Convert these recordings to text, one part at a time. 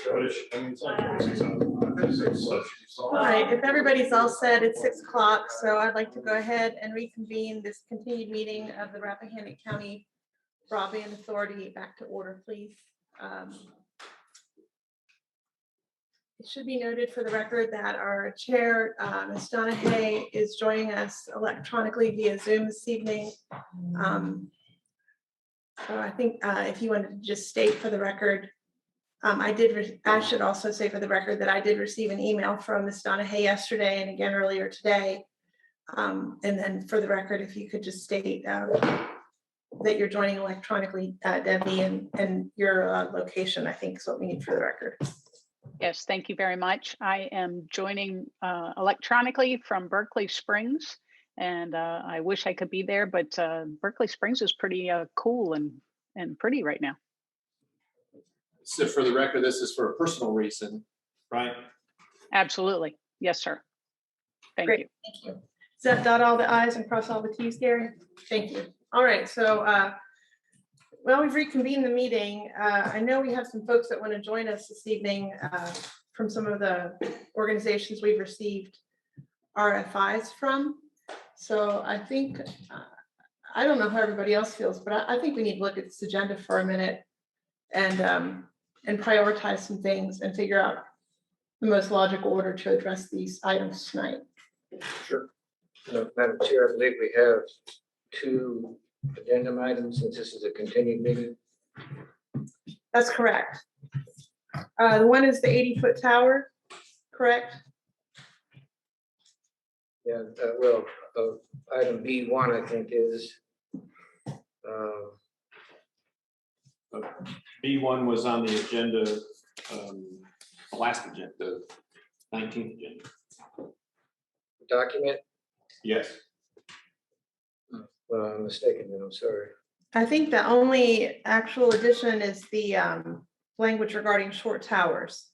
All right, if everybody's all set, it's 6 o'clock, so I'd like to go ahead and reconvene this continued meeting of the Rappahannock County Broadband Authority back to order, please. It should be noted for the record that our chair, Ms. Donna Hay, is joining us electronically via Zoom this evening. So I think if you wanted to just state for the record, I should also say for the record that I did receive an email from Ms. Donna Hay yesterday and again earlier today. And then for the record, if you could just state that you're joining electronically, Debbie, and your location, I think is what we need for the record. Yes, thank you very much. I am joining electronically from Berkeley Springs, and I wish I could be there, but Berkeley Springs is pretty cool and pretty right now. So for the record, this is for a personal reason, right? Absolutely. Yes, sir. Thank you. Thank you. Does that dot all the I's and cross all the T's, Gary? Thank you. All right, so well, we've reconvened the meeting. I know we have some folks that want to join us this evening from some of the organizations we've received RFIs from. So I think, I don't know how everybody else feels, but I think we need to look at this agenda for a minute and prioritize some things and figure out the most logical order to address these items tonight. Sure. Madam Chair, I believe we have 2 addendum items since this is a continued meeting. That's correct. The one is the 80-foot tower, correct? Yeah, well, item B1, I think, is B1 was on the agenda, the last agenda, the 19th agenda. document. Yes. Well, I'm mistaken, then I'm sorry. I think the only actual addition is the language regarding short towers.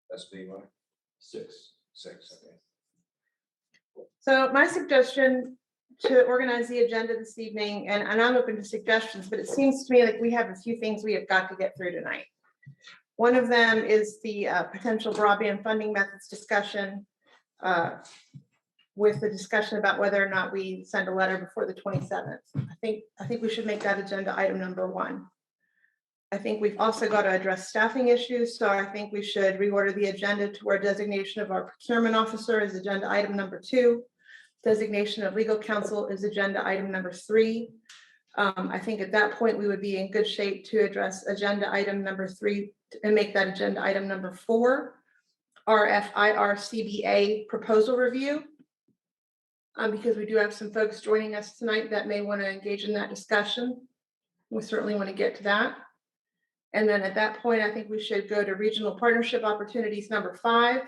That's B1. 6. Okay. So my suggestion to organize the agenda this evening, and I'm open to suggestions, but it seems to me like we have a few things we have got to get through tonight. One of them is the potential broadband funding methods discussion with the discussion about whether or not we send a letter before the 27th. I think we should make that agenda item number 1. I think we've also got to address staffing issues. So I think we should reorder the agenda to where designation of our procurement officer is agenda item number 2. Designation of legal counsel is agenda item number 3. I think at that point we would be in good shape to address agenda item number 3 and make that agenda item number 4, RFIRCBA proposal review. Because we do have some folks joining us tonight that may want to engage in that discussion. We certainly want to get to that. And then at that point, I think we should go to regional partnership opportunities number 5.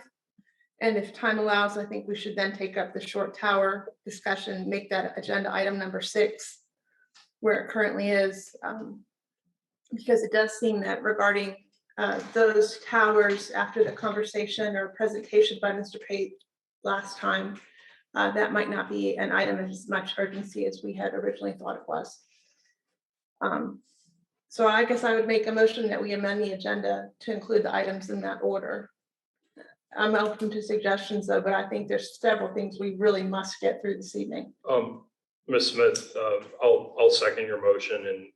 And if time allows, I think we should then take up the short tower discussion, make that agenda item number 6, where it currently is, because it does seem that regarding those towers after the conversation or presentation by Mr. Pate last time, that might not be an item of as much urgency as we had originally thought it was. So I guess I would make a motion that we amend the agenda to include the items in that order. I'm open to suggestions though, but I think there's several things we really must get through this evening. Ms. Smith, I'll second your motion and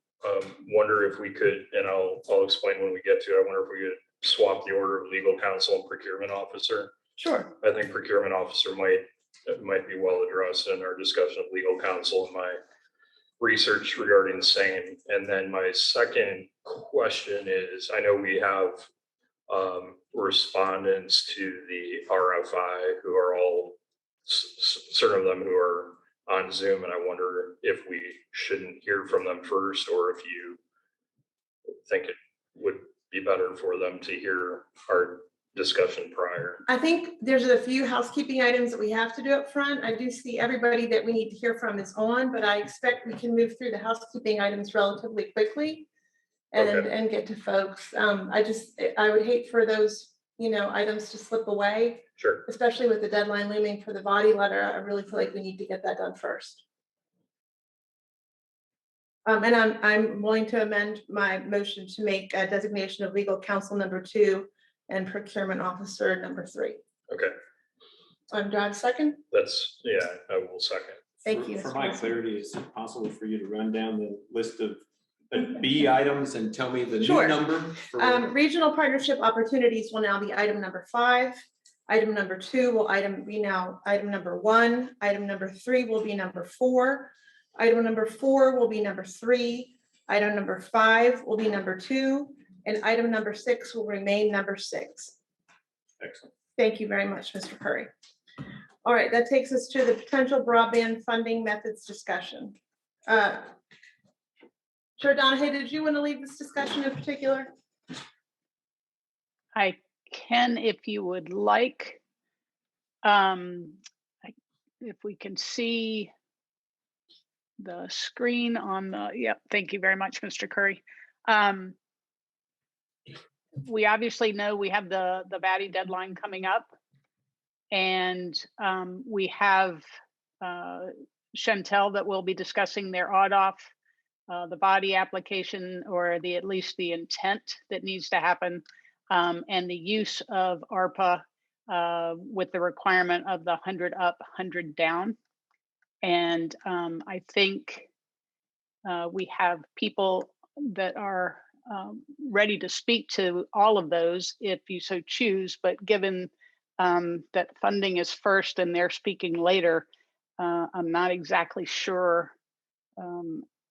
wonder if we could, and I'll explain when we get to it. I wonder if we could swap the order of legal counsel and procurement officer. Sure. I think procurement officer might be well addressed in our discussion of legal counsel and my research regarding the same. And then my second question is, I know we have respondents to the RFI who are all, certain of them who are on Zoom, and I wonder if we shouldn't hear from them first, or if you think it would be better for them to hear our discussion prior. I think there's a few housekeeping items that we have to do up front. I do see everybody that we need to hear from is on, but I expect we can move through the housekeeping items relatively quickly and get to folks. I would hate for those, items to slip away. Sure. Especially with the deadline looming for the body letter. I really feel like we need to get that done first. And I'm willing to amend my motion to make a designation of legal counsel number 2 and procurement officer number 3. Okay, Do I have a second? that's, yeah, I will second. Thank you. For Mr. my Wilson. clarity, is it possible for you to run down the list of B items and tell me the new Sure. number? Regional partnership opportunities will now be item number 5. Item number 2 will be now item number 1. Item number 3 will be number 4. Item number 4 will be number 3. Item number 5 will be number 2. And item number 6 will remain number 6. Excellent. Thank you very much, Mr. Curry. All right, that takes us to the potential broadband funding methods discussion. Chair Donahue, did you want to lead this discussion in particular? I can, if you would like. If we can see the screen on the, yep, thank you very much, Mr. Curry. We obviously know we have the Batty deadline coming up, and we have Chantel that will be discussing their off, the body application, or at least the intent that needs to happen, and the use of ARPA with the requirement of the 100 up, 100 down. And I think we have people that are ready to speak to all of those if you so choose, but given that funding is first and they're speaking later, I'm not exactly sure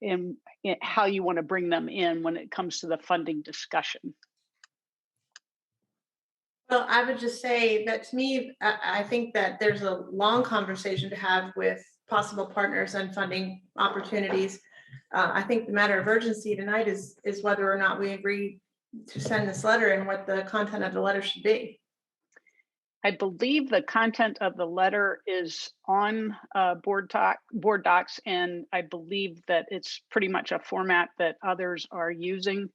in how you want to bring them in when it comes to the funding discussion. Well, I would just say that to me, I think that there's a long conversation to have with possible partners and funding opportunities. I think the matter of urgency tonight is whether or not we agree to send this letter and what the content of the letter should be. I believe the content of the letter is on board docs, and I believe that it's pretty much a format that others are using.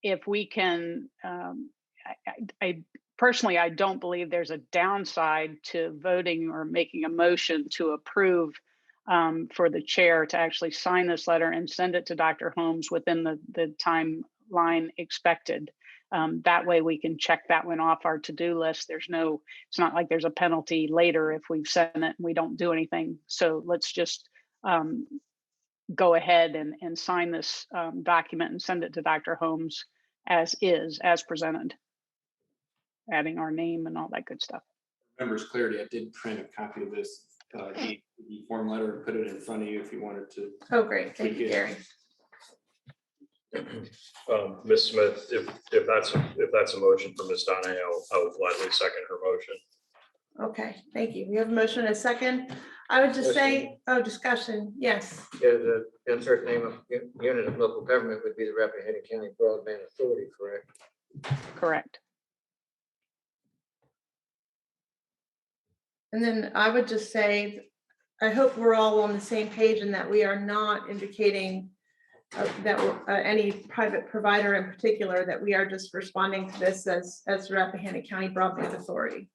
If we can, I personally, I don't believe there's a downside to voting or making a motion to approve for the chair to actually sign this letter and send it to Dr. Holmes within the timeline expected. That way we can check that one off our to-do list. It's not like there's a penalty later if we've sent it and we don't do anything. So let's just go ahead and sign this document and send it to Dr. Holmes as presented, adding our name and all that good stuff. Members' clarity, I did print a copy of this the form letter and put it in front of you if you wanted to. Oh, great. Thank you, Gary. Ms. Smith, if that's a motion for Ms. Donahue, I will gladly second her motion. Okay, thank you. We have a motion and a second. I would just say, discussion, yes. Yeah, the insert name of unit of local government would be the Rappahannock County Broadband Authority, correct? Correct. And then I would just say, I hope we're all on the same page and that we are not indicating that any private provider in particular, that we are just responding to this as Rappahannock County Broadband Authority.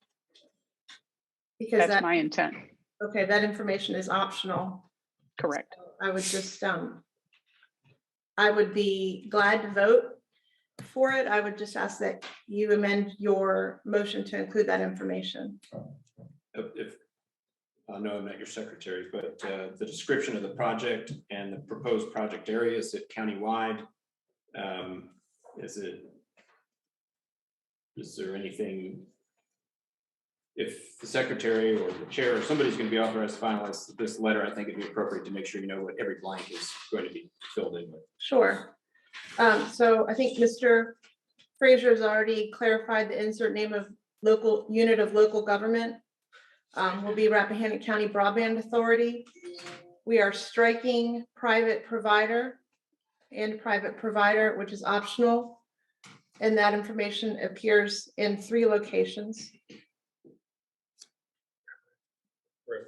Because that's my intent. Okay, that information is optional. Correct. So I would just, I would be glad to vote for it. I would just ask that you amend your motion to include that information. If I know I'm not your secretary, but the description of the project and the proposed project area, is it countywide? Is there anything, if the secretary or the chair or somebody's going to be authorized to finalize this letter, I think it'd be appropriate to make sure you know what every blank is going to be filled in with. Sure. So I think Mr. Fraser has already clarified the insert name of local unit of local government will be Rappahannock County Broadband Authority. We are striking private provider, which is optional. And that information appears in 3 locations. Right.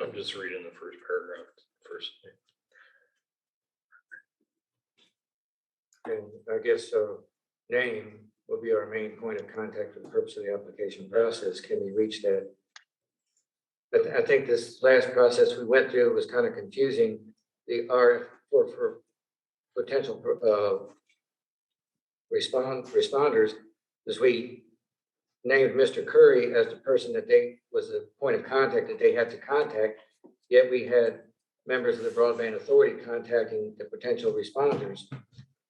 I'm just reading the first paragraph first. And I guess name will be our main point of contact for the purpose of the application process. Can we reach that? But I think this last process we went through was kind of confusing the R for potential responders is we named Mr. Curry as the person that was the point of contact that they had to contact, yet we had members of the Broadband Authority contacting the potential responders.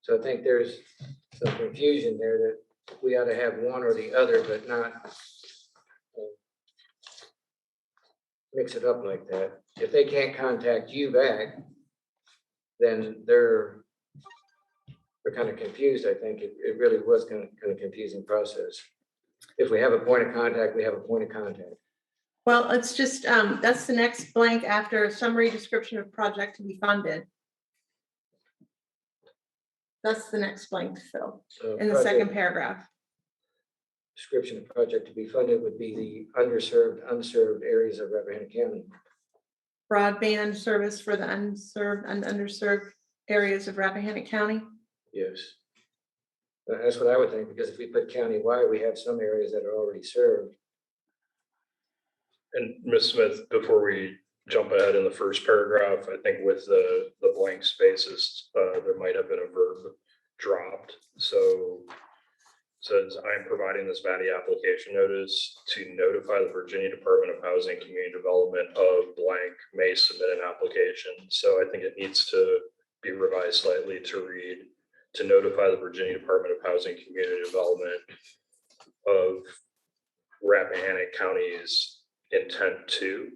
So I think there's some confusion there that we ought to have one or the other, but not mix it up like that. If they can't contact you back, then they're kind of confused. I think it really was kind of confusing process. If we have a point of contact, we have a point of contact. Well, it's just, that's the next blank after summary description of project to be funded. That's the next blank to fill So in the second paragraph. description of project to be funded would be the underserved, unserved areas of Rappahannock County. Broadband service for the unserved and underserved areas of Rappahannock County. Yes. That's what I would think, because if we put countywide, we have some areas that are already served. And Ms. Smith, before we jump ahead in the first paragraph, I think with the blank spaces, there might have been a verb dropped. So it says, I am providing this VATI application notice to notify the Virginia Department of Housing and Community Development of blank may submit an application. So I think it needs to be revised slightly to read, to notify the Virginia Department of Housing and Community Development of Rappahannock County's intent to.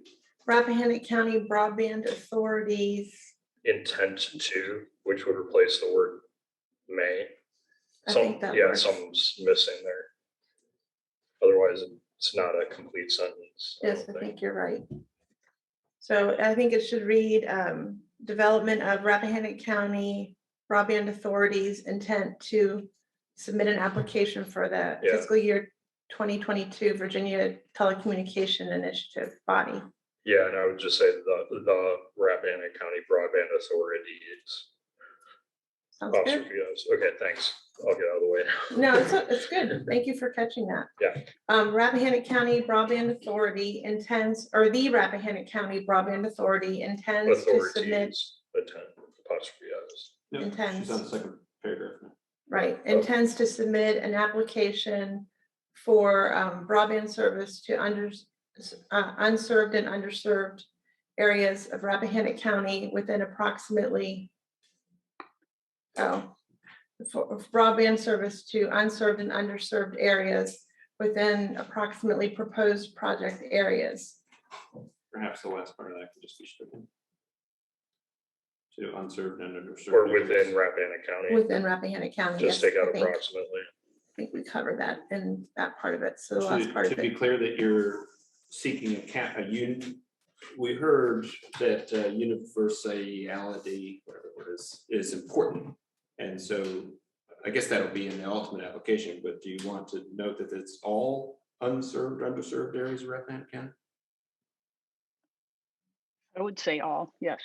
Rappahannock County Broadband Authorities. Intent to, which would replace the word may. I think that Yeah, works. something's missing there. Otherwise, it's not a complete sentence. Yes, I think you're right. So I think it should read, development of Rappahannock County Broadband Authorities intent to submit an application for the Yeah. fiscal year 2022 Virginia Telecommunication Initiative body. Yeah, and I would just say the Rappahannock County Broadband Authorities. Sounds good. Apostrophe S. Okay, thanks. I'll get out of the way. No, it's good. Thank you for catching that. Yeah. Rappahannock County Broadband Authority intends, or the Rappahannock County Broadband Authority intends to submit, Authorities, apostrophe S. Yep, Intends. she's on the second paragraph now. right, intends to submit an application for broadband service to unserved and underserved areas of Rappahannock County within approximately for broadband service to unserved and underserved areas within approximately proposed project areas. Perhaps the last part of that could just be stricken. To unserved and underserved. Or areas. within Rappahannock County. Within Rappahannock County. Just yes, take out I think approximately. we covered that in that part of it. So the last part To of be it. clear that you're seeking a unit, we heard that universality, whatever it is important. And so I guess that'll be in the ultimate application, but do you want to note that it's all unserved, underserved areas of Rappahannock County? I would say all, yes.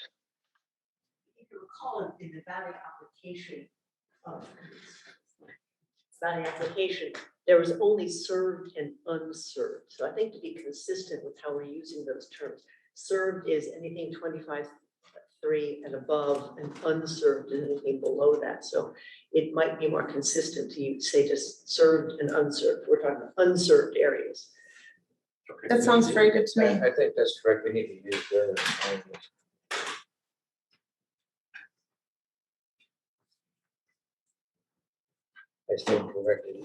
If you recall in the VATI application, VATI application, there was only served and unserved. So I think to be consistent with how we're using those terms, served is anything 25.3 and above, and unserved is anything below that. So it might be more consistent to say just served and unserved. We're talking about unserved areas. Okay. That sounds very good to me. I think that's correct. We need to use their language. I stand corrected.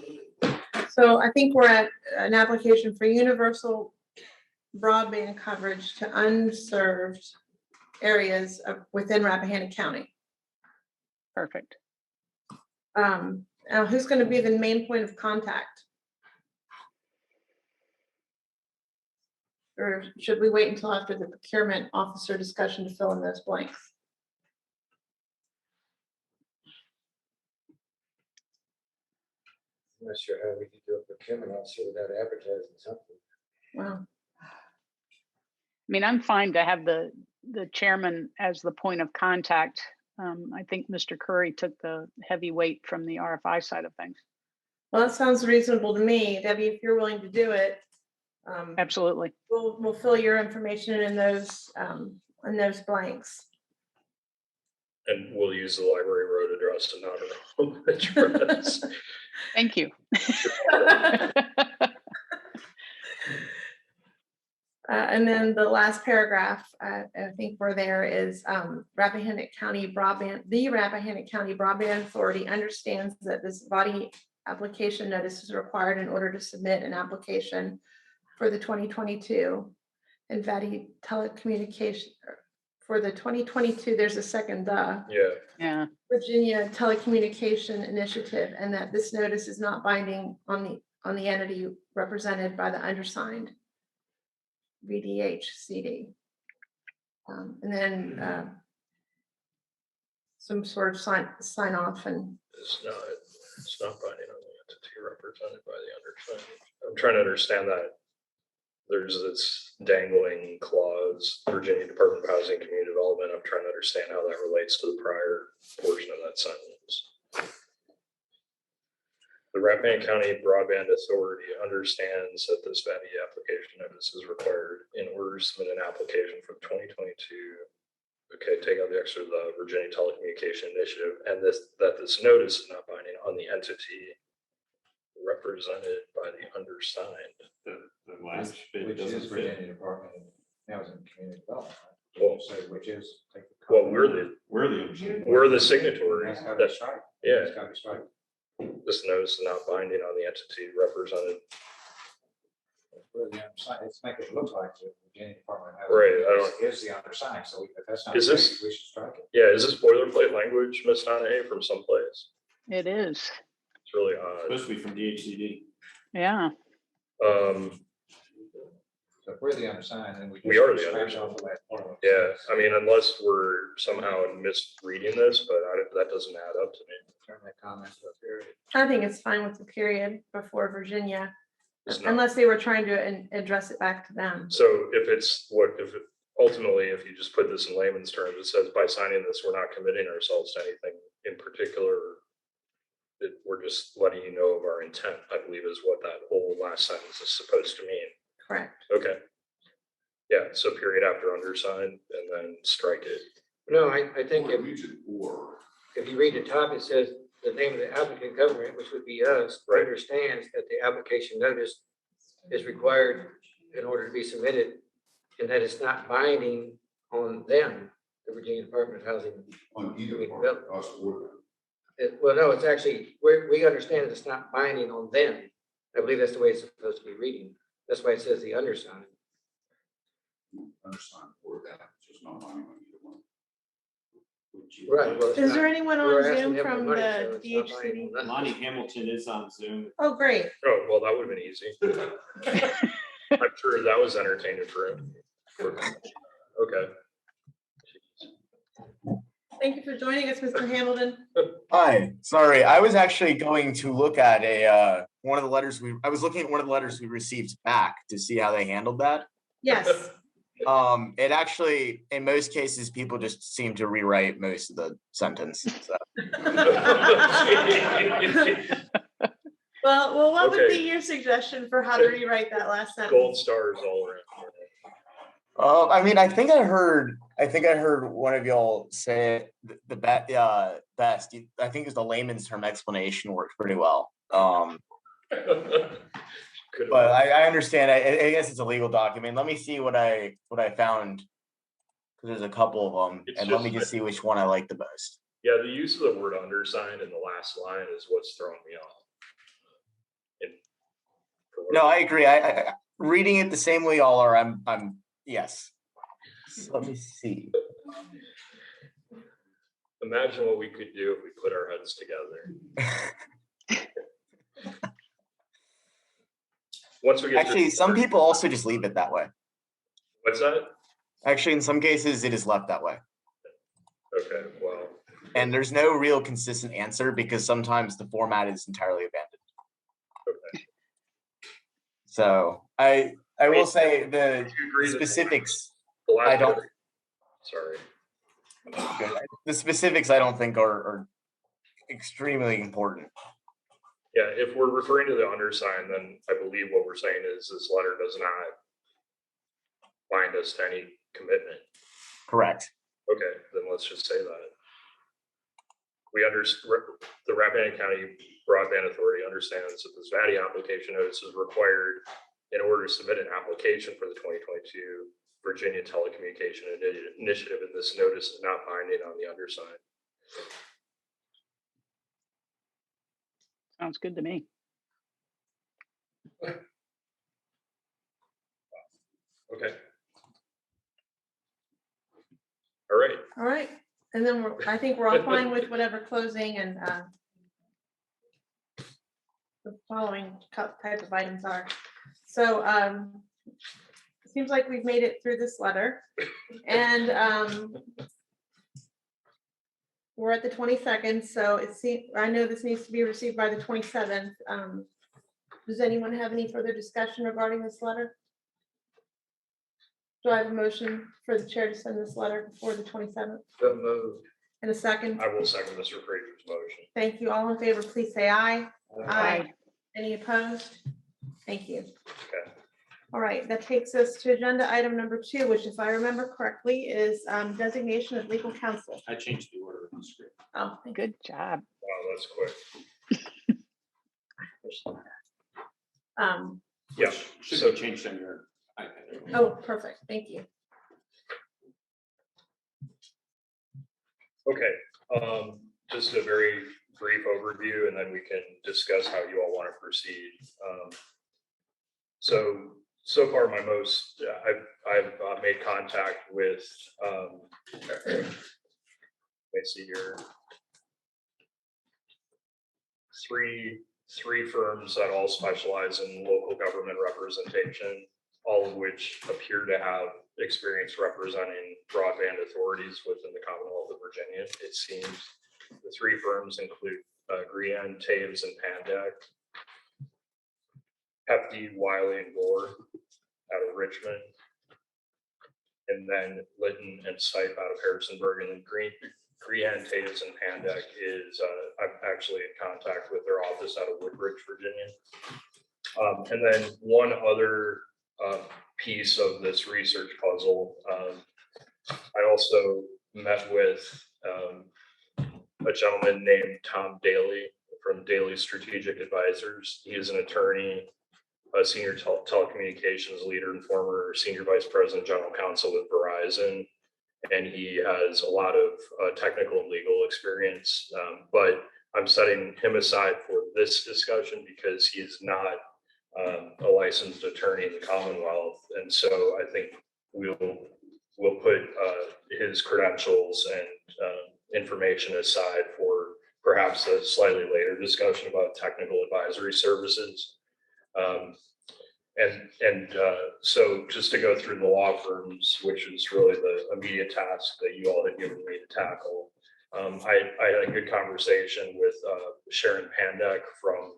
So I think we're at an application for universal broadband coverage to unserved areas within Rappahannock County. Perfect. Now who's going to be the main point of contact? Or should we wait until after the procurement officer discussion to fill in those blanks? I'm not sure how we could do a procurement officer without advertising something. Wow. I mean, I'm fine to have the chairman as the point of contact. I think Mr. Curry took the heavy weight from the RFI side of things. Well, that sounds reasonable to me. Debbie, if you're willing to do it, Absolutely. we'll fill your information in those blanks. And we'll use the library road address and not our home address. Thank you. And then the last paragraph, I think where there is Rappahannock County Broadband, the Rappahannock County Broadband Authority understands that this body application notice is required in order to submit an application for the 2022 and VADI telecommunication for the 2022. There's a second Yeah. Virginia Telecommunication Initiative, and that this notice is not binding on the entity represented by the undersigned VDHCD. And then some sort of sign off and It's not binding on the entity represented by the undersigned. I'm trying to understand that. There's this dangling clause, Virginia Department of Housing and Community Development. I'm trying to understand how that relates to the prior portion of that sentence. The Rappahannock County Broadband Authority understands that this VADI application notice is required in order to submit an application for 2022. Okay, take out the extra, the Virginia Telecommunication Initiative, and that this notice is not binding on the entity represented by the undersigned. The last bit Which doesn't is fit. Virginia Department of Housing and Community Development. Well- Say which is. take the Well, comment. we're the signatory. That's gotta be That- strike. Yeah. It's gotta be strike. This notice is not binding on the entity represented. It's make it look like the Virginia Department of Right, I Housing is the undersigned, so if that's not. Is the this- case, we should strike it. Yeah, is this boilerplate language, Ms. Donahue, from someplace? It is. It's really It's odd. supposed to be from DHCD. Yeah. So if we're the undersigned, then we. We are the scratch undersigned. off of that part of it. Yeah, I mean, unless we're somehow misreading this, but that doesn't add up to me. Turn that comment to a period. I think it's fine with the period before Virginia, It's not. unless they were trying to address it back to them. So ultimately, if you just put this in layman's terms, it says by signing this, we're not committing ourselves to anything in particular. We're just letting you know of our intent, I believe is what that whole last sentence is supposed to mean. Correct. Okay. Yeah, so period after undersigned and then strike it. No, I think Or use it or. if you read the top, it says the name of the applicant government, which would be us, Right. understands that the application notice is required in order to be submitted, and that it's not binding on them, the Virginia Department of Housing. On either Community part, Development. us or them. Well, no, it's actually, we understand that it's not binding on them. I believe that's the way it's supposed to be reading. That's why it says the undersigned. Undersigned or them, it's just not binding on either one. Right. Well, it's Is not- there anyone we're on asking Zoom them for from money, the so it's not binding DHCD? on them. Lonnie Hamilton is on Zoom. Oh, great. Oh, well, that would have been easy. I'm sure that was entertaining for him. Okay. Thank you for joining us, Mr. Hamilton. Hi, sorry, I was actually going to look at one of the letters I was looking at one of the letters we received back to see how they handled that. Yes. It actually, in most cases, people just seem to rewrite most of the sentence. So. Well, what would be Okay. your suggestion for how to rewrite that last Gold sentence? stars all around. I mean, I think I heard one of y'all say the best. I think is the layman's term explanation works pretty well. Could But I understand. I guess it's a legal document. Let me see what I found. Because there's a couple of them, It's and let me just- just see which one I like the most. Yeah, the use of the word undersigned in the last line is what's throwing me off. No, I agree. I reading it the same way y'all are. I'm yes. So let me see. Imagine what we could do if we put our heads together. Once we get Actually, some people also just leave it that way. What's that? Actually, in some cases, it is left that way, Okay, well, and there's no real consistent answer because sometimes the format is entirely abandoned. okay. So I will say the Do you agree that specifics. the last I don't. bit- Sorry. The specifics I don't think are extremely important. Yeah, if we're referring to the undersigned, then I believe what we're saying is this letter does not bind us to any commitment. Correct. Okay, then let's just say that. the Rappahannock County Broadband Authority understands that this VATI application notice is required in order to submit an application for the 2022 Virginia Telecommunication Initiative, and this notice is not binding on the undersigned. Sounds good to me. Okay. All right. All right, and then I think we're all fine with whatever closing and the following type of items are. So it seems like we've made it through this letter, and we're at the 22nd, so I know this needs to be received by the 27th. Does anyone have any further discussion regarding this letter? Do I have a motion for the chair to send this letter before the 27th? So moved. In a second. I will second Mr. Frazier's motion. Thank you. All in favor, please say aye. Aye. Any opposed? Thank you. Okay. All right, that takes us to agenda item number 2, which, if I remember correctly, is designation of legal counsel. I changed the order on the screen. Oh, thank you. Good job. Wow, that's quick. Yeah. Should So be changed on your iPad. Oh, perfect. Thank you. okay, just a very brief overview, and then we can discuss how you all want to proceed. So far, I've made contact with. Let's see here. Three firms that all specialize in local government representation, all of which appear to have experience representing broadband authorities within the Commonwealth of Virginia. It seems the 3 firms include Grian, Taves, and Pandak, Hefty, Wiley, and Gore out of Richmond, and then Lytton and Sipe out of Harrisonburg. And then Grian, Taves, and Pandak is I'm actually in contact with their office out of Woodbridge, Virginia. And then one other piece of this research puzzle, I also met with a gentleman named Tom Daly from Daly Strategic Advisors. He is an attorney, a senior telecommunications leader, and former senior vice president, general counsel with Verizon. And he has a lot of technical and legal experience, but I'm setting him aside for this discussion because he is not a licensed attorney in the Commonwealth. And so I think we'll put his credentials and information aside for perhaps a slightly later discussion about technical advisory services. So just to go through the law firms, which is really the immediate task that you all had given me to tackle. I had a good conversation with Sharon Pandak from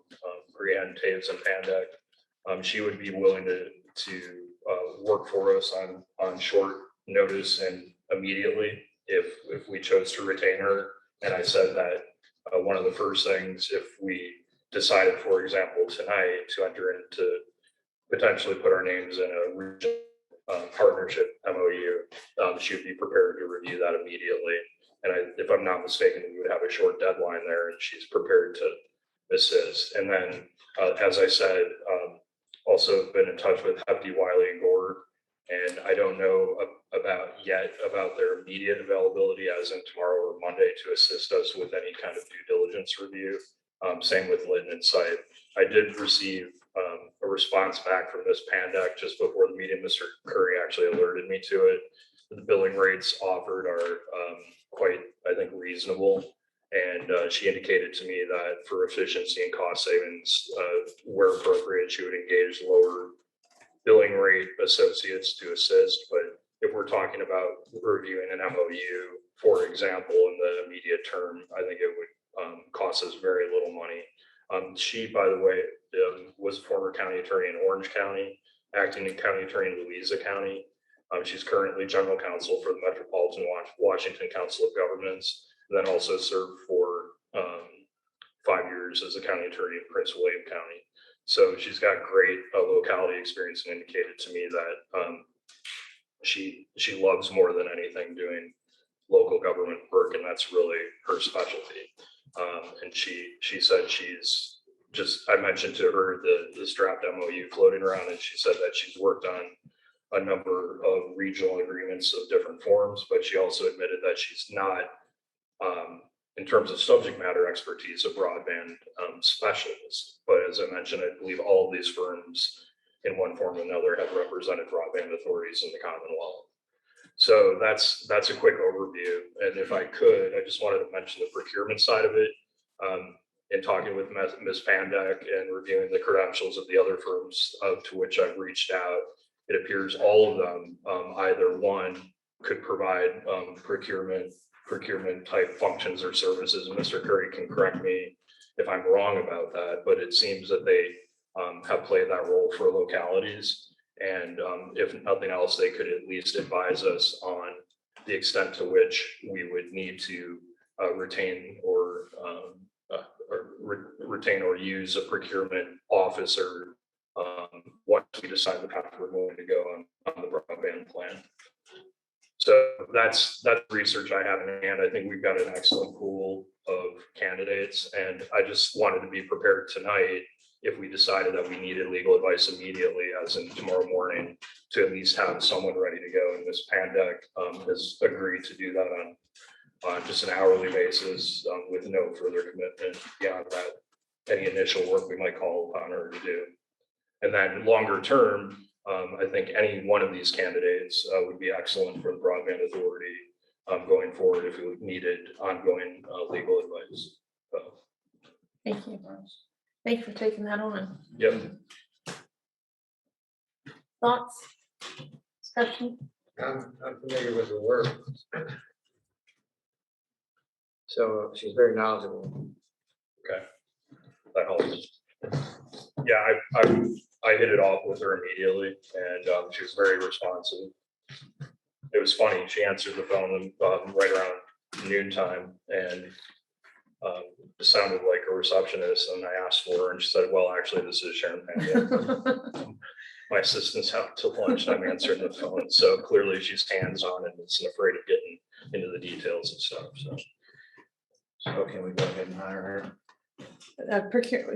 Grian, Taves, and Pandak. She would be willing to work for us on short notice and immediately if we chose to retain her. And I said that one of the first things, if we decided, for example, tonight to enter into potentially put our names in a regional partnership MOU, she would be prepared to review that immediately. And if I'm not mistaken, we would have a short deadline there, and she's prepared to assist. And then, as I said, also been in touch with Hefty, Wiley, and Gore, and I don't know about their immediate availability, as in tomorrow or Monday, to assist us with any kind of due diligence review. Same with Lytton and Sipe. I did receive a response back from Ms. Pandak just before the meeting. Mr. Curry actually alerted me to it. The billing rates offered are quite, I think, reasonable. And she indicated to me that for efficiency and cost savings, where appropriate, she would engage lower billing rate associates to assist. But if we're talking about reviewing an MOU, for example, in the immediate term, I think it would cost us very little money. She, by the way, was former county attorney in Orange County, acting county attorney in Louisa County. She's currently general counsel for the Metropolitan Washington Council of Governments, and then also served for 5 years as a county attorney in Prince William County. So she's got great locality experience, and indicated to me that she loves more than anything doing local government work, and that's really her specialty. And she said I mentioned to her this draft MOU floating around, and she said that she's worked on a number of regional agreements of different forms, but she also admitted that she's not, in terms of subject matter expertise, a broadband specialist. But as I mentioned, I believe all of these firms in one form or another have represented broadband authorities in the Commonwealth. So that's a quick overview. And if I could, I just wanted to mention the procurement side of it. In talking with Ms. Pandek and reviewing the credentials of the other firms to which I've reached out, it appears all of them, either one, could provide procurement type functions or services. And Mr. Curry can correct me if I'm wrong about that, but it seems that they have played that role for localities. And if nothing else, they could at least advise us on the extent to which we would need to retain or use a procurement officer once we decide the path we're going to go on the broadband plan. So that's research I have in hand. I think we've got an excellent pool of candidates, and I just wanted to be prepared tonight if we decided that we needed legal advice immediately, as in tomorrow morning, to at least have someone ready to go. And Ms. Pandek has agreed to do that on just an hourly basis with no further commitment beyond that, any initial work we might call upon her to do. And then longer term, I think any one of these candidates would be excellent for the Broadband Authority going forward if we needed ongoing legal advice. Thank you. Thank you for taking that on. Yep. Thoughts? Discussion? I'm familiar with the work. So she's very knowledgeable. Okay, that helps. Yeah, I hit it off with her immediately, and she was very responsive. It was funny, she answered the phone right around noontime, and it sounded like a receptionist, and I asked for her, and she said, well, actually, this is Sharon Pandek. My assistant's out till lunch, I'm answering the phone, so clearly she's hands-on and isn't afraid of getting into the details and stuff, So can we go ahead and hire her?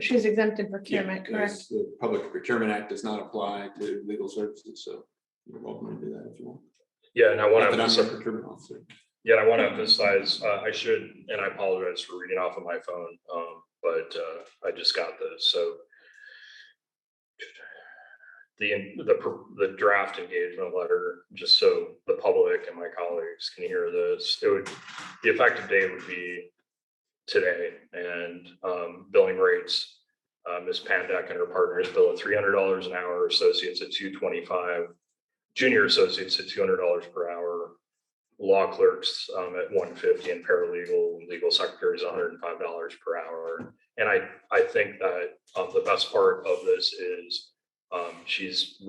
She's exempt in procurement, Yeah, correct? the Public Procurement Act does not apply to legal services, so you're welcome to do that if you want. Yeah, and I want Not to that I'm emphasize, a procurement officer. yeah, I want to emphasize, I should, and I apologize for reading off of my phone, but I just got this, so the draft engagement letter, just so the public and my colleagues can hear this, the effective date would be today, and billing rates, Ms. Pandek and her partners bill at $300 an hour, associates at $225, junior associates at $200 per hour, law clerks at $150, and paralegal and legal secretaries $105 per hour. And I think that the best part of this is she's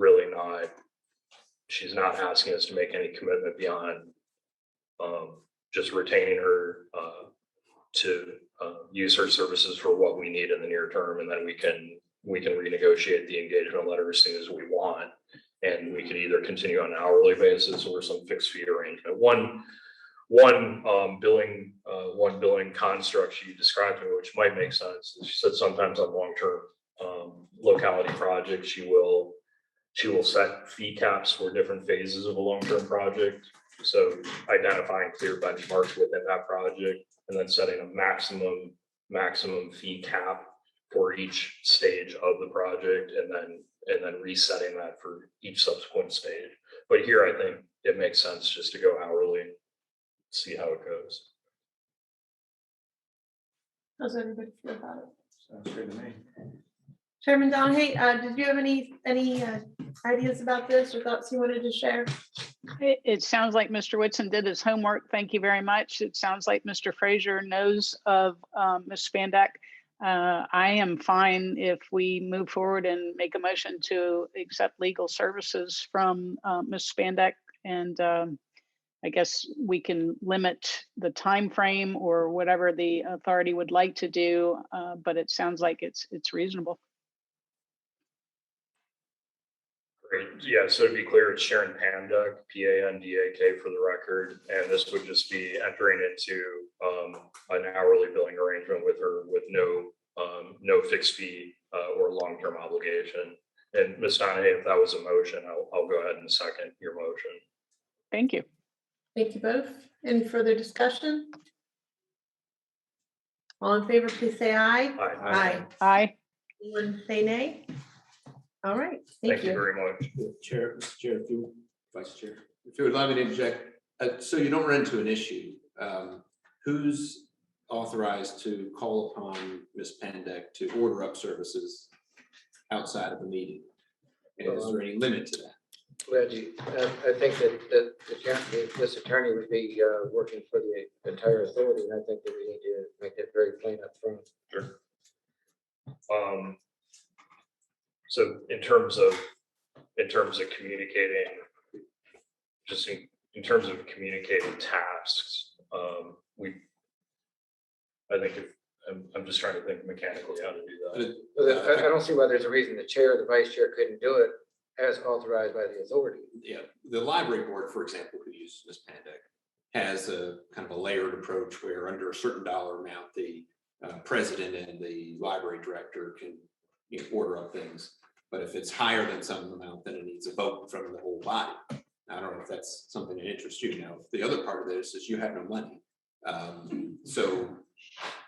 not asking us to make any commitment beyond just retaining her to use her services for what we need in the near term, and then we can renegotiate the engagement letter as soon as we want, and we could either continue on an hourly basis or some fixed fee arrangement. One billing construct she described to me, which might make sense, is she said sometimes on long-term locality projects, she will set fee caps for different phases of a long-term project. So identifying clear benchmarks within that project, and then setting a maximum fee cap for each stage of the project, and then resetting that for each subsequent stage. But here, I think it makes sense just to go hourly, see how it goes. How's everybody feel about it? Sounds good to me. Chairman Donahue, did you have any ideas about this or thoughts you wanted to share? It sounds like Mr. Whitson did his homework. Thank you very much. It sounds like Mr. Frazier knows of Ms. Pandek. I am fine if we move forward and make a motion to accept legal services from Ms. Pandek, and I guess we can limit the time frame or whatever the authority would like to do, but it sounds like it's reasonable. Great. Yeah, so to be clear, it's Sharon Panduk, Pandak for the record, and this would just be entering into an hourly billing arrangement with her with no fixed fee or long-term obligation. And Ms. Donahue, if that was a motion, I'll go ahead and second your motion. Thank you. Thank you both. Any further discussion? All in favor, please say aye. Aye. Aye. Aye. Anyone say nay? All right, Thank you very much. Chair, Mr. Chair, if you, Vice Chair, if you would allow me to interject, so you don't run into an issue, who's authorized to call upon Ms. Pandek to order up services outside of the meeting? And is there any limit to that? Reggie, I think that this attorney would be working for the entire authority, and I think that we need to make that very plain up front. Sure. So in terms of communicating, just in terms of communicating tasks, I think if I'm just trying to think mechanically how to do that. I don't see why there's a reason the chair or the vice chair couldn't do it as authorized by the authority. Yeah, the library board, for example, who uses Ms. Pandek, has a kind of a layered approach where under a certain dollar amount, the president and the library director can order up things. But if it's higher than some amount, then it needs a vote from the whole body. I don't know if that's something that interests you. Now, the other part of this is you have no money. So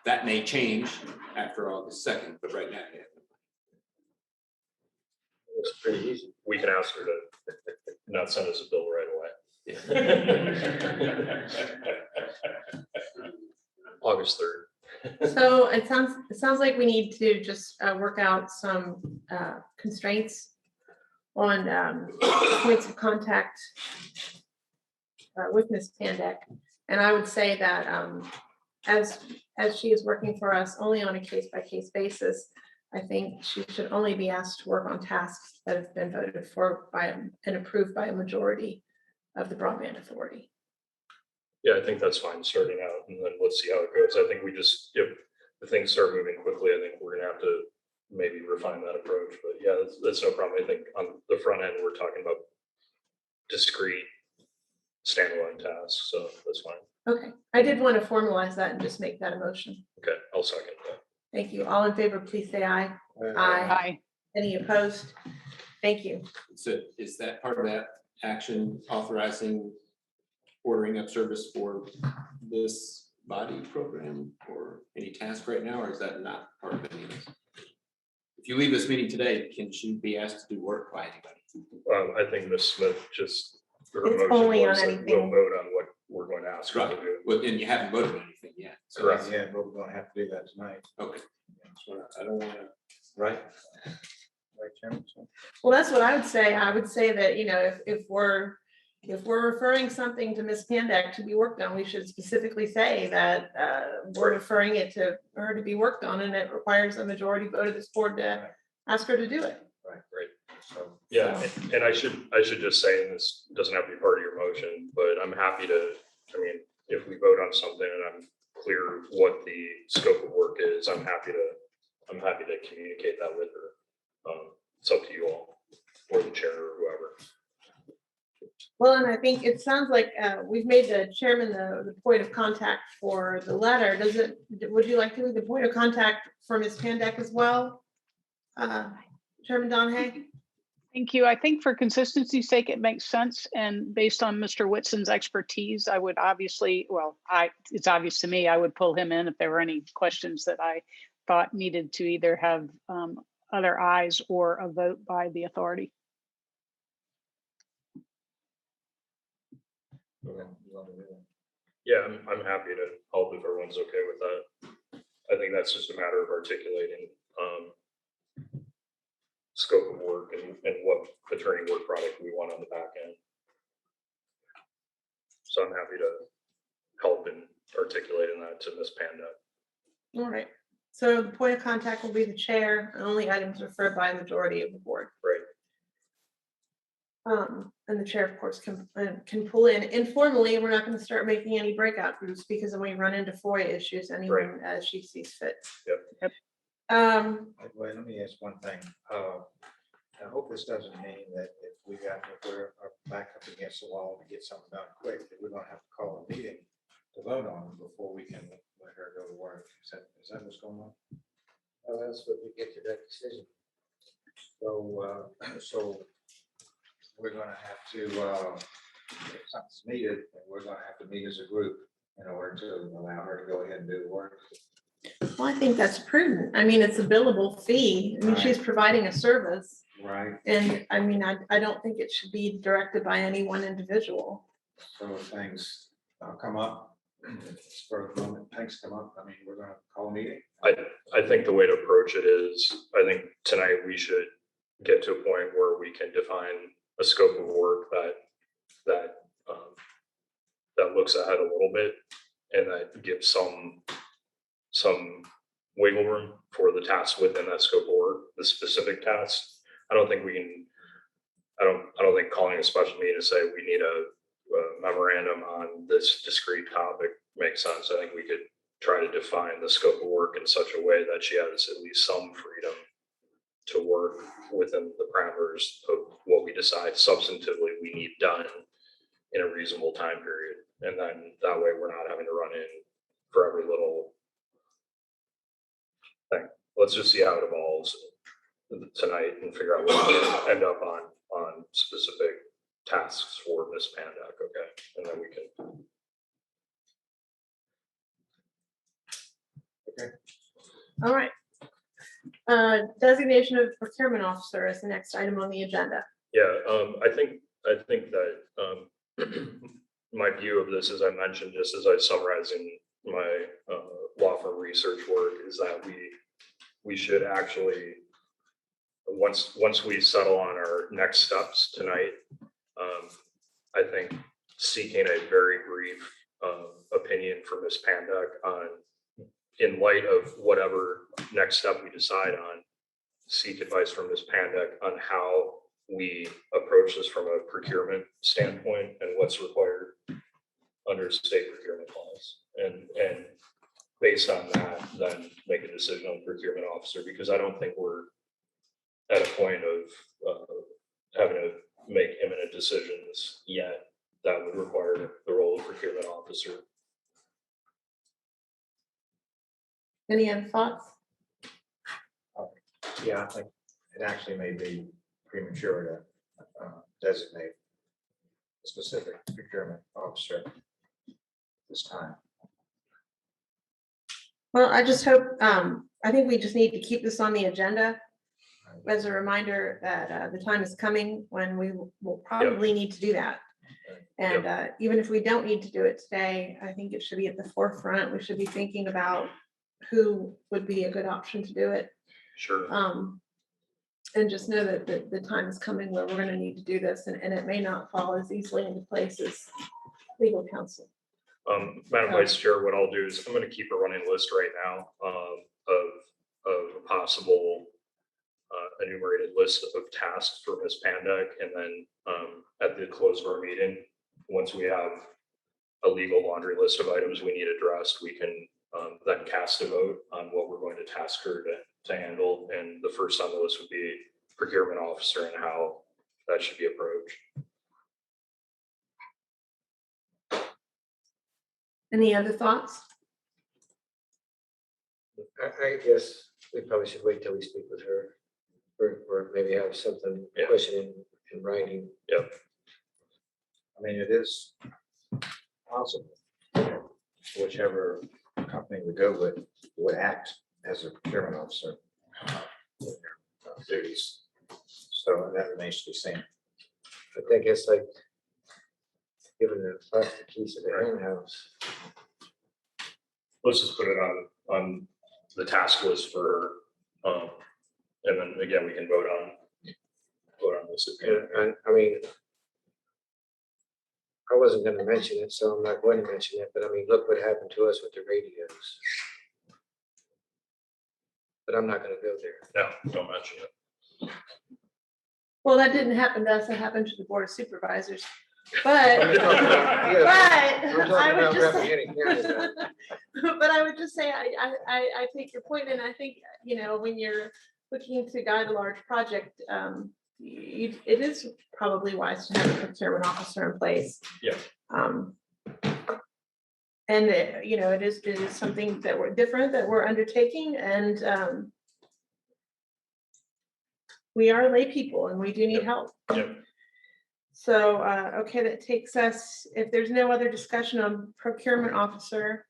that may change after August 2nd, but right now you have no money. It's pretty easy. We can ask her to not send us a bill right away. August 3rd. So it sounds like we need to just work out some constraints on points of contact with Ms. Pandek. And I would say that as she is working for us only on a case-by-case basis, I think she should only be asked to work on tasks that have been voted for by and approved by a majority of the Broadband Authority. Yeah, I think that's fine starting out, and then let's see how it goes. I think we just, if the things start moving quickly, I think we're gonna have to maybe refine that approach, but yeah, that's no problem. I think on the front end, we're talking about discrete standalone tasks, so that's fine. Okay, I did want to formalize that and just make that a motion. Okay, I'll second that. Thank you. All in favor, please say aye. Aye. Aye. Any opposed? Thank you. So is that part of that action authorizing ordering up service for this body program or any task right now, or is that not part of any of this? If you leave this meeting today, can she be asked to do work by anybody? I think Ms. Smith just, her It's motion only was on that anything. we'll vote on what we're going to ask her to Right. do. Well, and you haven't voted on anything yet. So Correct. that's- Yeah, but we're gonna have to do that tonight, Okay. So I don't want to. right? Right, Chairman? So- Well, that's what I would say. I would say that, if we're referring something to Ms. Pandek to be worked on, we should specifically say that we're referring it to her to be worked on, and it requires a majority vote of this board to ask her to do it. Right. So, yeah, and I should just say, and this doesn't have to be part of your motion, but I'm happy to, if we vote on something and I'm clear what the scope of work is, I'm happy to communicate that with her. It's up to you all, or the chair or whoever. Well, and I think it sounds like we've made the chairman the point of contact for the letter. Would you like to be the point of contact for Ms. Pandek as well? Chairman Donahue? Thank you. I think for consistency's sake, it makes sense. And based on Mr. Whitson's expertise, I would obviously, it's obvious to me, I would pull him in if there were any questions that I thought needed to either have other eyes or a vote by the authority. Yeah, I'm happy to help if everyone's okay with that. I think that's just a matter of articulating scope of work and what attorney work product we want on the back end. So I'm happy to help in articulating that to Ms. Panduk. All right. So the point of contact will be the chair, and only items referred by a majority of the board. Right. And the chair, of course, can pull in informally. We're not going to start making any breakout groups because then we run into FOIA issues anyone as she sees fit. Yep. Wait, let me ask one thing. I hope this doesn't mean that if if we're back up against the wall to get something done quick, that we're gonna have to call a meeting to vote on it before we can let her go to work. Is that what's going on? Well, that's what we get to that decision. So we're gonna have to, if something's needed, then we're gonna have to meet as a group in order to allow her to go ahead and do the work. Well, I think that's prudent. I mean, it's a billable fee. I mean, she's providing a service. Right. And I mean, I don't think it should be directed by any one individual. So if things come up, spur of the moment, things come up, I mean, we're gonna call a meeting. I think the way to approach it is, I think tonight we should get to a point where we can define a scope of work that looks ahead a little bit and that gives some wiggle room for the tasks within that scope of work, the specific tasks. I don't think calling a special meeting to say we need a memorandum on this discrete topic makes sense. I think we could try to define the scope of work in such a way that she has at least some freedom to work within the parameters of what we decide substantively we need done in a reasonable time period. And then that way we're not having to run in for every little thing. Let's just see how it evolves tonight and figure out what we can end up on specific tasks for Ms. Pandak, okay? And then we can. All right. Designation of procurement officer is the next item on the agenda. Yeah, I think that my view of this, as I mentioned, just as I summarize in my law firm research work, is that we should actually, once we settle on our next steps tonight, I think seeking a very brief opinion from Ms. Pandak on, in light of whatever next step we decide on, seek advice from Ms. Pandak on how we approach this from a procurement standpoint and what's required under state procurement laws. And based on that, then make a decision on procurement officer, because I don't think we're at a point of having to make imminent decisions yet that would require the role of procurement officer. Any other thoughts? Yeah, I think it actually may be premature to designate a specific procurement officer this time. Well, I just hope, I think we just need to keep this on the agenda as a reminder that the time is coming when we will probably need to do that. And even if we don't need to do it today, I think it should be at the forefront. We should be thinking about who would be a good option to do it. Sure. And just know that the time is coming where we're gonna need to do this, and it may not fall as easily into place as legal counsel. Madam Vice Chair, what I'll do is I'm going to keep a running list right now of a possible enumerated list of tasks for Ms. Pandak, and then at the close of our meeting, once we have a legal laundry list of items we need addressed, we can then cast a vote on what we're going to task her to handle. And the first on the list would be procurement officer and how that should be approached. Any other thoughts? I guess we probably should wait till we speak with her, or maybe have something, Yeah. question in writing. Yep. I mean, it is possible, whichever company we go with would act as a procurement officer with their duties. So that remains to be seen. I think it's like giving the plastic keys of the hen house. Let's just put it on the task list for her. And then again, we can vote on this. And I mean, I wasn't gonna mention it, so I'm not going to mention it, but I mean, look what happened to us with the radios. But I'm not gonna go there. No, don't mention it. Well, that didn't happen to us, it happened to the Board of Supervisors. But, I'm talking about- yeah, but We're I talking would about just say, Rappahannock County. but I would just say, I take your point, and I think, when you're looking to guide a large project, it is probably wise to have a procurement officer in place. Yeah. And it is something that we're different, that we're undertaking, and we are lay people and we do need Yep. help. Yep. So, okay, that takes us, if there's no other discussion on procurement officer,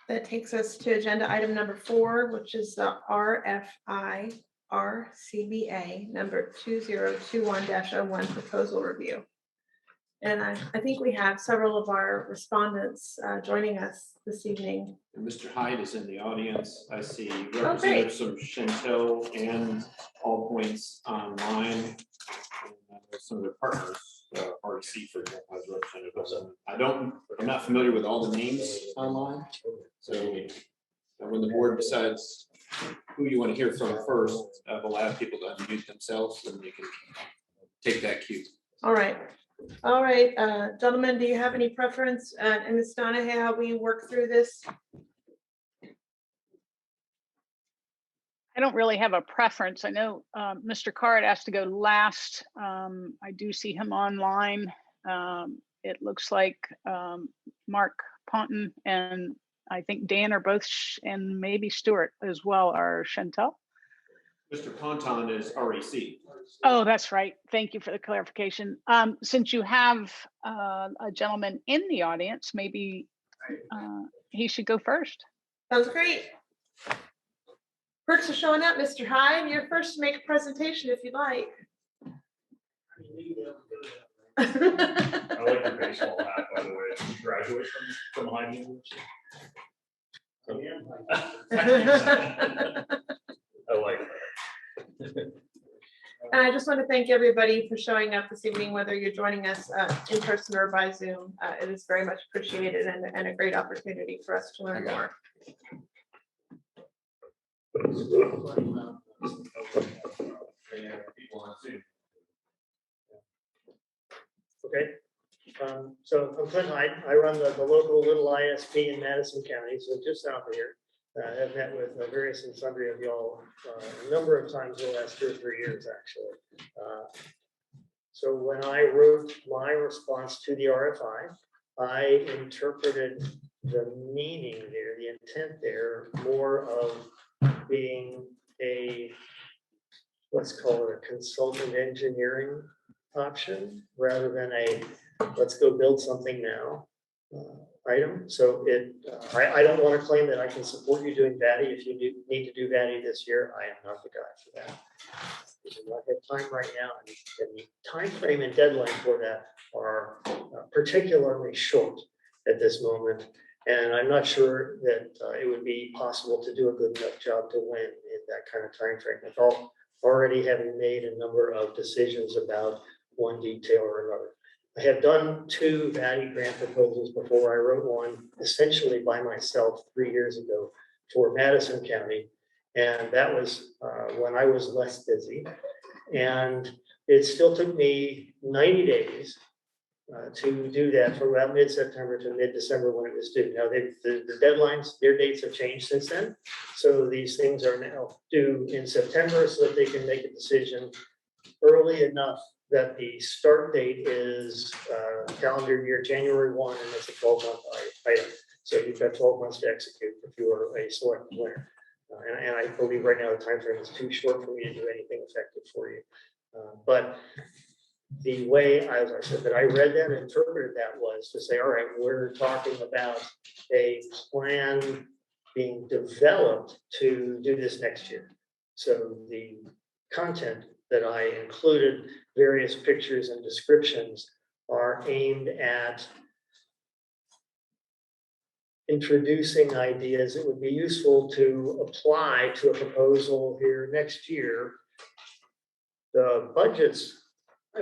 that takes us to agenda item number 4, which is the RFI RCBA number 2021-01 proposal review. And I think we have several of our respondents joining us this evening. And Mr. Hyde is in the audience. I see great. representatives from Chantel and All Points online. And some of their partners, REC, for example, has representatives. I'm not familiar with all the names online. So when the board decides who you want to hear from first, allow people to unmute themselves, and they can take that cue. All right, gentlemen, do you have any preference? And Ms. Donahue, how we work through this? I don't really have a preference. I know Mr. Card asked to go last. I do see him online. It looks like Mark Ponton and I think Dan are both, and maybe Stuart as well are Chantel. Mr. Ponton is REC. Oh, that's right. Thank you for the clarification. Since you have a gentleman in the audience, maybe he should go first. Sounds great. Perks are showing up, Mr. Hyde. You're first to make a presentation if you'd like. I like your baseball hat, by the way. Did you graduate from Hyde University? I like that. And I just want to thank everybody for showing up this evening, whether you're joining us in person or by Zoom. It is very much appreciated and a great opportunity for us to learn more. Okay, so I'm Clint Hyde. I run the local little ISP in Madison County, so just south of here. I've met with various and sundry of y'all a number of times in the last 2 or 3 years, actually. So when I wrote my response to the RFI, I interpreted the meaning there, the intent there, more of being a, let's call it a consultant engineering option rather than a let's go build something now item. So I don't want to claim that I can support you doing VATI. If you need to do VATI this year, I am not the guy for that. We do not have time right now, and the time frame and deadline for that are particularly short at this moment. And I'm not sure that it would be possible to do a good enough job to win in that kind of time frame. With already having made a number of decisions about one detail or another. I have done 2 VATI grant proposals before. I wrote one essentially by myself 3 years ago for Madison County. And that was when I was less busy. And it still took me 90 days to do that from about mid-September to mid-December when it was due. Now, the deadlines, their dates have changed since then. So these things are now due in September so that they can make a decision early enough that the start date is calendar year January 1, and it's a 12-month item. So you've got 12 months to execute if you are a select winner. And I believe right now the time frame is too short for me to do anything effective for you. But the way, as I said, that I read that and interpreted that was to say, all right, we're talking about a plan being developed to do this next year. So the content that I included, various pictures and descriptions, are aimed at introducing ideas that would be useful to apply to a proposal here next year. The budgets,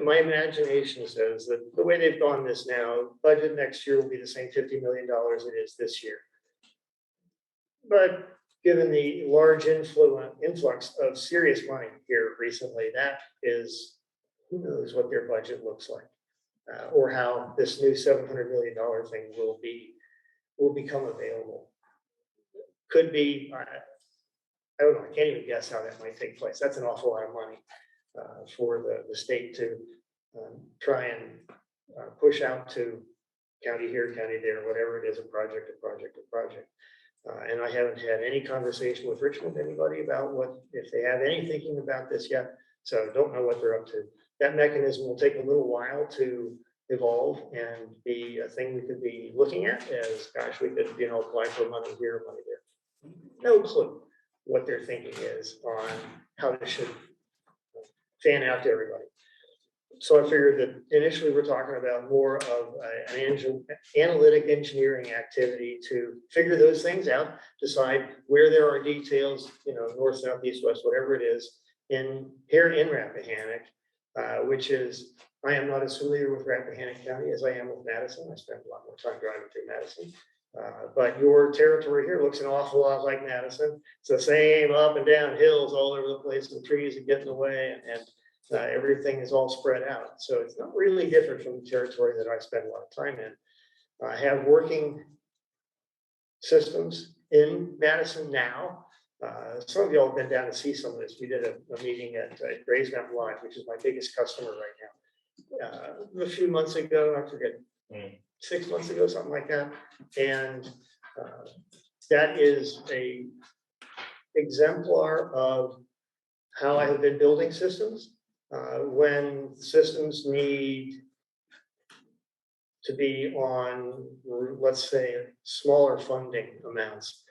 my imagination says that the way they've gone this now, budget next year will be the same $50 million it is this year. But given the large influx of serious money here recently, that is, who knows what their budget looks like, or how this new $700 million thing will become available. Could be, I don't know, I can't even guess how that might take place. That's an awful lot of money. for the state to try and push out to county here, county there, whatever it is, a project. And I haven't had any conversation with Richmond, anybody about what, if they have any thinking about this yet. So don't know what they're up to. That mechanism will take a little while to evolve and be a thing we could be looking at as, gosh, we could, apply for money here, money there. No clue what their thinking is on how this should fan out to everybody. So I figured that initially we're talking about more of an analytic engineering activity to figure those things out, decide where there are details, north, south, east, west, whatever it is, here in Rappahannock, which is, I am not as familiar with Rappahannock County as I am with Madison. I spent a lot more time driving through Madison. But your territory here looks an awful lot like Madison. It's the same up and down hills all over the place, and trees are getting away, and everything is all spread out. So it's not really different from the territory that I spend a lot of time in. I have working systems in Madison now. Some of y'all have been down to see some of this. We did a meeting at Grays Mountain Live, which is my biggest customer right now. A few months ago, I forget, 6 months ago, something like that. And that is a exemplar of how I have been building systems. When systems need to be on, let's say, smaller funding amounts.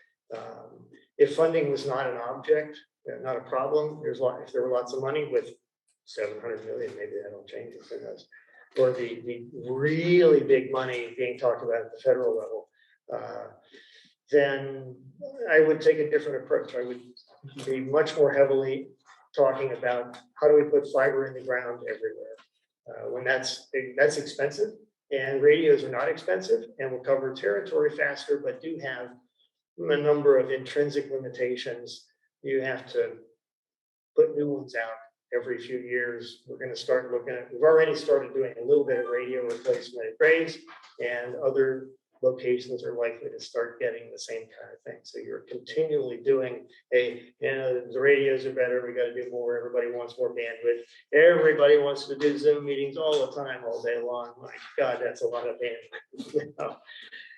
If funding was not an object, not a problem, if there were lots of money with 700 million, maybe that'll change it, who knows. Or the really big money being talked about at the federal level, then I would take a different approach. I would be much more heavily talking about how do we put fiber in the ground everywhere. When that's expensive, and radios are not expensive and will cover territory faster, but do have a number of intrinsic limitations. You have to put new ones out every few years. We're going to start looking at, we've already started doing a little bit of radio replacement at Grays, and other locations are likely to start getting the same kind of thing. So you're continually doing the radios are better, we got to do more, everybody wants more bandwidth, everybody wants to do Zoom meetings all the time, all day long. My God, that's a lot of bandwidth.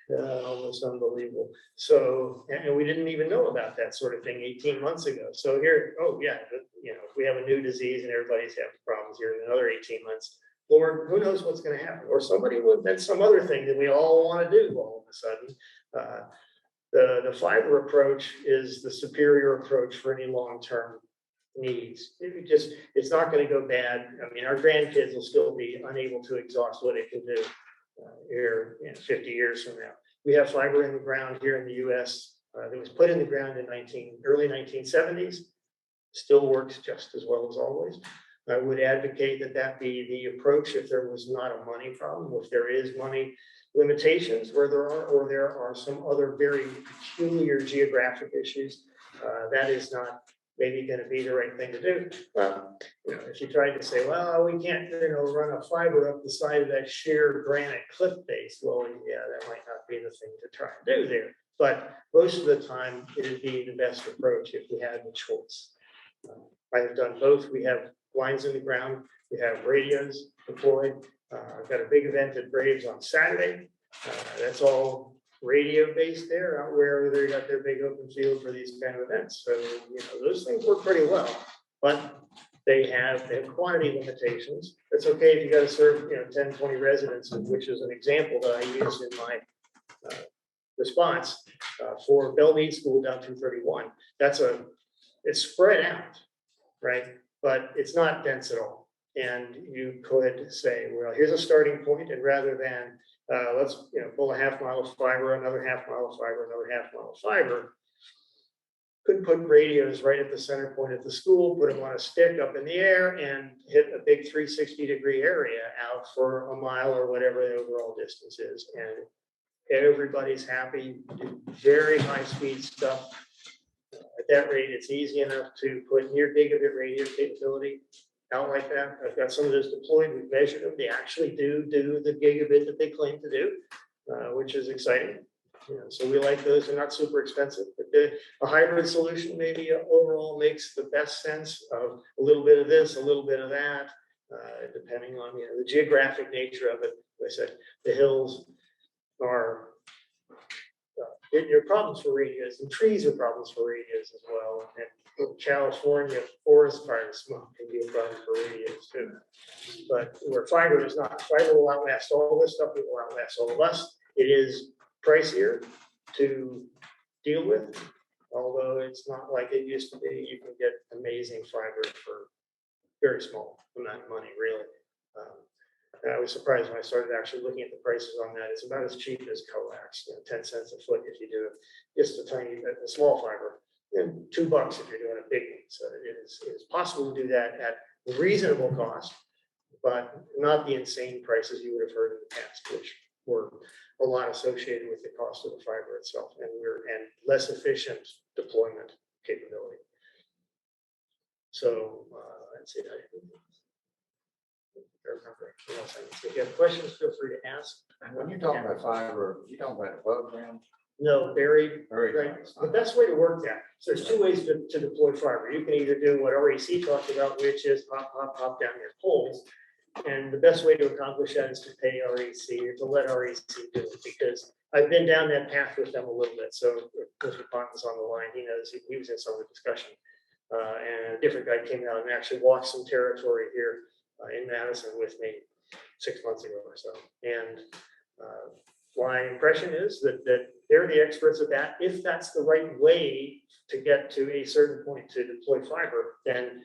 Almost unbelievable. So, and we didn't even know about that sort of thing 18 months ago. So here, oh yeah, if we have a new disease and everybody's having problems here in another 18 months, Lord, who knows what's going to happen? Or somebody will invent some other thing that we all want to do all of a sudden. The fiber approach is the superior approach for any long-term needs. It's not going to go bad. I mean, our grandkids will still be unable to exhaust what it can do here 50 years from now. We have fiber in the ground here in the US that was put in the ground in early 1970s. Still works just as well as always. I would advocate that be the approach if there was not a money problem. If there is money limitations where there are some other very peculiar geographic issues, that is not maybe going to be the right thing to do. If you tried to say, well, we can't, run a fiber up the side of that sheer granite cliff face, well, yeah, that might not be the thing to try and do there. But most of the time, it would be the best approach if we had the choice. I have done both. We have lines in the ground. We have radios deployed. I've got a big event at Braves on Saturday. That's all radio based there, out where they got their big open field for these kind of events. So, those things work pretty well, but they have quantity limitations. It's okay if you got to serve, 10, 20 residents, which is an example that I use in my response for Bellmead School down 231. It's spread out, right? But it's not dense at all. And you could say, well, here's a starting point, and rather than let's pull a half-mile of fiber, another half-mile of fiber, another half-mile of fiber, could put radios right at the center point of the school, put them on a stick up in the air, and hit a big 360-degree area out for a mile or whatever the overall distance is. And everybody's happy, do very high-speed stuff. At that rate, it's easy enough to put near gigabit radio capability out like that. I've got some of those deployed. We've measured them. They actually do the gigabit that they claim to do, which is exciting. So we like those. They're not super expensive, but a hybrid solution maybe overall makes the best sense of a little bit of this, a little bit of that, depending on the geographic nature of it. Like I said, the hills are they're problems for radios, and trees are problems for radios as well. And California forest fire smoke can be a problem for radios too. But where fiber is not, fiber will outlast all this stuff. It will outlast all of us. It is pricier to deal with, although it's not like it used to be. You can get amazing fiber for very small amount of money, really. I was surprised when I started actually looking at the prices on that. It's about as cheap as coax, 10 cents a foot if you do just a small fiber, and $2 if you're doing a big one. So it is possible to do that at reasonable cost, but not the insane prices you would have heard in the past, which were a lot associated with the cost of the fiber itself and less efficient deployment capability. So let's see. If you have questions, feel free to ask. When you're talking about fiber, you talking about above ground? No, buried. Very Right. nice. The best way to work that, so there's two ways to deploy fiber. You can either do what REC talked about, which is pop down your poles. And the best way to accomplish that is to pay REC or to let REC do it, because I've been down that path with them a little bit. So Mr. Ponton's on the line, he knows, he was in some of the discussion. And a different guy came out and actually walked some territory here in Madison with me 6 months ago or so. And my impression is that they're the experts at that. If that's the right way to get to a certain point to deploy fiber, then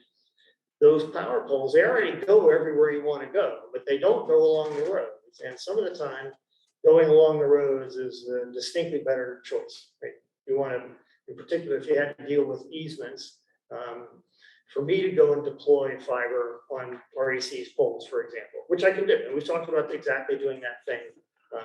those power poles, they already go everywhere you want to go, but they don't go along the roads. And some of the time, going along the roads is a distinctly better choice. Right? You want to, in particular, if you had to deal with easements, for me to go and deploy fiber on REC's poles, for example, which I can do. And we've talked about exactly doing that thing.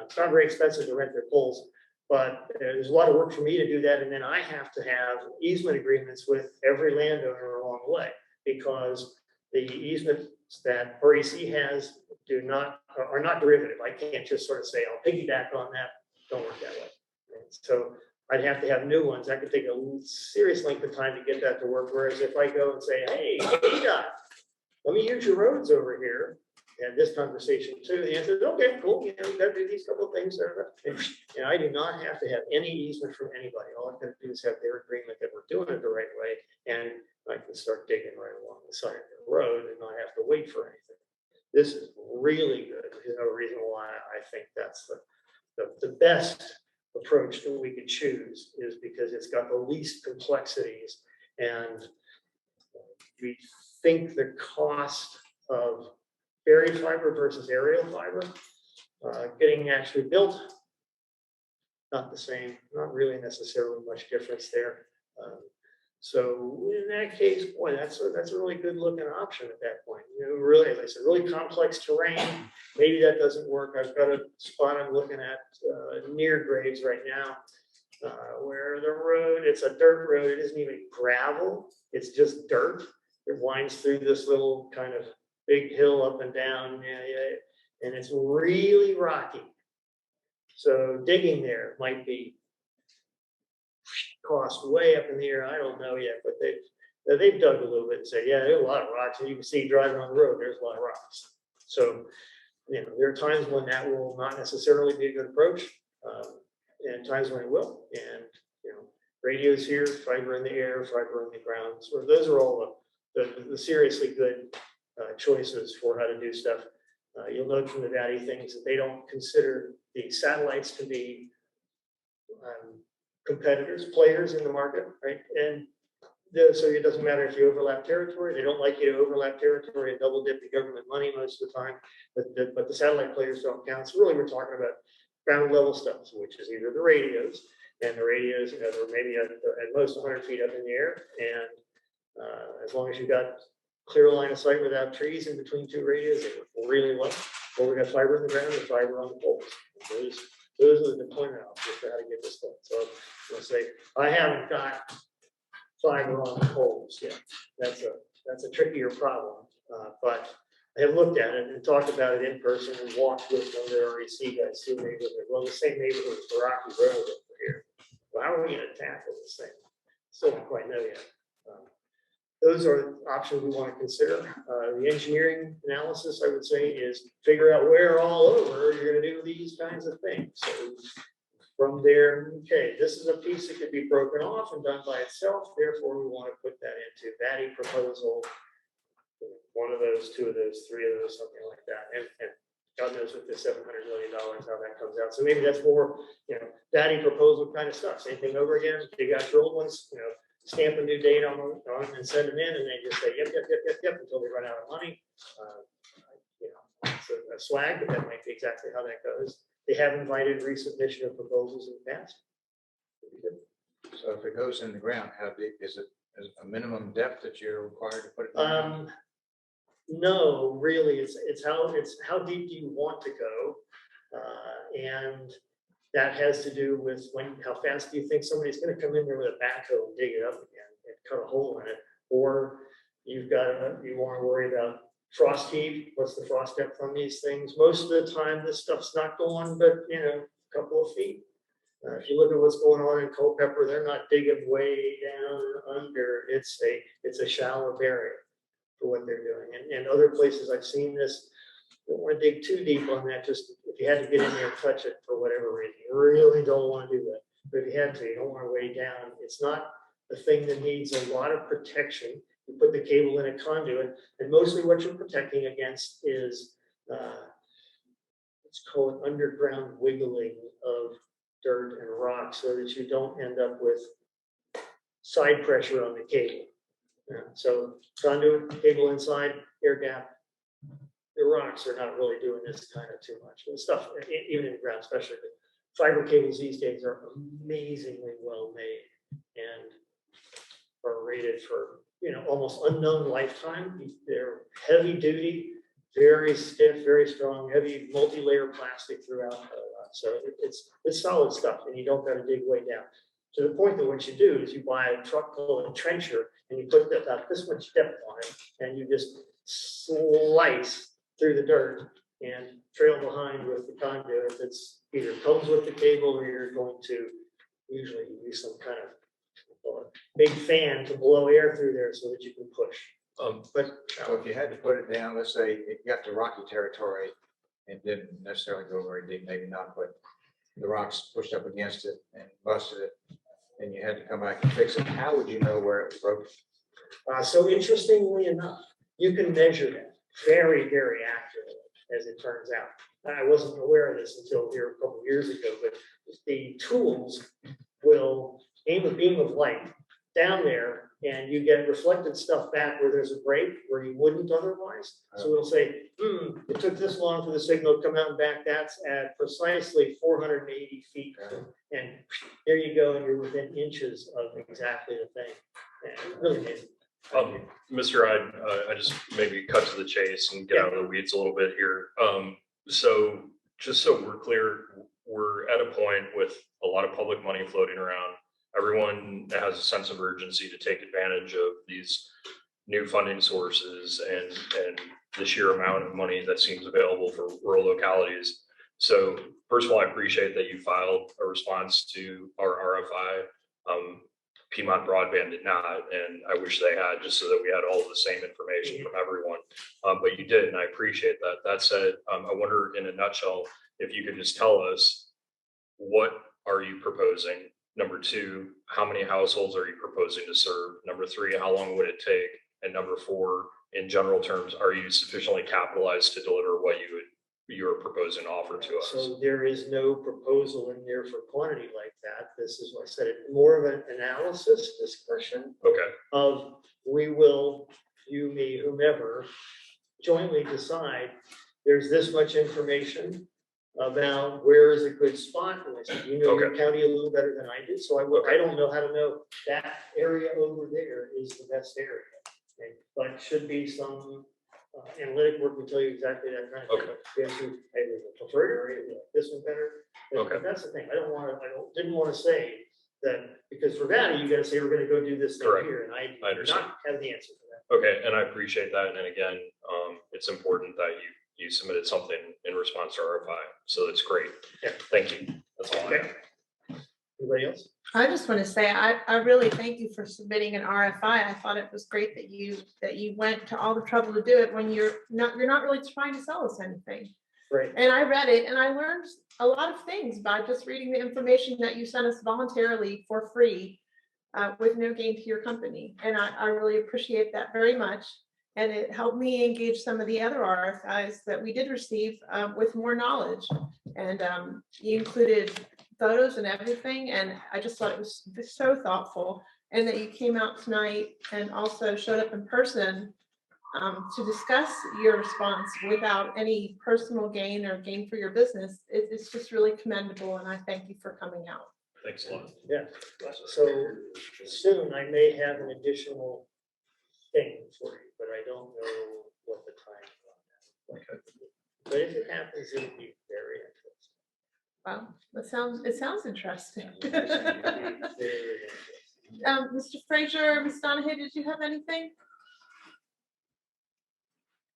It's not very expensive to rent their poles, but there's a lot of work for me to do that. And then I have to have easement agreements with every landowner along the way, because the easements that REC has are not derivative. I can't just sort of say, I'll piggyback on that. Don't work that way. Right? So I'd have to have new ones. That could take a serious length of time to get that to work. Whereas if I go and say, hey, DDOT, let me use your roads over here, and this conversation too, the answer is, okay, cool. You got to do these couple of things. And I do not have to have any easement from anybody. All I've got to do is have their agreement that we're doing it the right way, and I can start digging right along the side of the road and not have to wait for anything. This is really good. There's no reason why I think that's the best approach that we could choose, is because it's got the least complexities, and we think the cost of buried fiber versus aerial fiber getting actually built, not the same, not really necessarily much difference there. So in that case, boy, that's a really good looking option at that point. Really, as I said, really complex terrain. Maybe that doesn't work. I've got a spot I'm looking at near Graves right now, where the road, it's a dirt road. It isn't even gravel. It's just dirt. It winds through this little kind of big hill up and down, and it's really rocky. So digging there might be cost way up in the air. I don't know yet, but they've dug a little bit and said, yeah, there's a lot of rocks, and you can see driving on the road, there's a lot of rocks. So, there are times when that will not necessarily be a good approach, and times when it will. And radios here, fiber in the air, fiber in the ground. So those are all the seriously good choices for how to do stuff. You'll note from the Valley things that they don't consider the satellites to be competitors, players in the market, right? And so it doesn't matter if you overlap territory. They don't like you to overlap territory and double dip the government money most of the time. But the satellite players don't count. So really, we're talking about ground level stuff, which is either the radios, and the radios are maybe at most 100 feet up in the air. And as long as you've got clear line of sight without trees in between two radios, it work really well. Or we got fiber in the ground and fiber on the poles. Those are the deployment options for how to get this done. So let's say I haven't got fiber on the poles yet. That's a trickier problem, but have looked at it and talked about it in person and walked with some of their REC guys through neighborhood. Well, the same neighborhood as Rocky Road over here. Well, how are we gonna tackle this thing? Still don't quite know yet. Those are options we want to consider. The engineering analysis, I would say, is figure out where all over you're gonna do these kinds of things. So from there, okay, this is a piece that could be broken off and done by itself, therefore we want to put that into VATI proposal. One of those, two of those, three of those, something like that. And God knows with the $700 million, how that comes out. So maybe that's more, VATI proposal kind of stuff. Same thing over again. Dig out your old ones, stamp a new date on them and send them in, and they just say, yep, until they run out of money. It's a swag, but that might be exactly how that goes. They have invited resubmission of proposals in the past. So if it goes in the ground, how deep is it? Is it a minimum depth that you're required to put it in? No, really, it's how deep do you want to go, and that has to do with how fast do you think somebody's going to come in there with a backhoe and dig it up again and cut a hole in it, or you want to worry about frost heave. What's the frost depth on these things? Most of the time, this stuff's not going, but a couple of feet. If you look at what's going on in Culpeper, they're not digging way down under. It's a shallow bury for what they're doing. And other places I've seen this, don't want to dig too deep on that. Just if you had to get in there and touch it for whatever reason, you really don't want to do that. But if you had to, you don't want to weigh down. It's not a thing that needs a lot of protection. You put the cable in a conduit, and mostly what you're protecting against is it's called underground wiggling of dirt and rock, so that you don't end up with side pressure on the cable. So conduit, cable inside, air gap. The rocks are not really doing this kind of too much. And stuff, even in the ground, especially the fiber cables these days are amazingly well made and are rated for almost unknown lifetime. They're heavy duty, very stiff, very strong, heavy multi-layer plastic throughout. So it's solid stuff, and you don't got to dig way down. To the point that what you do is you buy a truck full of trencher, and you put about this much depth on it, and you just slice through the dirt and trail behind with the conduit that's either comes with the cable, or you're going to usually use some kind of big fan to blow air through there so that you can push. But So if you had to put it down, let's say it got to rocky territory and didn't necessarily go very deep, maybe not, but the rocks pushed up against it and busted it, and you had to come back and fix it, how would you know where it was broken? So interestingly enough, you can measure that very, very accurately, as it turns out. I wasn't aware of this until here a couple of years ago, but the tools will aim a beam of light down there, and you get reflected stuff back where there's a break where you wouldn't otherwise. So it'll say, it took this long for the signal to come out and back. That's at precisely 480 feet. And there you go, and you're within inches of exactly the thing. And really amazing. Mr. Hyde, I just maybe cut to the chase and get out of the weeds a little bit here. So just so we're clear, we're at a point with a lot of public money floating around. Everyone has a sense of urgency to take advantage of these new funding sources and the sheer amount of money that seems available for rural localities. So first of all, I appreciate that you filed a response to our RFI. Piedmont Broadband did not, and I wish they had, just so that we had all the same information from everyone. But you did, and I appreciate that. That said, I wonder in a nutshell, if you could just tell us, what are you proposing? Number two, how many households are you proposing to serve? Number three, how long would it take? And number four, in general terms, are you sufficiently capitalized to deliver what you're proposing to offer to us? So there is no proposal in there for quantity like that. This is what I said, more of an analysis discussion of we will, you, me, whomever, jointly decide there's this much information about where is a good spot. And I said, your county a little better than I do. So I don't know how to know that area over there is the best area. Okay? But should be some analytic work will tell you exactly that kind of thing. We have to, hey, there's a preferred area, we like this one better. But that's the thing. I didn't want to say that, because for value, you got to say we're going to go do this thing here, and I do understand. not have the answer for that. Okay, and I appreciate that. And again, it's important that you submitted something in response to RFI. So that's great. Yeah. Thank you. That's all I have. Anybody else? I just want to say, I really thank you for submitting an RFI. I thought it was great that you went to all the trouble to do it when you're not really trying to sell us anything. Right. And I read it and I learned a lot of things by just reading the information that you sent us voluntarily for free with no gain to your company. And I really appreciate that very much. And it helped me engage some of the other RFIs that we did receive with more knowledge. And you included photos and everything. And I just thought it was so thoughtful. And that you came out tonight and also showed up in person to discuss your response without any personal gain or gain for your business. It's just really commendable. And I thank you for coming out. Thanks a lot. Yeah. So soon I may have an additional thing for you, but I don't know what the time is on that. But if it happens, it'll be very interesting. Wow, it sounds interesting. Very interesting. Mr. Frazier, Ms. Donahue, did you have anything?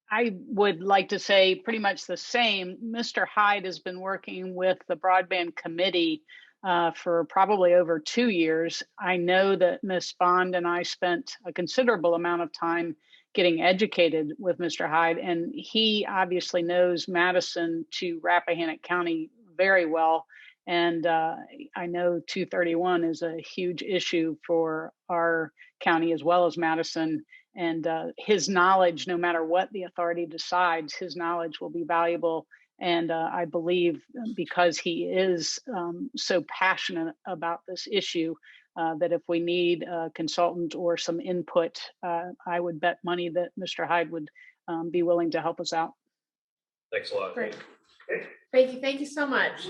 I would like to say pretty much the same. Mr. Hyde has been working with the Broadband Committee for probably over 2 years. I know that Ms. Bond and I spent a considerable amount of time getting educated with Mr. Hyde, and he obviously knows Madison to Rappahannock County very well. And I know 231 is a huge issue for our county as well as Madison. And his knowledge, no matter what the authority decides, his knowledge will be valuable. And I believe because he is so passionate about this issue, that if we need a consultant or some input, I would bet money that Mr. Hyde would be willing to help us out. Thanks a lot. Great. Thank you so much.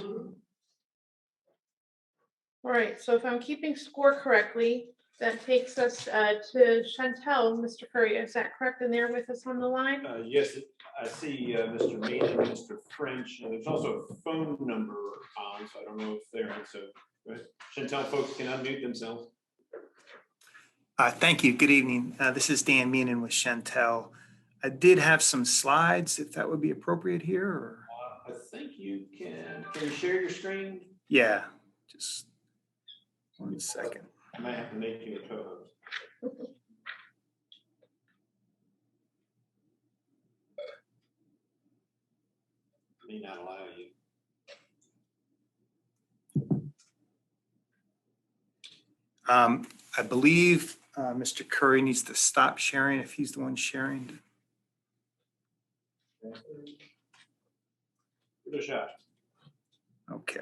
All right, so if I'm keeping score correctly, that takes us to Chantel. Mr. Curry, is that correct? And they're with us on the line? Yes, I see Mr. Mead and Mr. French, and there's also a phone number on, so I don't know if they're on. So Chantel, folks can unmute themselves. Thank you. Good evening. This is Dan Meenan with Chantel. I did have some slides, if that would be appropriate here. Or I think you can you share your screen? yeah, just 1 second. I might have to make you a co-host. May not allow you. I believe Mr. Curry needs to stop sharing if he's the one sharing. Give it a shot. Okay.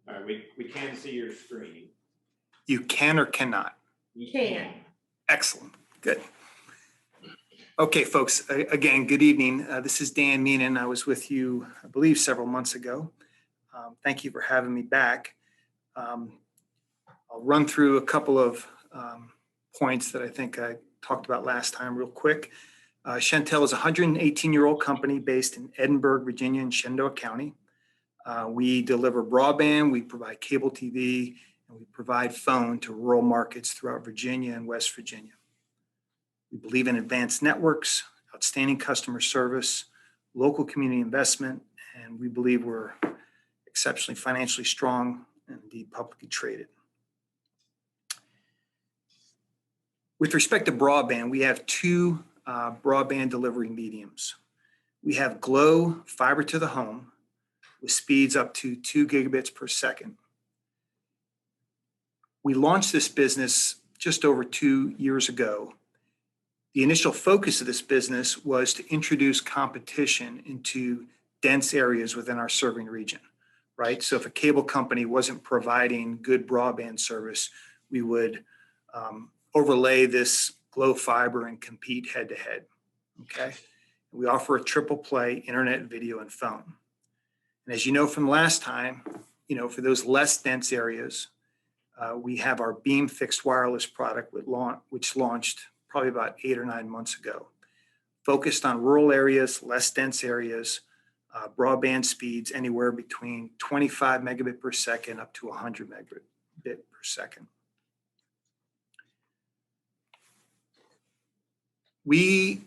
All right, we can see your screen. You can or cannot? You Can. Excellent. Good. Okay, folks, again, good evening. This is Dan Meenan. I was with you, I believe, several months ago. Thank you for having me back. I'll run through a couple of points that I think I talked about last time real quick. Chantel is a 118-year-old company based in Edinburgh, Virginia, and Shenandoah County. We deliver broadband, we provide cable TV, and we provide phone to rural markets throughout Virginia and West Virginia. We believe in advanced networks, outstanding customer service, local community investment, and we believe we're exceptionally financially strong and indeed publicly traded. With respect to broadband, we have two broadband delivery mediums. We have Glow fiber to the home with speeds up to 2 gigabits per second. We launched this business just over 2 years ago. The initial focus of this business was to introduce competition into dense areas within our serving region, right? So if a cable company wasn't providing good broadband service, we would overlay this Glow fiber and compete head to head, okay? We offer a triple play, internet, video, and phone. And as you know from last time, for those less dense areas, we have our Beam fixed wireless product which launched probably about 8 or 9 months ago, focused on rural areas, less dense areas, broadband speeds anywhere between 25 megabit per second up to 100 megabit per second. We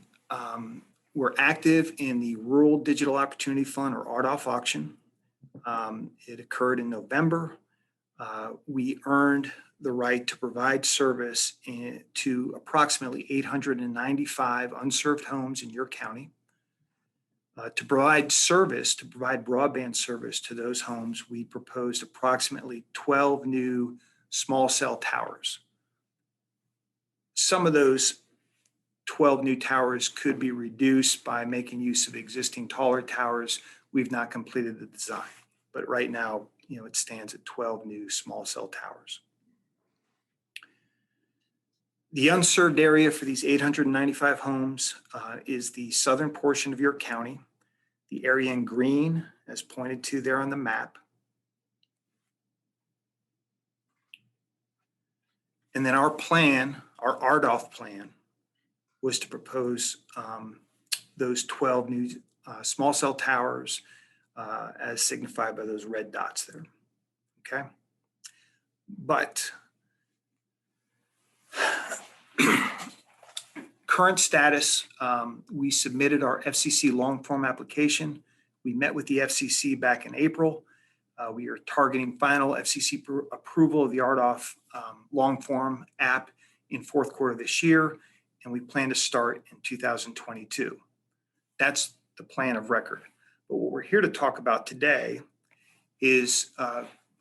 were active in the Rural Digital Opportunity Fund, or RDOF auction. It occurred in November. We earned the right to provide service to approximately 895 unserved homes in your county. To provide broadband service to those homes, we proposed approximately 12 new small cell towers. Some of those 12 new towers could be reduced by making use of existing taller towers. We've not completed the design, but right now, it stands at 12 new small cell towers. The unserved area for these 895 homes is the southern portion of your county, the area in green as pointed to there on the map. And then our plan, our RDOF plan, was to propose those 12 new small cell towers as signified by those red dots there, okay? But current status, we submitted our FCC long form application. We met with the FCC back in April. We are targeting final FCC approval of the RDOF long form app in fourth quarter this year, and we plan to start in 2022. That's the plan of record. But what we're here to talk about today is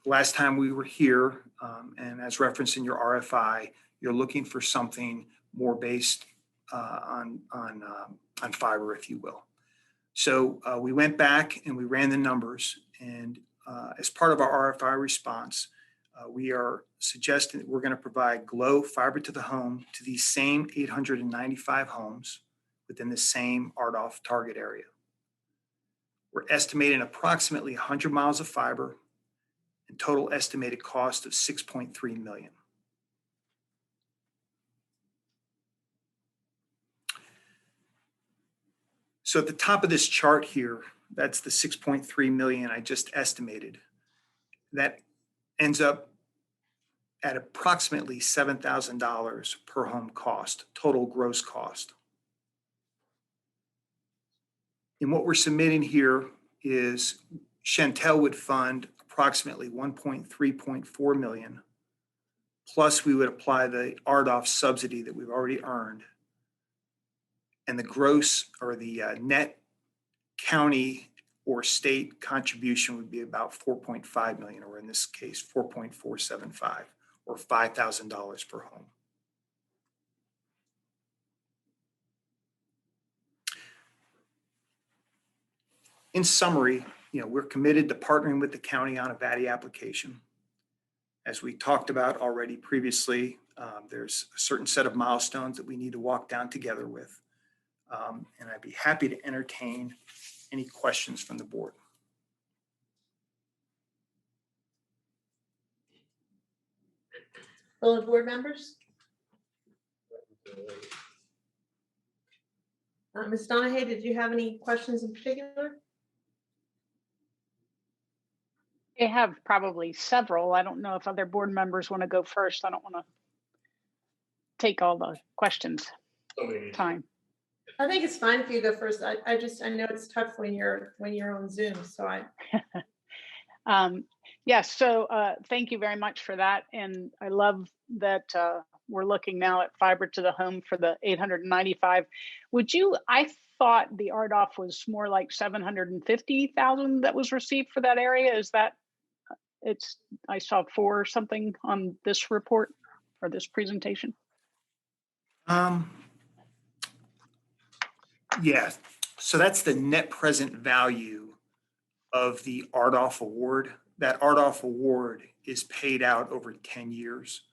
last time we were here, and as referenced in your RFI, you're looking for something more based on fiber, if you will. So we went back and we ran the numbers, and as part of our RFI response, we are suggesting that we're going to provide Glo fiber to the home to these same 895 homes within the same RDOF target area. We're estimating approximately 100 miles of fiber and total estimated cost of $6.3 million. So at the top of this chart here, that's the 6.3 million I just estimated. That ends up at approximately $7,000 per home cost, total gross cost. And what we're submitting here is Chantel would fund approximately 1.3.4 million, plus we would apply the RDOF subsidy that we've already earned. And the gross or the net county or state contribution would be about 4.5 million, or in this case, 4.475, or $5,000 per home. In summary, we're committed to partnering with the county on a VATI application. As we talked about already previously, there's a certain set of milestones that we need to walk down together with. And I'd be happy to entertain any questions from the board. Fellow board members? Ms. Donahue, did you have any questions in particular? I have probably several. I don't know if other board members want to go first. I don't want to take all the questions. Time. I think it's fine if you go first. I know it's tough when you're on Zoom, so Yes, so thank you very much for that. And I love that we're looking now at fiber to the home for the 895. I thought the RDOF was more like 750,000 that was received for that area. Is that, I saw 4 or something on this report or this presentation. Yeah, so that's the net present value of the RDOF award. That RDOF award is paid out over 10 years.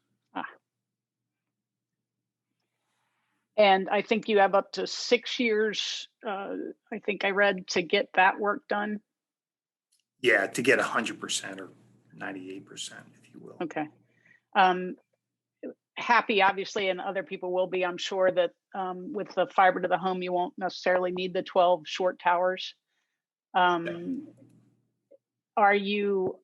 And I think you have up to 6 years, I think I read, to get that work done. Yeah, to get 100% or 98%, if you will. Okay. Happy, obviously, and other people will be, I'm sure, that with the fiber to the home, you won't necessarily need the 12 short towers. Are you,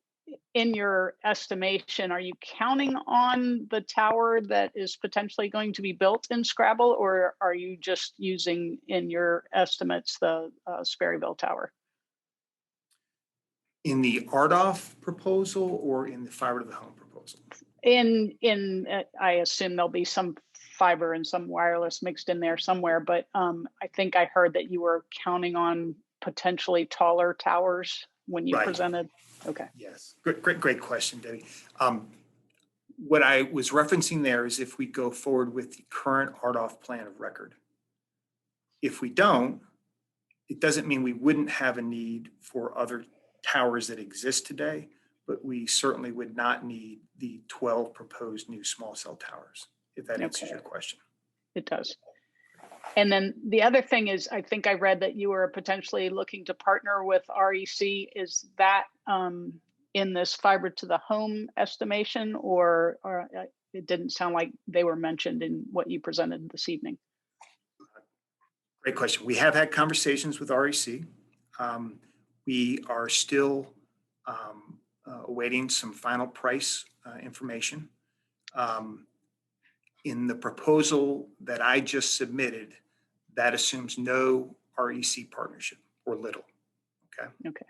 in your estimation, are you counting on the tower that is potentially going to be built in Scrabble, or are you just using in your estimates the Sperryville Tower? In the RDOF proposal or in the fiber to the home proposal? I assume there'll be some fiber and some wireless mixed in there somewhere, but I think I heard that you were counting on potentially taller towers when you Right. presented. Okay. Yes, great question, Debbie. What I was referencing there is if we go forward with the current RDOF plan of record. If we don't, it doesn't mean we wouldn't have a need for other towers that exist today, but we certainly would not need the 12 proposed new small cell towers, if that answers your question. It does. And then the other thing is, I think I read that you were potentially looking to partner with REC. Is that in this fiber to the home estimation, or it didn't sound like they were mentioned in what you presented this evening? Great question. We have had conversations with REC. We are still awaiting some final price information. In the proposal that I just submitted, that assumes no REC partnership or little. Okay. Okay.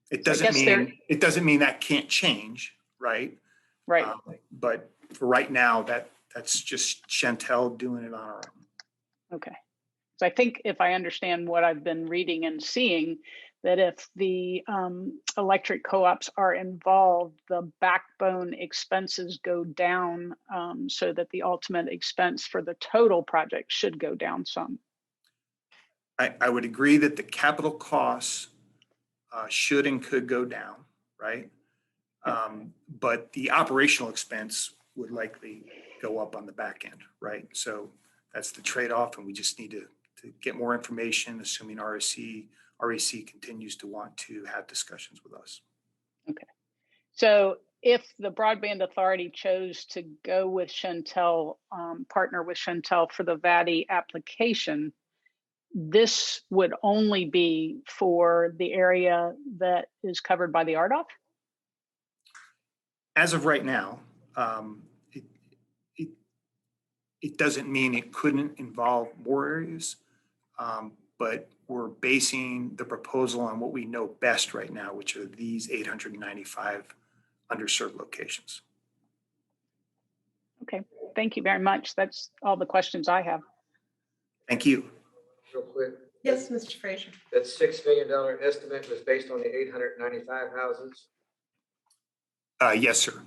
It doesn't mean that can't change, right? Right. But for right now, that's just Chantel doing it on our own. Okay. So I think if I understand what I've been reading and seeing, that if the electric co-ops are involved, the backbone expenses go down so that the ultimate expense for the total project should go down some. I would agree that the capital costs should and could go down, right? But the operational expense would likely go up on the back end, right? So that's the trade-off, and we just need to get more information, assuming REC continues to want to have discussions with us. Okay. So if the Broadband Authority chose to go with Chantel, partner with Chantel for the VATI application, this would only be for the area that is covered by the RDOF? As of right now, it doesn't mean it couldn't involve more areas, but we're basing the proposal on what we know best right now, which are these 895 underserved locations. Okay, thank you very much. That's all the questions I have. Thank you. Real quick. Yes, Mr. Frazier. That $6 million estimate was based on the 895 houses. Yes, sir.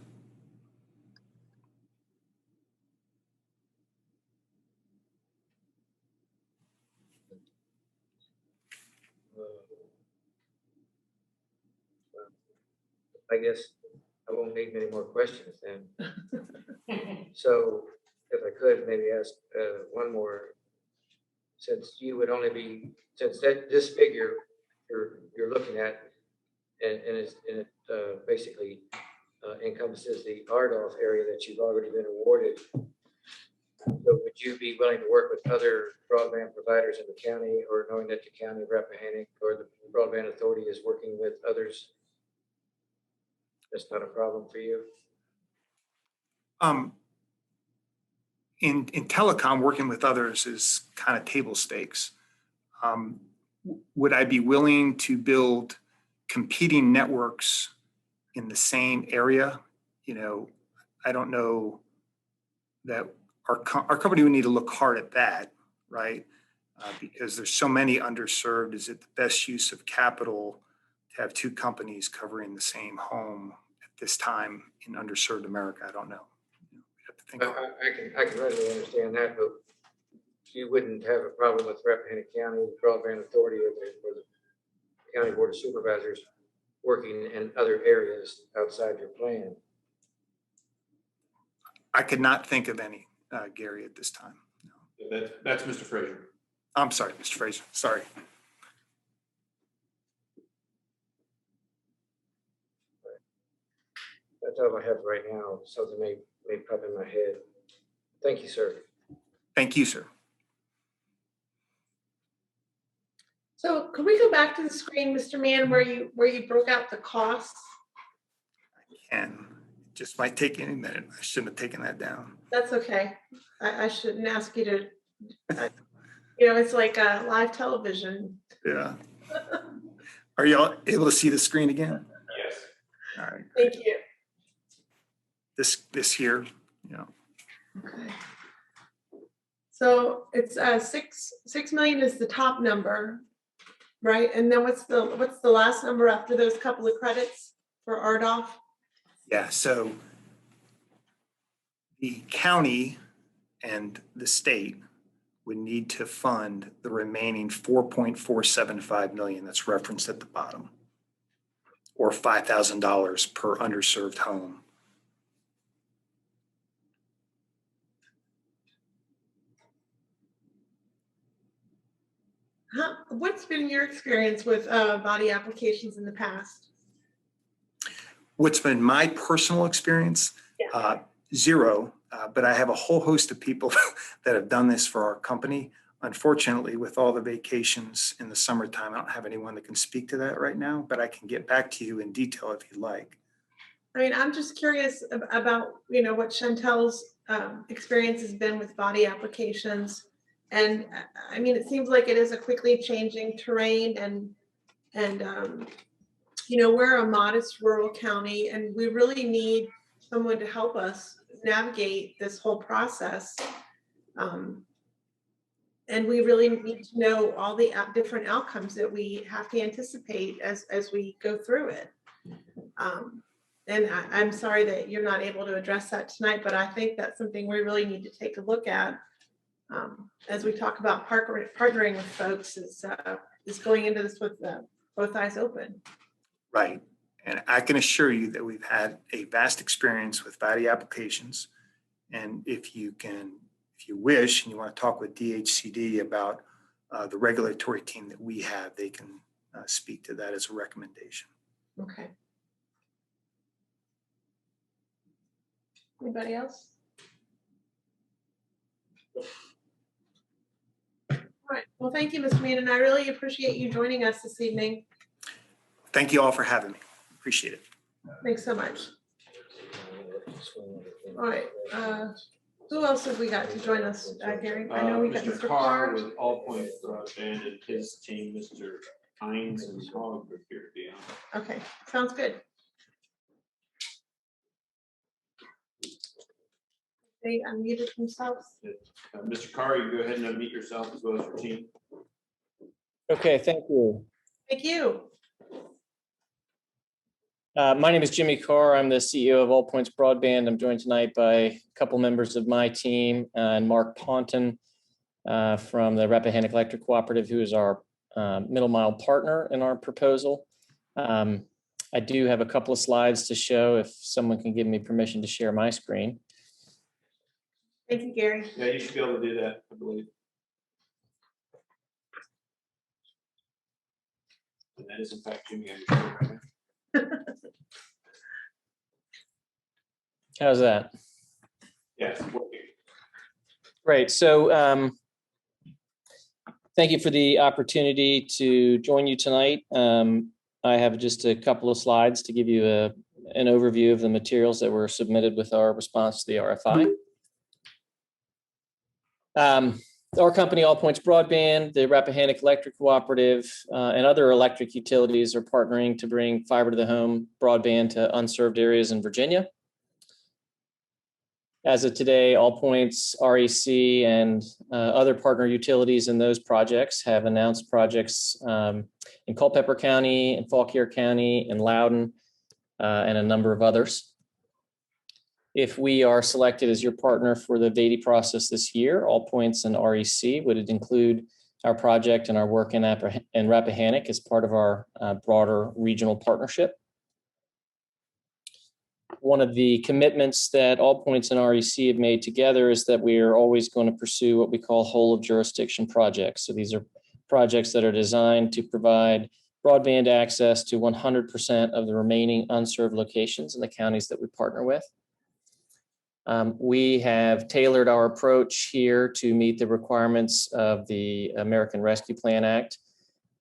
I guess I won't need many more questions then. So if I could maybe ask one more, since you would only be, since this figure you're looking at and it basically encompasses the RDOF area that you've already been awarded. So would you be willing to work with other broadband providers in the county, or knowing that the county of Rappahannock or the Broadband Authority is working with others? That's not a problem for you? In telecom, working with others is kind of table stakes. Would I be willing to build competing networks in the same area? You know, I don't know that our company would need to look hard at that, right? Because there's so many underserved. Is it the best use of capital to have two companies covering the same home at this time in underserved America? I don't know. We have to think. I can readily understand that, but you wouldn't have a problem with Rappahannock County, the Broadband Authority, or the County Board of Supervisors working in other areas outside your plan? I could not think of any, Gary, at this time. No. That's Mr. Frazier. I'm sorry, Mr. Frazier. Sorry. That's all I have right now. Something may pop in my head. Thank you, sir. Thank you, sir. So could we go back to the screen, Mr. Mann, where you broke out the costs? And just might take any minute. I shouldn't have taken that down. That's okay. I shouldn't ask you to, it's like live television. Yeah. Are y'all able to see the screen again? Yes. All right. Thank you. This here, Okay. So it's 6 million is the top number, right? And then what's the last number after those couple of credits for RDOF? Yeah, so the county and the state would need to fund the remaining 4.475 million that's referenced at the bottom, or $5,000 per underserved home. What's been your experience with body applications in the past? What's been my personal experience? Yeah. Zero, but I have a whole host of people that have done this for our company. Unfortunately, with all the vacations in the summertime, I don't have anyone that can speak to that right now, but I can get back to you in detail if you'd like. I mean, I'm just curious about, what Chantel's experience has been with body applications. And I mean, it seems like it is a quickly changing terrain and we're a modest rural county and we really need someone to help us navigate this whole process. And we really need to know all the different outcomes that we have to anticipate as we go through it. And I'm sorry that you're not able to address that tonight, but I think that's something we really need to take a look at as we talk about partnering with folks is going into this with both eyes open. Right. And I can assure you that we've had a vast experience with body applications. And if you wish, and you want to talk with DHCD about the regulatory team that we have, they can speak to that as a recommendation. Okay. Anybody else? All right. Well, thank you, Mr. Mann, and I really appreciate you joining us this evening. Thank you all for having me. Appreciate it. Thanks so much. All right. Who else have we got to join us, Gary? I know we got Mr. Carr with All Points Broadband and his team, Mr. Hines and Hogg are here to be on. Okay, sounds good. They unmuted themselves. Mr. Carr, you go ahead and unmute yourself as well as your team. Okay, thank you. Thank you. My name is Jimmy Carr. I'm the CEO of All Points Broadband. I'm joined tonight by a couple members of my team and Mark Ponton from the Rappahannock Electric Cooperative, who is our middle mile partner in our proposal. I do have a couple of slides to show if someone can give me permission to share my screen. Thank you, Gary. Yeah, you should be able to do that, I believe. And that is in fact Jimmy on your screen right now. How's that? Yes, working. Great. So thank you for the opportunity to join you tonight. I have just a couple of slides to give you an overview of the materials that were submitted with our response to the RFI. Our company, All Points Broadband, the Rappahannock Electric Cooperative, and other electric utilities are partnering to bring fiber to the home broadband to unserved areas in Virginia. As of today, All Points, REC, and other partner utilities in those projects have announced projects in Culpeper County, in Fauquier County, in Loudoun, and a number of others. If we are selected as your partner for the VADI process this year, All Points and REC would include our project and our work in Rappahannock as part of our broader regional partnership. One of the commitments that All Points and REC have made together is that we are always going to pursue what we call whole of jurisdiction projects. So these are projects that are designed to provide broadband access to 100% of the remaining unserved locations in the counties that we partner with. We have tailored our approach here to meet the requirements of the American Rescue Plan Act.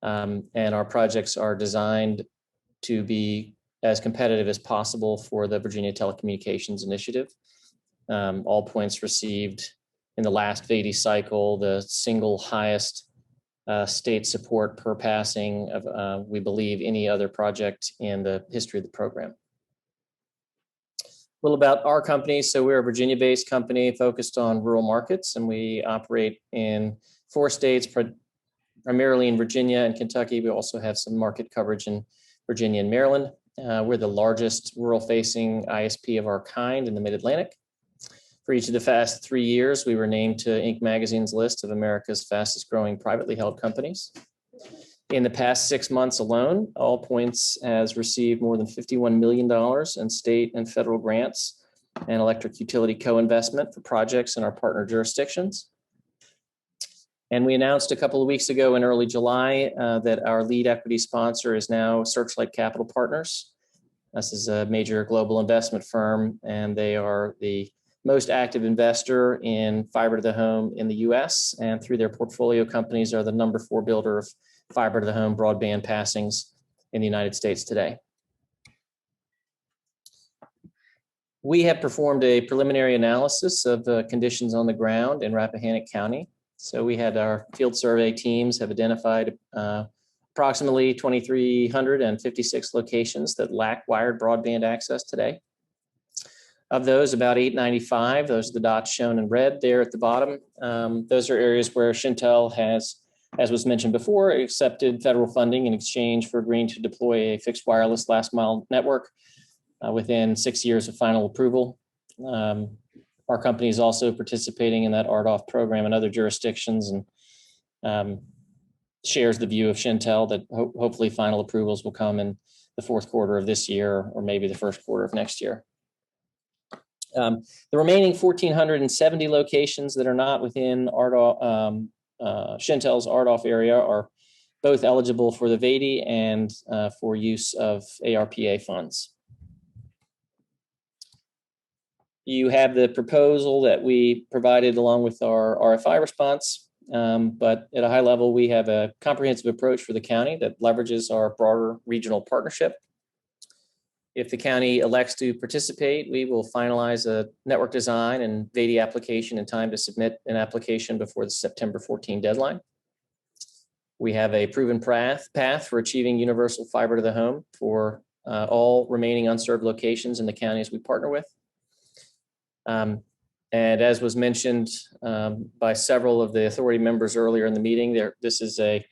And our projects are designed to be as competitive as possible for the Virginia Telecommunications Initiative. All points received in the last VADI cycle, the single highest state support per passing of, we believe, any other project in the history of the program. A little about our company. So we're a Virginia-based company focused on rural markets, and we operate in 4 states, primarily in Virginia and Kentucky. We also have some market coverage in Virginia and Maryland. We're the largest rural-facing ISP of our kind in the Mid-Atlantic. For each of the past 3 years, we were named to Inc. magazine's list of America's fastest growing privately held companies. In the past 6 months alone, All Points has received more than $51 million in state and federal grants and electric utility co-investment for projects in our partner jurisdictions. And we announced a couple of weeks ago in early July that our lead equity sponsor is now Searchlight Capital Partners. This is a major global investment firm, and they are the most active investor in fiber to the home in the US, and through their portfolio companies are the number 4 builder of fiber to the home broadband passings in the United States today. We have performed a preliminary analysis of the conditions on the ground in Rappahannock County. So we had our field survey teams have identified approximately 2,356 locations that lack wired broadband access today. Of those, about 895, those are the dots shown in red there at the bottom. Those are areas where Shentel has, as was mentioned before, accepted federal funding in exchange for agreeing to deploy a fixed wireless last mile network within 6 years of final approval. Our company is also participating in that RDOF program in other jurisdictions, and shares the view of Shentel that hopefully final approvals will come in the 4th quarter of this year or maybe the 1st quarter of next year. The remaining 1,470 locations that are not within RDOF, Shentel's RDOF area are both eligible for the VADI and for use of ARPA funds. You have the proposal that we provided along with our RFI response, but at a high level, we have a comprehensive approach for the county that leverages our broader regional partnership. If the county elects to participate, we will finalize a network design and VADI application in time to submit an application before the September 14 deadline. We have a proven path for achieving universal fiber to the home for all remaining unserved locations in the counties we partner with. And as was mentioned by several of the authority members earlier in the meeting, this is a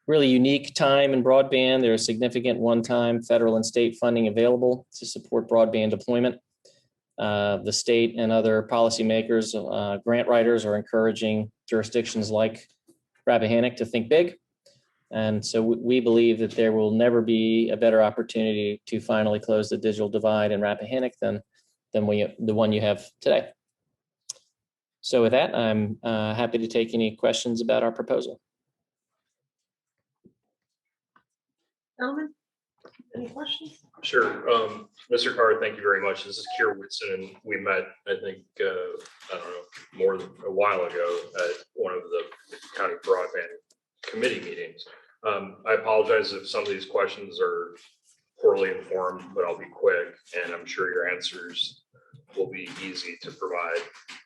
really unique time in broadband. There is significant one-time federal and state funding available to support broadband deployment. The state and other policymakers, grant writers are encouraging jurisdictions like Rappahannock to think big. And so we believe that there will never be a better opportunity to finally close the digital divide in Rappahannock than the one you have today. So with that, I'm happy to take any questions about our proposal. Gentlemen, any questions? Sure. Mr. Carr, thank you very much. This is Kier Whitson, and we met, I think, I don't know, more than a while ago at one of the county broadband committee meetings. I apologize if some of these questions are poorly informed, but I'll be quick, and I'm sure your answers will be easy to provide.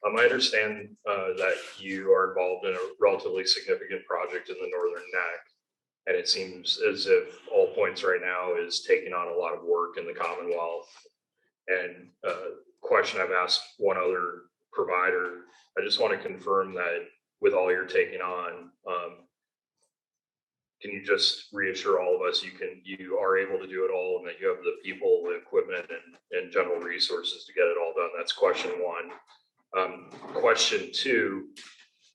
I understand that you are involved in a relatively significant project in the Northern Neck, and it seems as if All Points right now is taking on a lot of work in the Commonwealth. And question I've asked one other provider, I just want to confirm that with all you're taking on, can you just reassure all of us you are able to do it all, and that you have the people, the equipment, and general resources to get it all done? That's question one. Question two,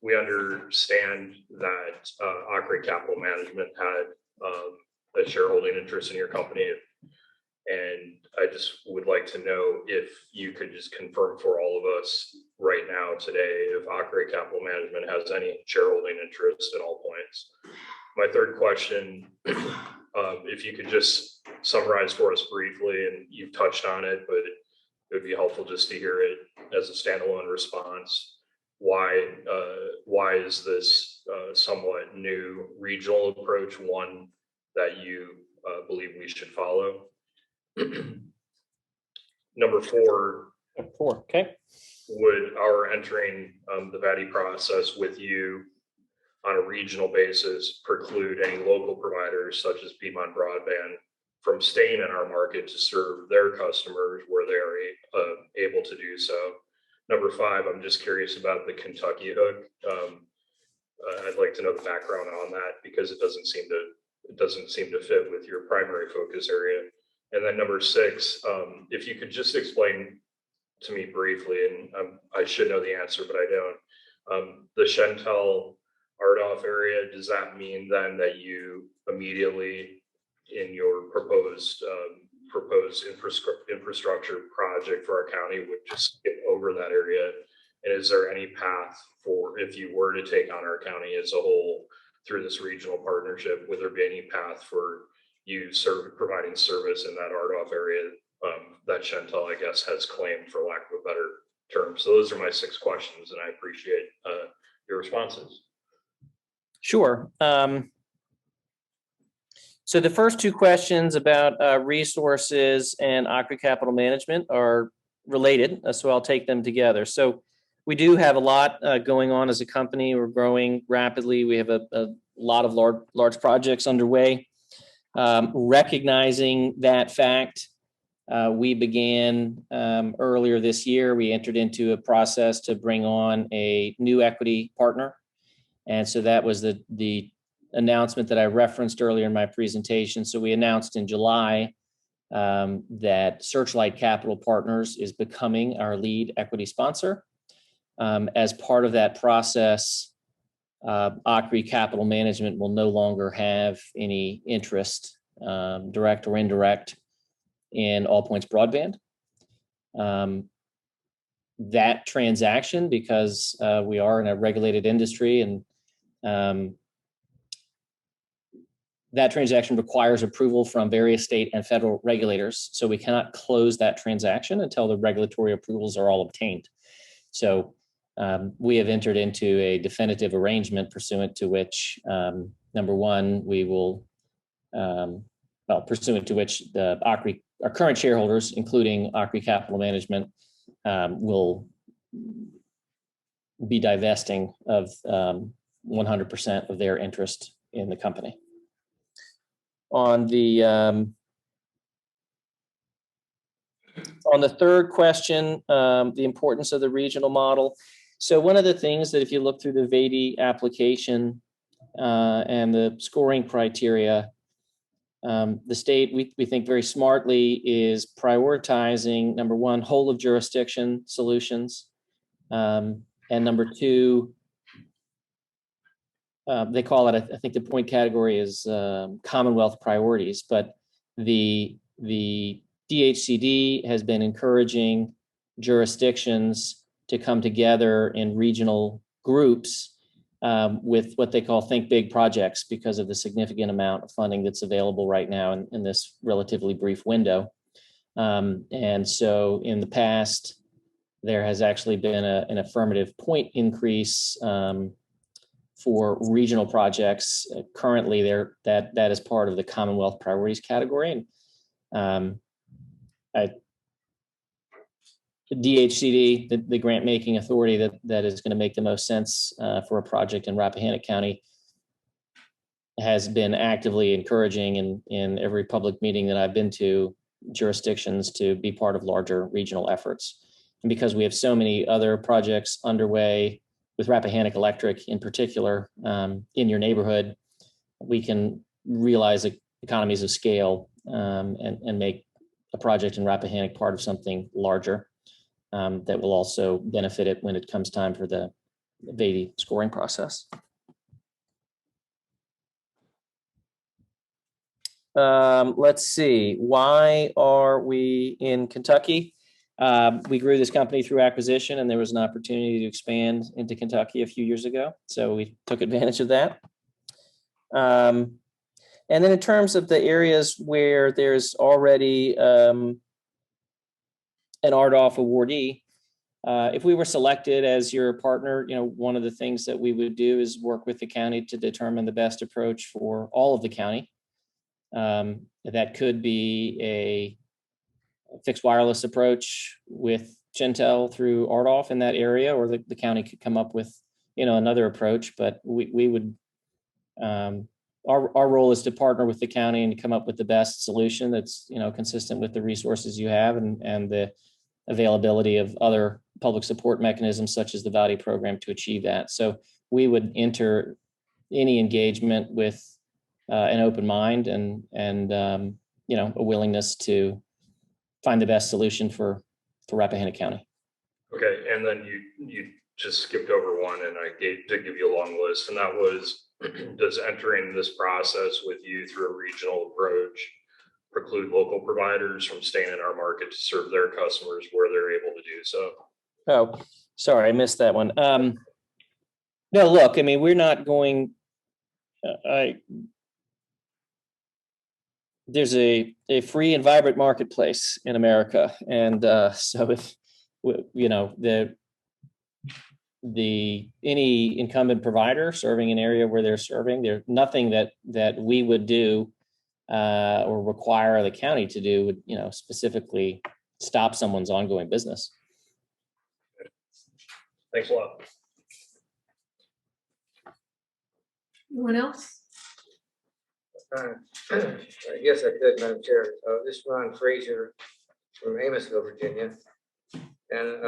we understand that Acre Capital Management had a shareholding interest in your company, and I just would like to know if you could just confirm for all of us right now today if Acre Capital Management has any shareholding interest in All Points. My third question, if you could just summarize for us briefly, and you've touched on it, but it would be helpful just to hear it as a standalone response. Why is this somewhat new regional approach, one that you believe we should follow? Number 4, 4, okay. would our entering the VATI process with you on a regional basis preclude any local providers such as Piedmont Broadband from staying in our market to serve their customers where they are able to do so? Number 5, I'm just curious about the Kentucky hook. I'd like to know the background on that because it doesn't seem to fit with your primary focus area. And then number 6, if you could just explain to me briefly, and I should know the answer, but I don't. The Chantel RDOF area, does that mean then that you immediately in your proposed infrastructure project for our county would just skip over that area? And is there any path for, if you were to take on our county as a whole through this regional partnership, would there be any path for you providing service in that RDOF area that Chantel, I guess, has claimed, for lack of a better term? So those are my 6 questions, and I appreciate your responses. Sure. So the first 2 questions about resources and Ockree capital management are related, so I'll take them together. So we do have a lot going on as a company. We're growing rapidly. We have a lot of large projects underway. Recognizing that fact, we began earlier this year. We entered into a process to bring on a new equity partner. And so that was the announcement that I referenced earlier in my presentation. So we announced in July that Searchlight Capital Partners is becoming our lead equity sponsor. As part of that process, Ockree Capital Management will no longer have any interest, direct or indirect, in All Points Broadband. That transaction, because we are in a regulated industry, and that transaction requires approval from various state and federal regulators. So we cannot close that transaction until the regulatory approvals are all obtained. So we have entered into a definitive arrangement pursuant to which, number 1, we will, pursuant to which the Ockree, our current shareholders, including Ockree Capital Management, will be divesting of 100% of their interest in the company. On the third question, the importance of the regional model. So one of the things that, if you look through the VATI application and the scoring criteria, the state, we think very smartly, is prioritizing, number 1, whole of jurisdiction solutions, and number 2, they call it, I think the point category is Commonwealth priorities, but the DHCD has been encouraging jurisdictions to come together in regional groups with what they call think big projects, because of the significant amount of funding that's available right now in this relatively brief window. And so in the past, there has actually been an affirmative point increase for regional projects. Currently, that is part of the Commonwealth priorities category. And the DHCD, the grant making authority that is going to make the most sense for a project in Rappahannock County, has been actively encouraging in every public meeting that I've been to, jurisdictions to be part of larger regional efforts. And because we have so many other projects underway with Rappahannock Electric in particular in your neighborhood, we can realize economies of scale and make a project in Rappahannock part of something larger that will also benefit it when it comes time for the VATI scoring process. Let's see, why are we in Kentucky? We grew this company through acquisition, and there was an opportunity to expand into Kentucky a few years ago, so we took advantage of that. And then in terms of the areas where there's already an RDOF awardee, If we were selected as your partner, one of the things that we would do is work with the county to determine the best approach for all of the county. That could be a fixed wireless approach with Gentel through RDOF in that area, or the county could come up with, another approach. But we would, our role is to partner with the county and to come up with the best solution that's, consistent with the resources you have and the availability of other public support mechanisms such as the Valley program to achieve that. So we would enter any engagement with an open mind and a willingness to find the best solution for Rappahannock County. Okay, and then you just skipped over one, and I did give you a long list, and that was, does entering this process with you through a regional approach preclude local providers from staying in our market to serve their customers where they're able to do so? Oh, sorry, I missed that one. No, look, I mean, we're not going. There's a free and vibrant marketplace in America, and so if any incumbent provider serving an area where they're serving, there's nothing that we would do or require the county to do would specifically stop someone's ongoing business. Thanks a lot. Anyone else? I guess I could, Madam Chair. This is Ron Frazier from Amosville, Virginia. And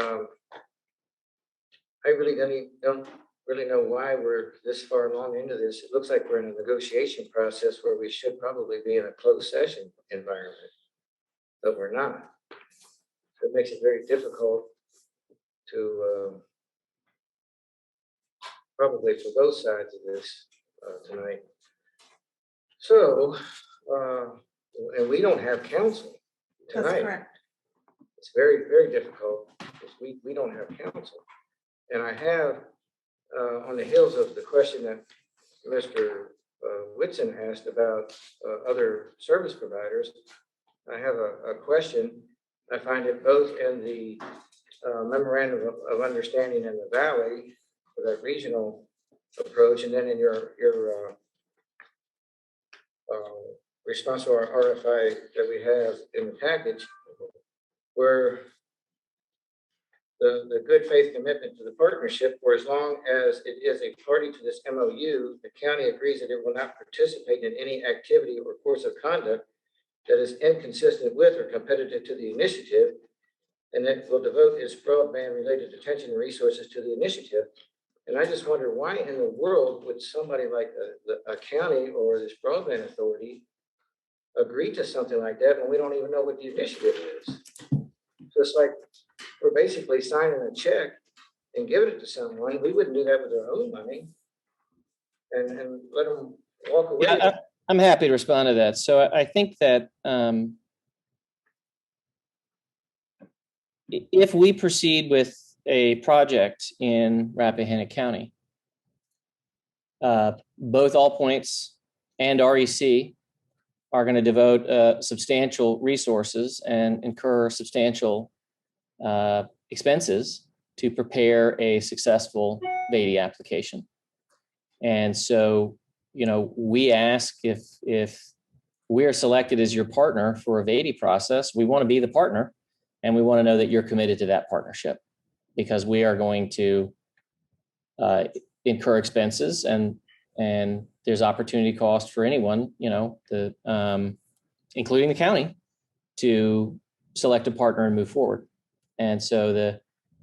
I really don't really know why we're this far along into this. It looks like we're in a negotiation process where we should probably be in a closed session environment, but we're not. So it makes it very difficult to probably for both sides of this tonight. So, and we don't have counsel That's tonight. correct. It's very, very difficult because we don't have counsel. And I have, on the heels of the question that Mr. Whitson asked about other service providers, I have a question. I find it both in the memorandum of understanding in the Valley for that regional approach, and then in your response to our RFI that we have in the package, where the good faith commitment to the partnership, for as long as it is a party to this MOU, the county agrees that it will not participate in any activity or course of conduct that is inconsistent with or competitive to the initiative, and that will devote its broadband related attention and resources to the initiative. And I just wonder, why in the world would somebody like a county or this broadband authority agree to something like that when we don't even know what the initiative is? So it's like we're basically signing a check and giving it to someone. We wouldn't do that with our own money and let them walk away. Yeah, I'm happy to respond to that. So I think that if we proceed with a project in Rappahannock County, both All Points and REC are going to devote substantial resources and incur substantial expenses to prepare a successful VADI application. And so, we ask if we're selected as your partner for a VADI process, we want to be the partner, and we want to know that you're committed to that partnership, because we are going to incur expenses and there's opportunity cost for anyone, including the county, to select a partner and move forward. And so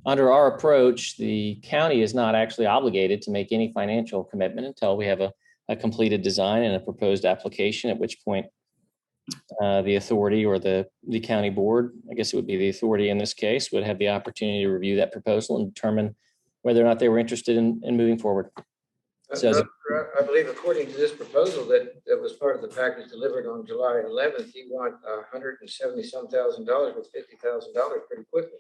under our approach, the county is not actually obligated to make any financial commitment until we have a completed design and a proposed application, at which point the authority or the county board, I guess it would be the authority in this case, would have the opportunity to review that proposal and determine whether or not they were interested in moving forward. So I believe according to this proposal that was part of the package delivered on July 11th, you want $170,000 with $50,000 pretty quickly.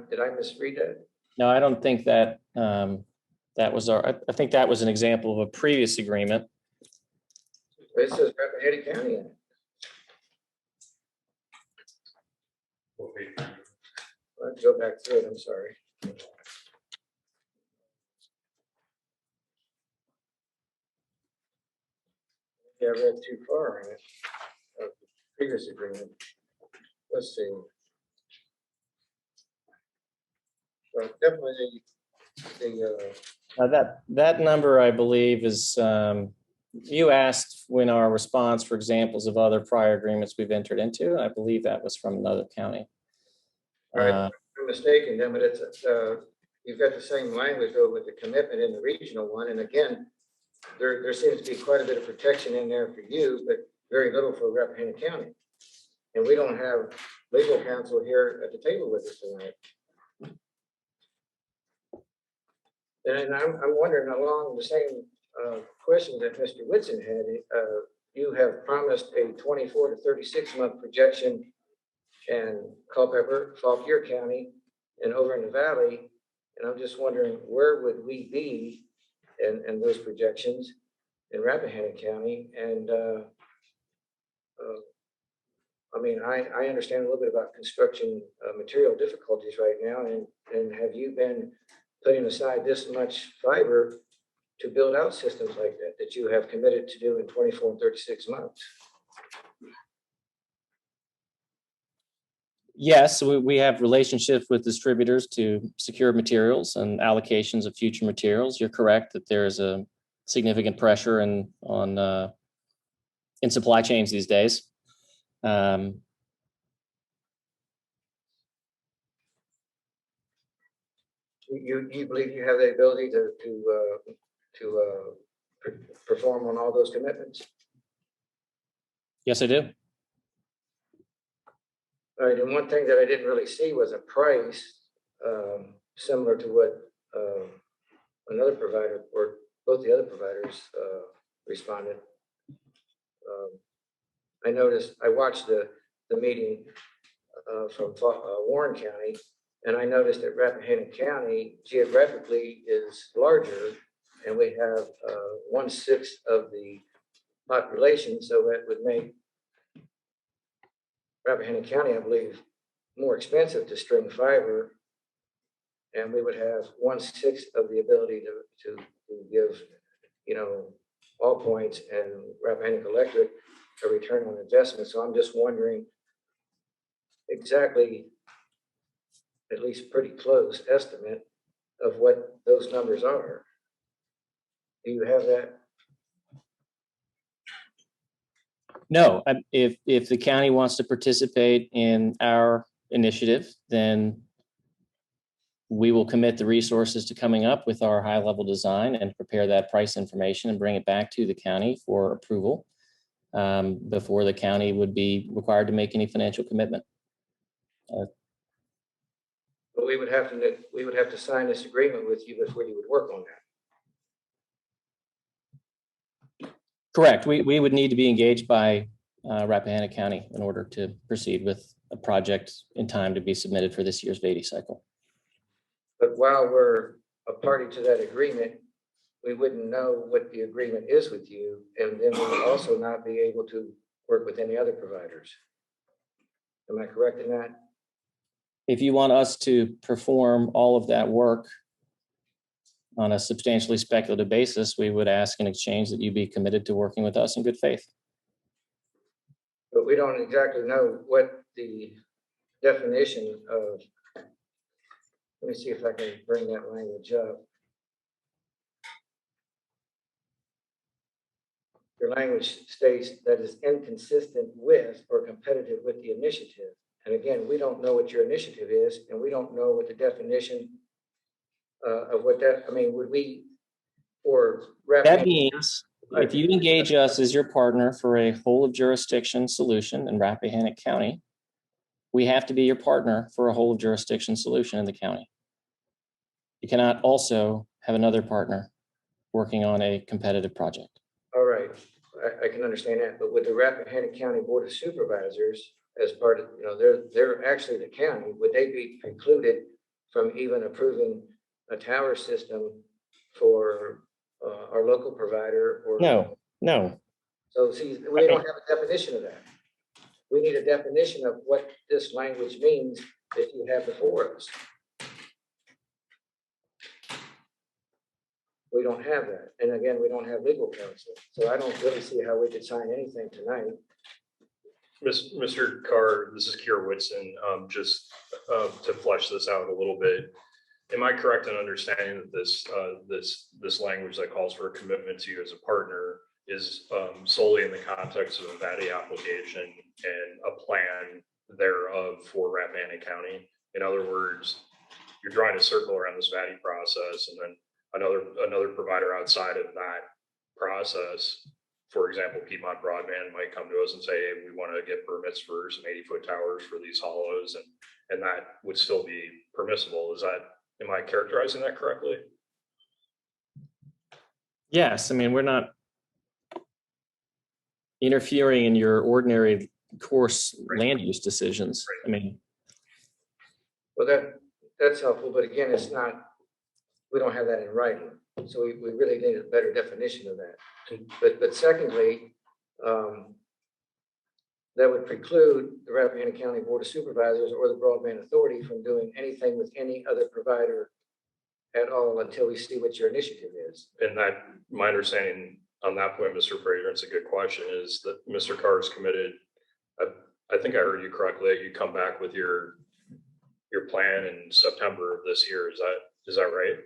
Did I misread that? No, I don't think that that was I think that was an example of a previous agreement. It says Rappahannock County in it. Let's go back through it, I'm sorry. Yeah, I read too far in it, of the previous agreement. Let's see. Well, definitely That number, I believe, is, you asked when our response for examples of other prior agreements we've entered into, and I believe that was from another county. Right. I'm mistaken then, but it's, you've got the same language though with the commitment in the regional one, and again, there seems to be quite a bit of protection in there for you, but very little for Rappahannock County. And we don't have legal counsel here at the table with us tonight. And I'm wondering along the same question that Mr. Whitson had, you have promised a 24 to 36 month projection in Culpeper, Fauquier County, and over in the valley. And I'm just wondering, where would we be in those projections in Rappahannock County? And I mean, I understand a little bit about construction material difficulties right now. And have you been putting aside this much fiber to build out systems like that you have committed to do in 24 and 36 months? Yes, we have relationships with distributors to secure materials and allocations of future materials. You're correct that there is a significant pressure in supply chains these days. You believe you have the ability to perform on all those commitments? Yes, I do. All right, and one thing that I didn't really see was a price similar to what another provider or both the other providers responded. I noticed, I watched the meeting from Warren County, and I noticed that Rappahannock County geographically is larger, and we have 1/6 of the population, so that would make Rappahannock County, I believe, more expensive to string fiber, and we would have 1/6 of the ability to give, you know, All Points and Rappahannock Electric a return on investment. So I'm just wondering exactly, at least pretty close estimate of what those numbers are. Do you have that? No, if the county wants to participate in our initiative, then we will commit the resources to coming up with our high-level design and prepare that price information and bring it back to the county for approval before the county would be required to make any financial commitment. But we would have to sign this agreement with you before you would work on that. Correct. We would need to be engaged by Rappahannock County in order to proceed with a project in time to be submitted for this year's VADI cycle. But while we're a party to that agreement, we wouldn't know what the agreement is with you, and then we would also not be able to work with any other providers. Am I correct in that? If you want us to perform all of that work on a substantially speculative basis, we would ask in exchange that you be committed to working with us in good faith. But we don't exactly know what the definition of, let me see if I can bring that language up. Your language states that is inconsistent with or competitive with the initiative. And again, we don't know what your initiative is, and we don't know what the definition of what that, I mean, would we, or that means if you engage us as your partner for a whole of jurisdiction solution in Rappahannock County, we have to be your partner for a whole of jurisdiction solution in the county. You cannot also have another partner working on a competitive project. All right, I can understand that, but with the Rappahannock County Board of Supervisors as part of, you know, they're actually the county, would they be precluded from even approving a tower system for our local provider? Or No. So see, we don't have a definition of that. We need a definition of what this language means that you have before us. We don't have that. And again, we don't have legal counsel. So I don't really see how we could sign anything tonight. Mr. Carr, this is Kier Whitson. Just to flesh this out a little bit, am I correct in understanding that this language that calls for a commitment to you as a partner is solely in the context of a VATI application and a plan thereof for Rappahannock County? In other words, you're trying to circle around this VATI process, and then another provider outside of that process, for example, Piedmont Broadband, might come to us and say, hey, we want to get permits for some 80-foot towers for these hollows, and that would still be permissible. Am I characterizing that correctly? Yes, I mean, we're not interfering in your ordinary course land use decisions. I mean, Well, that's helpful, but again, it's not, we don't have that in writing. So we really need a better definition of that. But secondly, that would preclude the Rappahannock County Board of Supervisors or the Broadband Authority from doing anything with any other provider at all until we see what your initiative is. And that, my understanding on that point, Mr. Fraser, it's a good question, is that Mr. Carr is committed. I think I heard you correctly. You come back with your plan in September of this year. Is that right?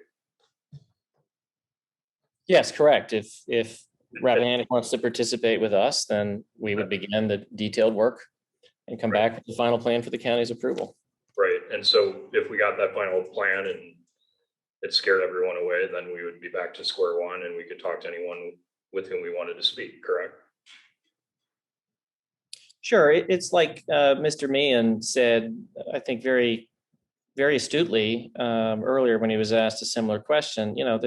yes, correct. If Rappahannock wants to participate with us, then we would begin the detailed work and come back with the final plan for the county's approval. Right. And so if we got that final plan and it scared everyone away, then we would be back to square one and we could talk to anyone with whom we wanted to speak, correct? Sure. It's like Mr. Meehan said, I think very, very astutely earlier when he was asked a similar question. You know,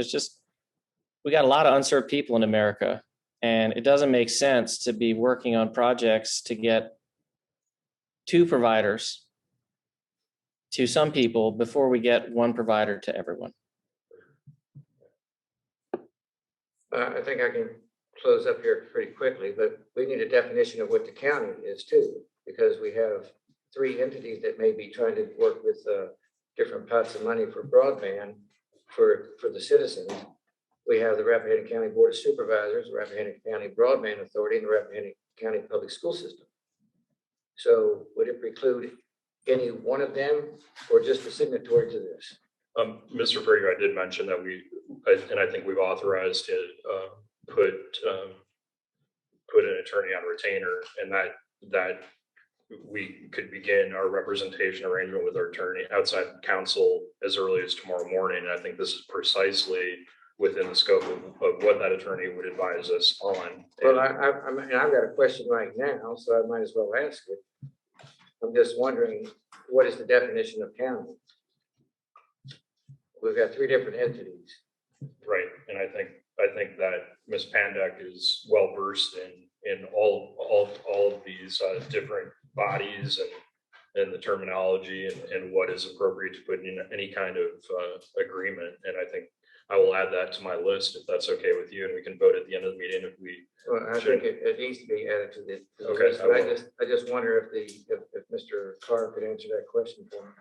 we got a lot of unserved people in America, and it doesn't make sense to be working on projects to get 2 providers to some people before we get 1 provider to everyone. I think I can close up here pretty quickly, but we need a definition of what the county is too, because we have 3 entities that may be trying to work with different pots of money for broadband for the citizens. We have the Rappahannock County Board of Supervisors, the Rappahannock County Broadband Authority, and the Rappahannock County Public School System. So would it preclude any one of them or just the signatory to this? Mr. Frager, I did mention that and I think we've authorized to put an attorney on retainer, and that we could begin our representation arrangement with our attorney outside counsel as early as tomorrow morning. And I think this is precisely within the scope of what that attorney would advise us on. Well, I've got a question right now, so I might as well ask it. I'm just wondering, what is the definition of county? We've got 3 different entities. Right, and I think that Ms. Pandek is well versed in all of these different bodies and the terminology and what is appropriate to put in any kind of agreement. And I think I will add that to my list if that's okay with you, and we can vote at the end of the meeting if we. Well, I think it needs to be added to the Okay, list, but I just wonder if Mr. Carr could answer that question for me.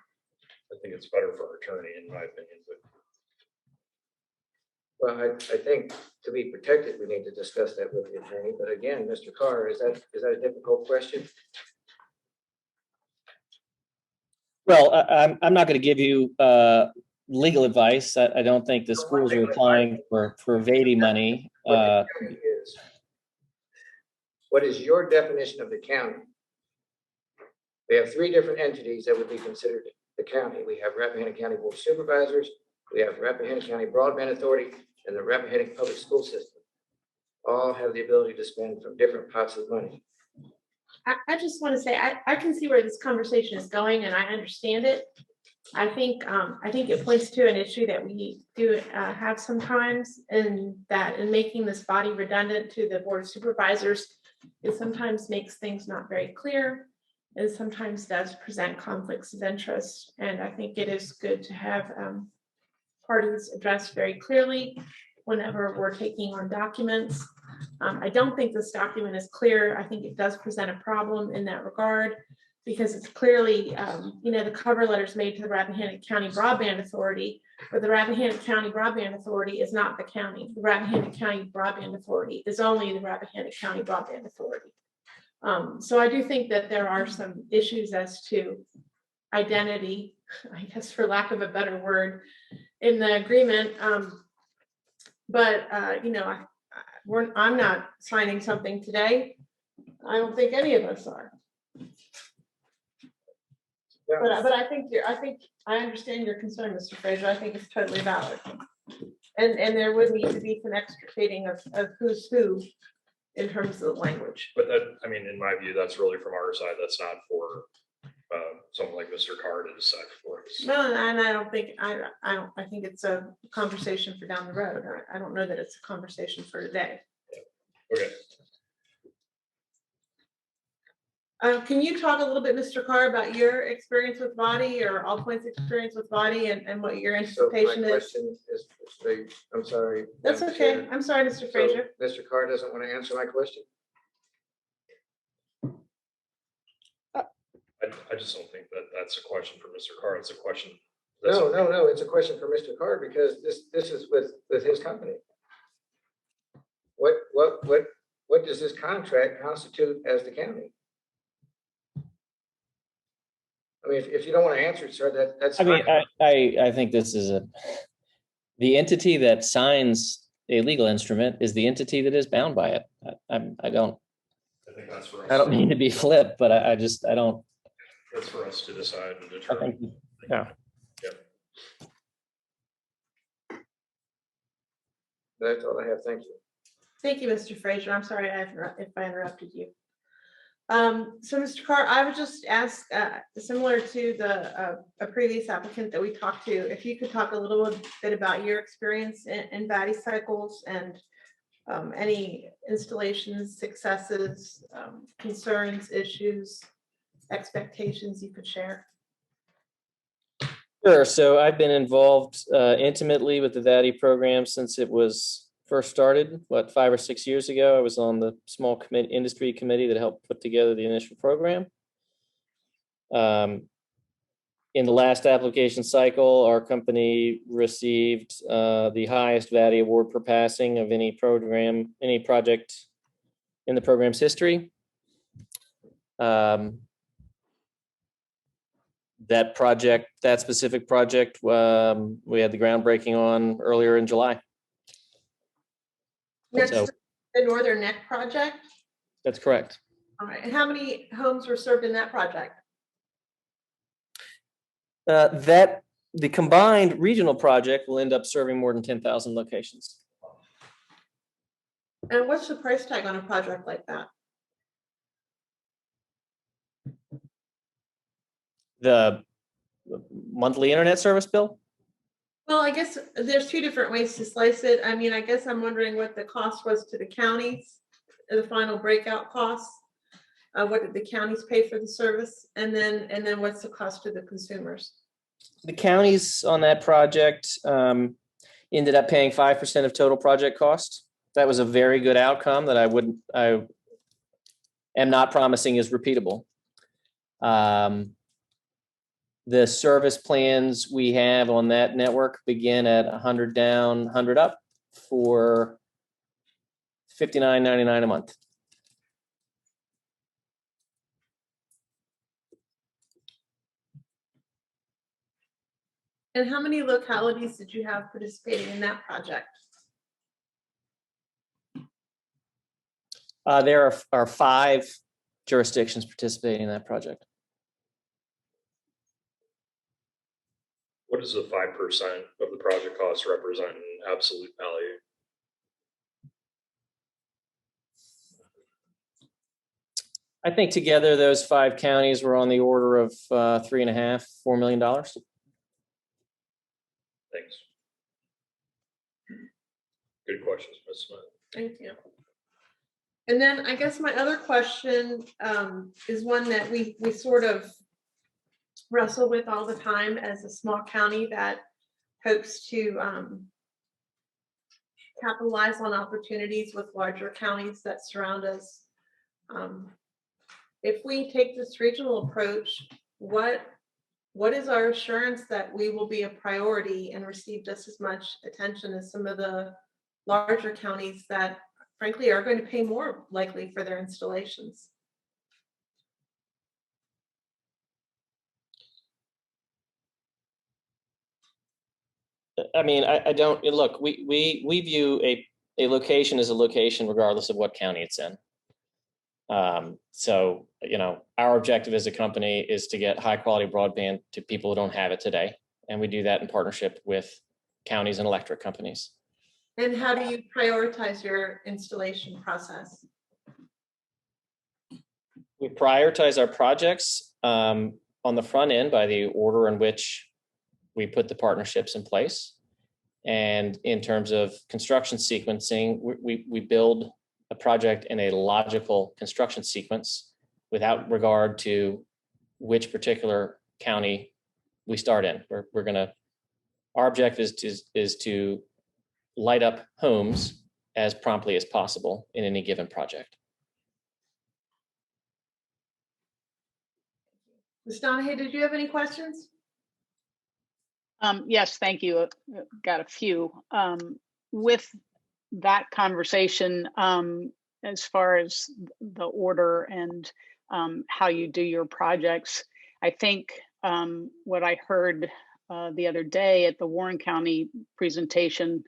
I think it's better for our attorney, in my opinion, but. Well, I think to be protected, we need to discuss that with the attorney. But again, Mr. Carr, is that a difficult question? Well, I'm not going to give you legal advice. I don't think the schools are applying for VATI money. What is your definition of the county? We have 3 different entities that would be considered the county. We have Rappahannock County Board of Supervisors, we have Rappahannock County Broadband Authority, and the Rappahannock Public School System. All have the ability to spend from different pots of money. I just want to say, I can see where this conversation is going and I understand it. I think it points to an issue that we do have sometimes, and that in making this body redundant to the Board of Supervisors, it sometimes makes things not very clear. It sometimes does present conflicts of interest. And I think it is good to have parties addressed very clearly whenever we're taking on documents. I don't think this document is clear. I think it does present a problem in that regard. because it's clearly, the cover letter's made to the Rappahannock County Broadband Authority, but the Rappahannock County Broadband Authority is not the county. The Rappahannock County Broadband Authority is only the Rappahannock County Broadband Authority. So I do think that there are some issues as to identity, I guess for lack of a better word, in the agreement. But I'm not signing something today. I don't think any of us are. But I think I understand your concern, Mr. Fraser. I think it's totally valid. And there would need to be some extricating of who's who in terms of the language. But that, I mean, in my view, that's really from our side. That's not for someone like Mr. Carr to decide for us. No, and I don't think, I think it's a conversation for down the road. I don't know that it's a conversation for today. Okay. Can you talk a little bit, Mr. Carr, about your experience with body or All Points experience with body and what your So my anticipation is? question is, I'm sorry. That's Madam okay. Chair. I'm sorry, Mr. So Fraser. Mr. Carr doesn't want to answer my question? I just don't think that that's a question for Mr. Carr. It's a question. No, it's a question for Mr. Carr because this is with his company. What does this contract constitute as the county? I mean, if you don't want to answer it, sir, that's. I mean, I think this is the entity that signs a legal instrument is the entity that is bound by it. I don't think that's for us. I don't mean to be flip, but I don't. That's for us to decide and I determine. think, yeah. That's all I have. Thank you. Thank you, Mr. Fraser. I'm sorry if I interrupted you. So, Mr. Carr, I would just ask, similar to a previous applicant that we talked to, if you could talk a little bit about your experience in VATI cycles and any installations, successes, concerns, issues, expectations you could share. Sure. So I've been involved intimately with the VATI program since it was first started, 5 or 6 years ago. I was on the small industry committee that helped put together the initial program. In the last application cycle, our company received the highest VATI award per passing of any project in the program's history. That specific project, we had the groundbreaking on earlier in July. That's So- the Northern Neck project. That's correct. All right. And how many homes were served in that project? The combined regional project will end up serving more than 10,000 locations. And what's the price tag on a project like that? The monthly internet service bill? Well, I guess there's two different ways to slice it. I mean, I guess I'm wondering what the cost was to the counties, the final breakout costs. What did the counties pay for the service? And then what's the cost to the consumers? The counties on that project ended up paying 5% of total project cost. That was a very good outcome that I am not promising is repeatable. The service plans we have on that network begin at 100 down, 100 up for $59.99 a month. And how many localities did you have participating in that project? There are 5 jurisdictions participating in that project. What does the 5% of the project cost represent in absolute value? I think together those 5 counties were on the order of $3.5–4 million. Thanks. Good questions, Ms. Smith. Thank you. And then I guess my other question is one that we sort of wrestle with all the time as a small county that hopes to capitalize on opportunities with larger counties that surround us. if we take this regional approach, what is our assurance that we will be a priority and receive just as much attention as some of the larger counties that frankly are going to pay more likely for their installations? I mean, I don't, look, we view a location as a location regardless of what county it's in. So, our objective as a company is to get high quality broadband to people who don't have it today. And we do that in partnership with counties and electric companies. And how do you prioritize your installation process? We prioritize our projects on the front end by the order in which we put the partnerships in place. And in terms of construction sequencing, we build a project in a logical construction sequence without regard to which particular county we start in. Our objective is to light up homes as promptly as possible in any given project. Ms. Donahue, did you have any questions? Yes, thank you. Got a few. With that conversation, as far as the order and how you do your projects, I think what I heard the other day at the Warren County presentation,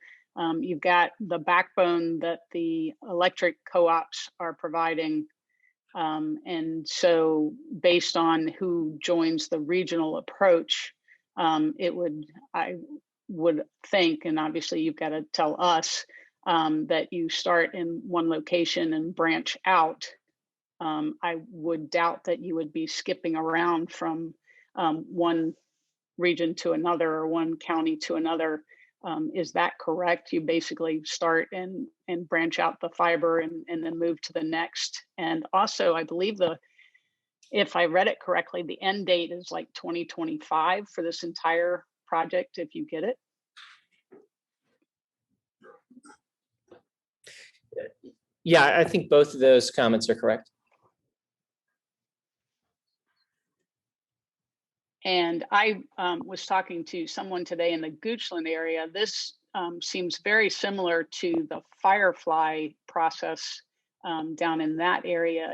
you've got the backbone that the electric co-ops are providing. And so based on who joins the regional approach, I would think, and obviously you've got to tell us, that you start in one location and branch out. I would doubt that you would be skipping around from one region to another or one county to another. Is that correct? You basically start and branch out the fiber and then move to the next. And also, I believe if I read it correctly, the end date is like 2025 for this entire project, if you get it. Yeah, I think both of those comments are correct. And I was talking to someone today in the Goochland area. This seems very similar to the Firefly process down in that area.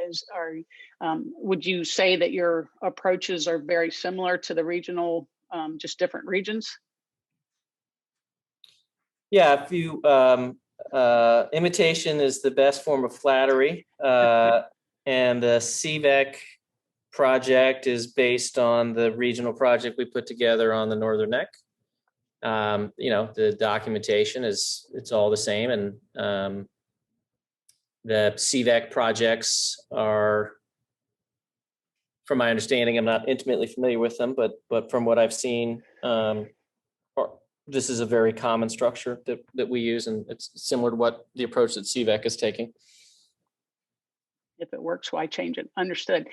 Would you say that your approaches are very similar to the regional, just different regions? Yeah, if you imitation is the best form of flattery, and the CVEC project is based on the regional project we put together on the Northern Neck. The documentation it's all the same, and the CVEC projects are, from my understanding, I'm not intimately familiar with them, but from what I've seen, this is a very common structure that we use, and it's similar to what the approach that CVEC is taking. If it works, why change it? Understood.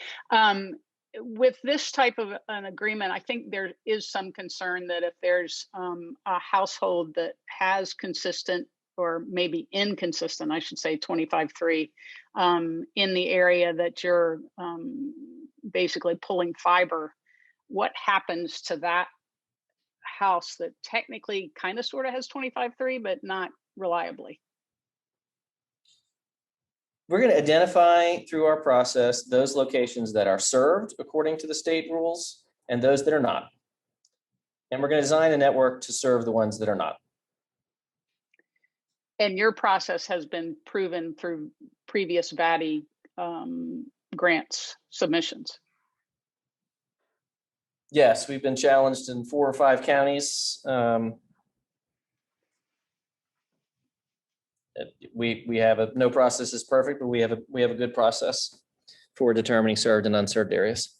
With this type of an agreement, I think there is some concern that if there's a household that has consistent or maybe inconsistent, I should say 25.3, in the area that you're basically pulling fiber, what happens to that house that technically kind of sort of has 25.3, but not reliably? We're going to identify through our process those locations that are served according to the state rules and those that are not. And we're going to design a network to serve the ones that are not. And your process has been proven through previous VATI grants submissions. Yes, we've been challenged in 4 or 5 counties. We have no process is perfect, but we have a good process for determining served and unserved areas.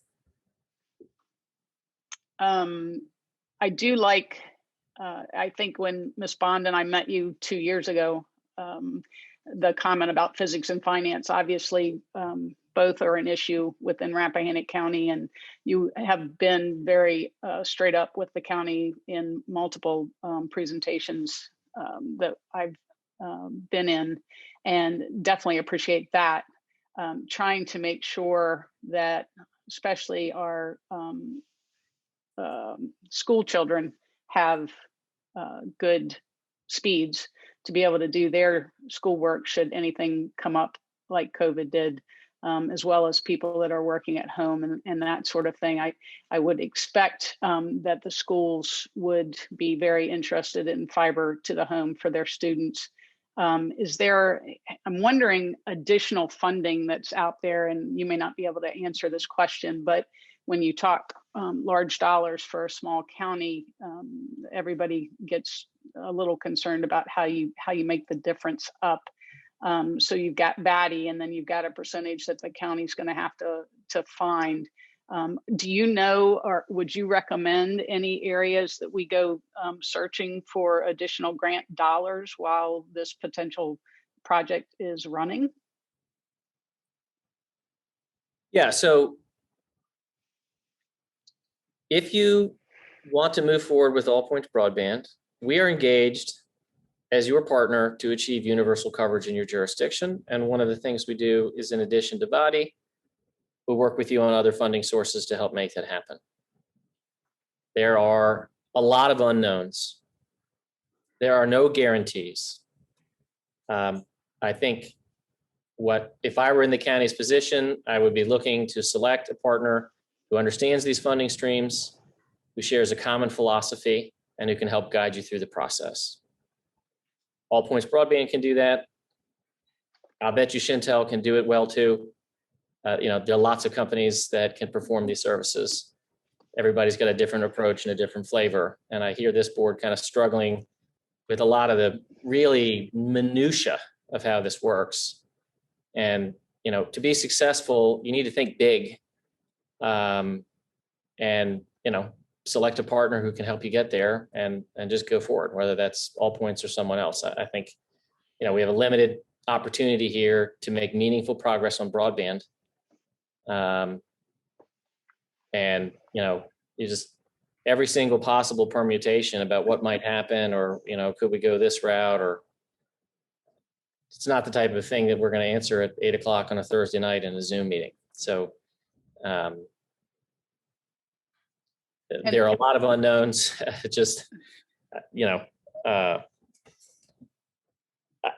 I do like. I think when Ms. Bond and I met you 2 years ago, the comment about physics and finance, obviously, both are an issue within Rappahannock County, and you have been very straight up with the county in multiple presentations that I've been in, and definitely appreciate that. trying to make sure that especially our school children have good speeds to be able to do their schoolwork should anything come up like COVID did, as well as people that are working at home and that sort of thing. I would expect that the schools would be very interested in fiber to the home for their students. I'm wondering, additional funding that's out there, and you may not be able to answer this question, but when you talk large dollars for a small county, everybody gets a little concerned about how you make the difference up. So you've got VATI, and then you've got a percentage that the county's going to have to find. Do you know, or would you recommend any areas that we go searching for additional grant dollars while this potential project is running? Yeah, so if you want to move forward with All Points Broadband, we are engaged as your partner to achieve universal coverage in your jurisdiction. And one of the things we do is, in addition to VATI, we'll work with you on other funding sources to help make that happen. There are a lot of unknowns. There are no guarantees. I think if I were in the county's position, I would be looking to select a partner who understands these funding streams, who shares a common philosophy, and who can help guide you through the process. All Points Broadband can do that. I'll bet you Shintel can do it well too. There are lots of companies that can perform these services. Everybody's got a different approach and a different flavor. And I hear this board kind of struggling with a lot of the really minutia of how this works. And, to be successful, you need to think big, and, select a partner who can help you get there and just go forward, whether that's All Points or someone else. I think, we have a limited opportunity here to make meaningful progress on broadband. And, you just, every single possible permutation about what might happen, or, could we go this route, or it's not the type of thing that we're going to answer at 8 o'clock on a Thursday night in a Zoom meeting. So there are a lot of unknowns. Just,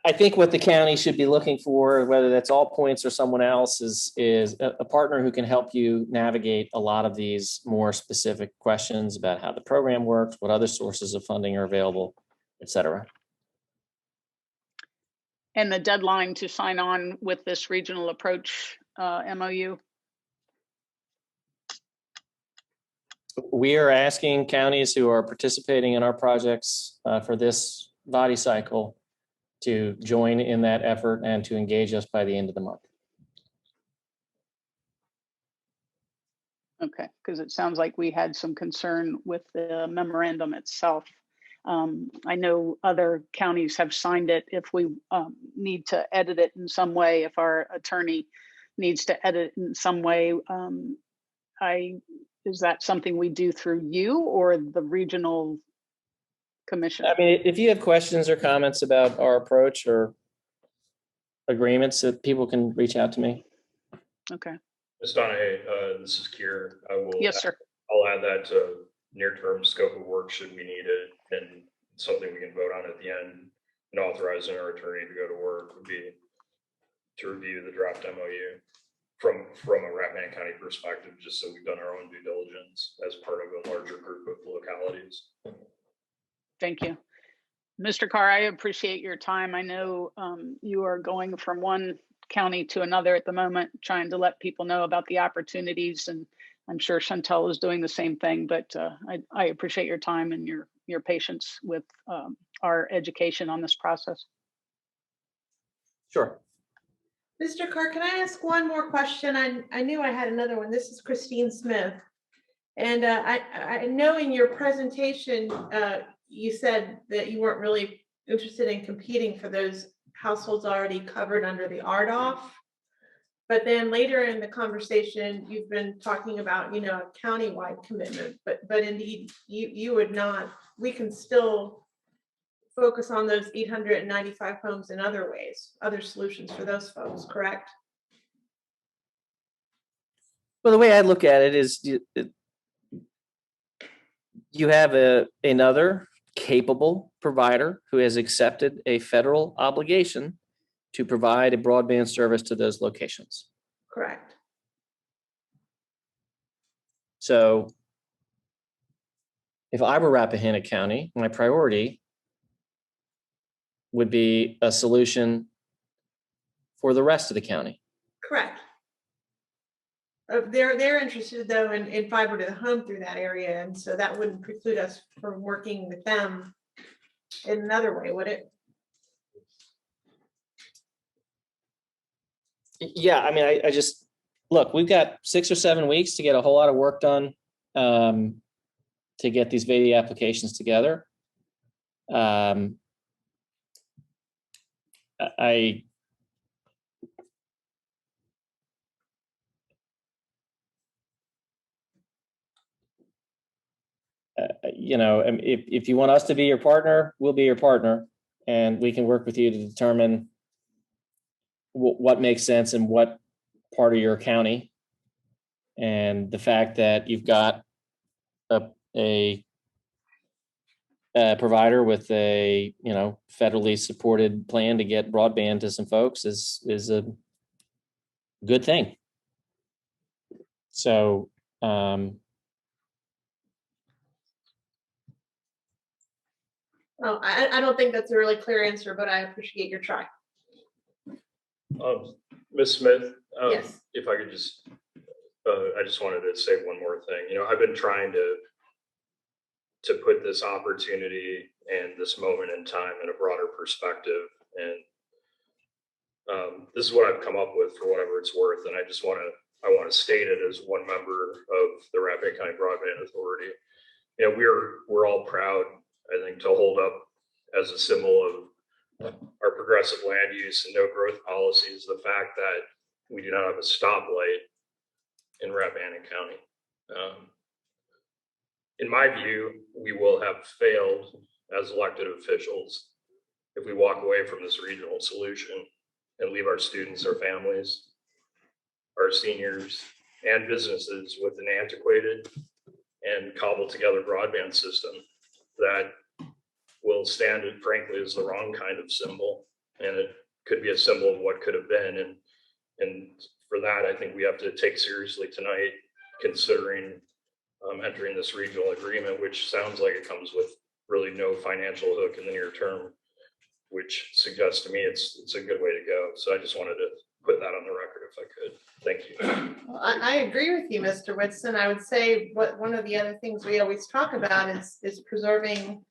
I think what the county should be looking for, whether that's All Points or someone else, is a partner who can help you navigate a lot of these more specific questions about how the program works, what other sources of funding are available, et cetera. And the deadline to sign on with this regional approach MOU? We are asking counties who are participating in our projects for this VATI cycle to join in that effort and to engage us by the end of the month. Okay, because it sounds like we had some concern with the memorandum itself. I know other counties have signed it. If we need to edit it in some way, if our attorney needs to edit it in some way, is that something we do through you or the regional commission? I mean, if you have questions or comments about our approach or agreements, that people can reach out to me. Okay. Ms. Donahue, this is Kier. Yes, sir. I'll add that to near-term scope of work should we need it, and something we can vote on at the end, and authorizing our attorney to go to work would be to review the draft MOU from a Rappahannock County perspective, just so we've done our own due diligence as part of a larger group of localities. Thank you. Mr. Carr, I appreciate your time. I know you are going from one county to another at the moment, trying to let people know about the opportunities, and I'm sure Chantel is doing the same thing, but I appreciate your time and your patience with our education on this process. Sure. Mr. Carr, can I ask one more question? I knew I had another one. This is Christine Smith. And I know in your presentation, you said that you weren't really interested in competing for those households already covered under the RDOF. But then later in the conversation, you've been talking about, a countywide commitment, but indeed you would not. We can still focus on those 895 homes in other ways, other solutions for those folks, correct? Well, the way I look at it is you have another capable provider who has accepted a federal obligation to provide a broadband service to those locations. Correct. So if I were Rappahannock County, my priority would be a solution for the rest of the county. Correct. They're interested though in fiber to the home through that area, and so that wouldn't preclude us from working with them in another way, would it? Yeah, I mean, I just, look, we've got 6 or 7 weeks to get a whole lot of work done to get these VADI applications together. You know, if you want us to be your partner, we'll be your partner, and we can work with you to determine what makes sense in what part of your county. And the fact that you've got a provider with a, you know, federally supported plan to get broadband to some folks is a good thing. So, Well, I don't think that's a really clear answer, but I appreciate your try. Ms. Smith, Yes. if I could just, I just wanted to say one more thing. You know, I've been trying to put this opportunity and this moment in time in a broader perspective. And this is what I've come up with for whatever it's worth. And I just want to state it as one member of the Rappahannock County Broadband Authority. You know, we're all proud, I think, to hold up as a symbol of our progressive land use and no growth policies, the fact that we do not have a stoplight in Rappahannock County. In my view, we will have failed as elected officials if we walk away from this regional solution and leave our students, our families, our seniors, and businesses with an antiquated and cobbled together broadband system that will stand, frankly, as the wrong kind of symbol. And it could be a symbol of what could have been. And for that, I think we have to take seriously tonight, considering entering this regional agreement, which sounds like it comes with really no financial hook in the near term, which suggests to me it's a good way to go. So I just wanted to put that on the record if I could. Thank you. Well, I agree with you, Mr. Whitson. I would say one of the other things we always talk about is preserving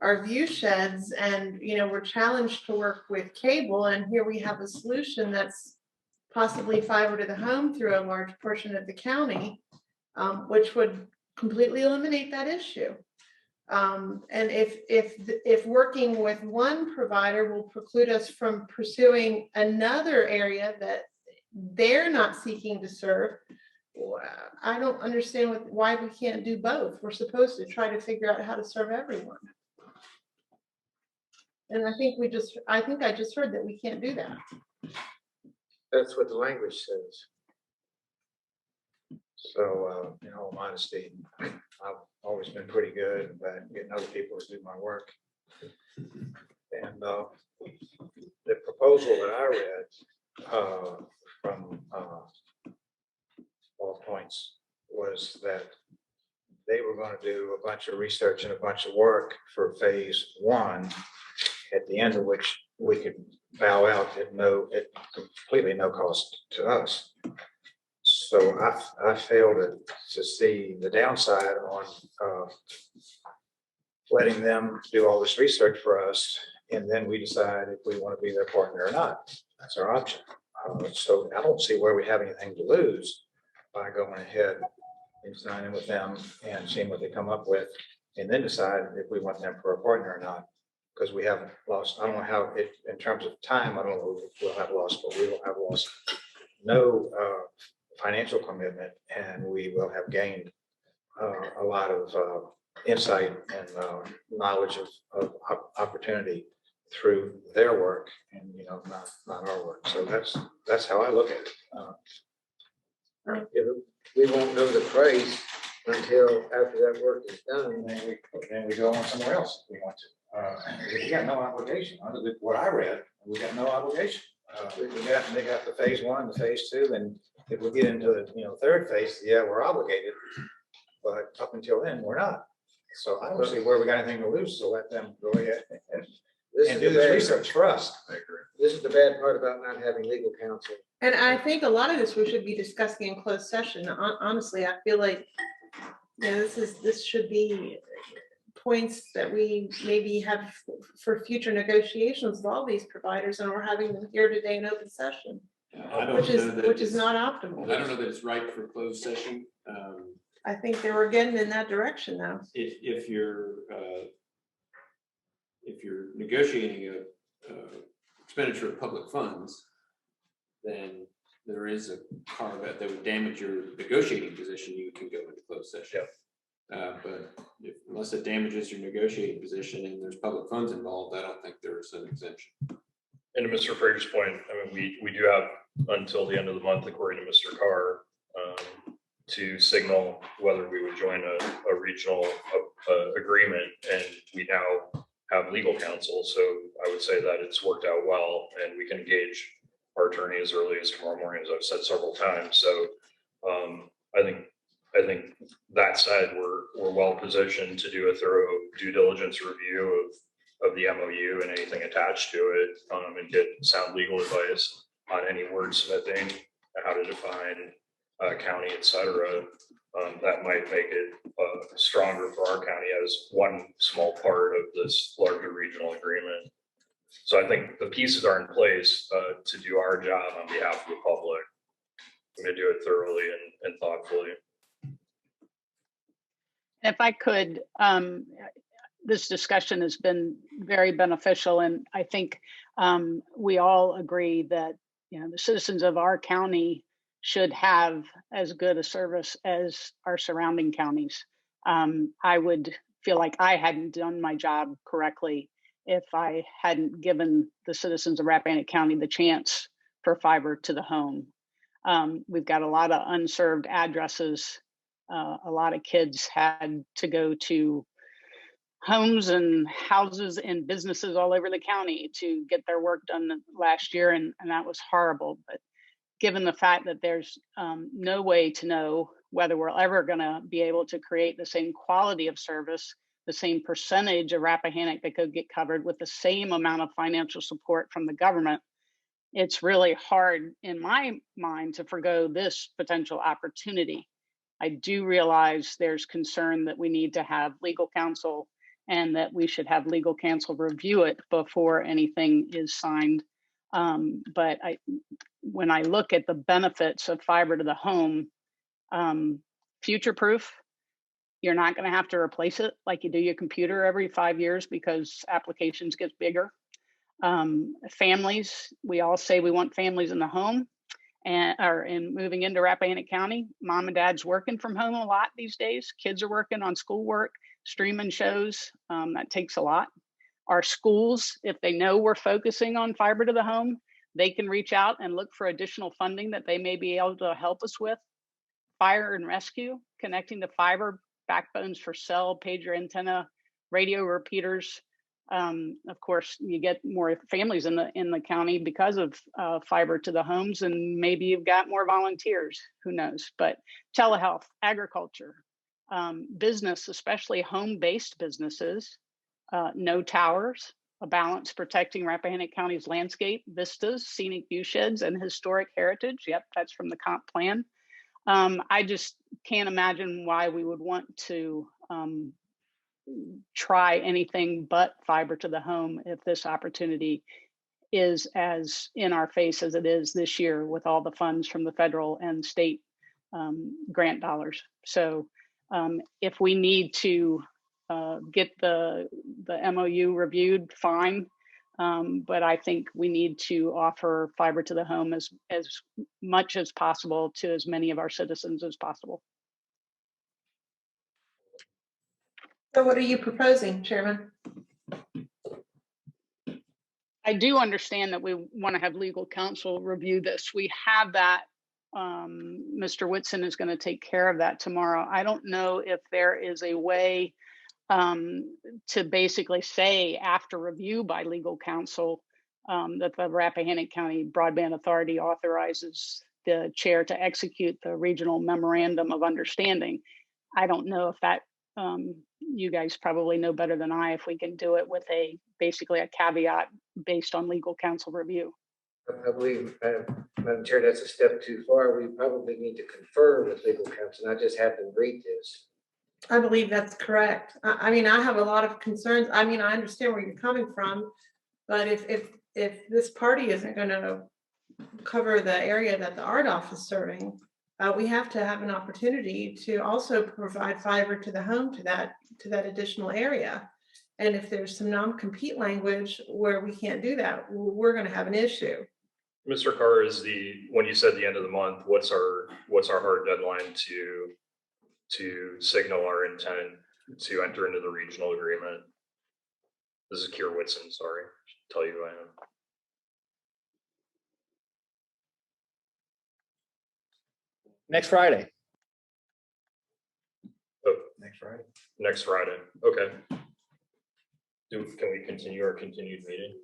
our view sheds, and you know, we're challenged to work with cable, and here we have a solution that's possibly fiber to the home through a large portion of the county, which would completely eliminate that issue. And if working with one provider will preclude us from pursuing another area that they're not seeking to serve, I don't understand why we can't do both. We're supposed to try to figure out how to serve everyone. And I think I just heard that we can't do that. That's what the language says. So, in all honesty, I've always been pretty good about getting other people to do my work. And the proposal that I read from All Points was that they were going to do a bunch of research and a bunch of work for phase 1, at the end of which we could bow out at completely no cost to us. So I failed to see the downside on letting them do all this research for us, and then we decide if we want to be their partner or not. That's our option. So I don't see where we have anything to lose by going ahead and signing with them and seeing what they come up with, and then decide if we want them for a partner or not. Because we haven't lost, I don't know how it, in terms of time, I don't know if we'll have lost, but we will have lost no financial commitment, and we will have gained a lot of insight and knowledge of opportunity through their work, and you know, not our work. So that's how I look at it. we won't know the price until after that work is done. And then we go on somewhere else if we want to. We got no obligation, under what I read, we got no obligation. They got the phase one, the phase two, and if we get into the, third phase, yeah, we're obligated. But up until then, we're not. So I don't see where we got anything to lose, so let them go ahead and do this research for us. I agree. This is the bad part about not having legal counsel. And I think a lot of this we should be discussing in closed session. Honestly, I feel like, this should be points that we maybe have for future negotiations with all these providers, and we're having them here today in open session, I don't which is, know that which is it's- not optimal. I don't know that it's right for closed session. I think they were getting in that direction now. If you're negotiating a expenditure of public funds, then there is a carve out that would damage your negotiating position. You can go into closed session. But unless it damages your negotiating position and there's public funds involved, I don't think there's an exemption. And to Mr. Fraser's point, I mean, we do have until the end of the month, according to Mr. Carr, to signal whether we would join a regional agreement, and we now have legal counsel. So I would say that it's worked out well, and we can engage our attorney as early as tomorrow morning, as I've said several times. So I think that said, we're well positioned to do a thorough due diligence review of the MOU and anything attached to it, and get sound legal advice on any wordsmithing, how to define county, et cetera. That might make it stronger for our county as one small part of this larger regional agreement. So I think the pieces are in place to do our job on behalf of the public. We're going to do it thoroughly and thoughtfully. If I could, this discussion has been very beneficial, and I think we all agree that the citizens of our county should have as good a service as our surrounding counties. I would feel like I hadn't done my job correctly if I hadn't given the citizens of Rappahannock County the chance for fiber to the home. We've got a lot of unserved addresses. A lot of kids had to go to homes and houses and businesses all over the county to get their work done last year, and that was horrible. But given the fact that there's no way to know whether we're ever going to be able to create the same quality of service, the same percentage of Rappahannock that could get covered with the same amount of financial support from the government, it's really hard in my mind to forgo this potential opportunity. I do realize there's concern that we need to have legal counsel and that we should have legal counsel review it before anything is signed. But when I look at the benefits of fiber to the home, future-proof, you're not going to have to replace it like you do your computer every 5 years because applications get bigger. Families, we all say we want families in the home and moving into Rappahannock County. Mom and dad's working from home a lot these days. Kids are working on schoolwork, streaming shows. That takes a lot. Our schools, if they know we're focusing on fiber to the home, they can reach out and look for additional funding that they may be able to help us with. Fire and rescue, connecting to fiber backbones for cell, pager antenna, radio repeaters. Of course, you get more families in the county because of fiber to the homes, and maybe you've got more volunteers. Who knows? But telehealth, agriculture, business, especially home-based businesses, no towers, a balance protecting Rappahannock County's landscape, vistas, scenic view sheds, and historic heritage. Yep, that's from the comp plan. I just can't imagine why we would want to try anything but fiber to the home if this opportunity is as in our face as it is this year with all the funds from the federal and state grant dollars. So if we need to get the MOU reviewed, fine. But I think we need to offer fiber to the home as much as possible to as many of our citizens as possible. So what are you proposing, Chairman? I do understand that we want to have legal counsel review this. We have that Mr. Whitson is going to take care of that tomorrow. I don't know if there is a way to basically say after review by legal counsel that the Rappahannock County Broadband Authority authorizes the chair to execute the regional memorandum of understanding. I don't know if that, you guys probably know better than I, if we can do it with basically a caveat based on legal counsel review. I believe, Madam Chair, that's a step too far. We probably need to confer with legal counsel, not just have them read this. I believe that's correct. I mean, I have a lot of concerns. I mean, I understand where you're coming from, but if this party isn't going to cover the area that the RDOF is serving, we have to have an opportunity to also provide fiber to the home to that additional area. And if there's some non-compete language where we can't do that, we're going to have an issue. Mr. Carr, when you said the end of the month, what's our hard deadline to signal our intent to enter into the regional agreement? This is Keir Whitson, sorry, tell you who I am. Next Friday. Oh, Next Friday. okay. Can we continue our continued meeting?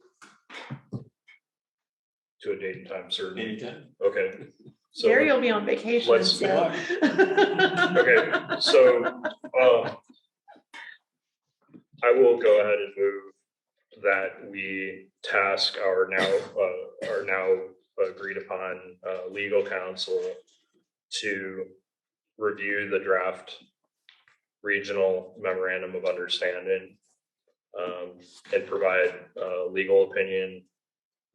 To a date and time certain? Anytime. Okay. So Gary will be on vacation. let's- So. Okay, so I will go ahead and move that we task our now agreed upon legal counsel to review the draft regional memorandum of understanding and provide legal opinion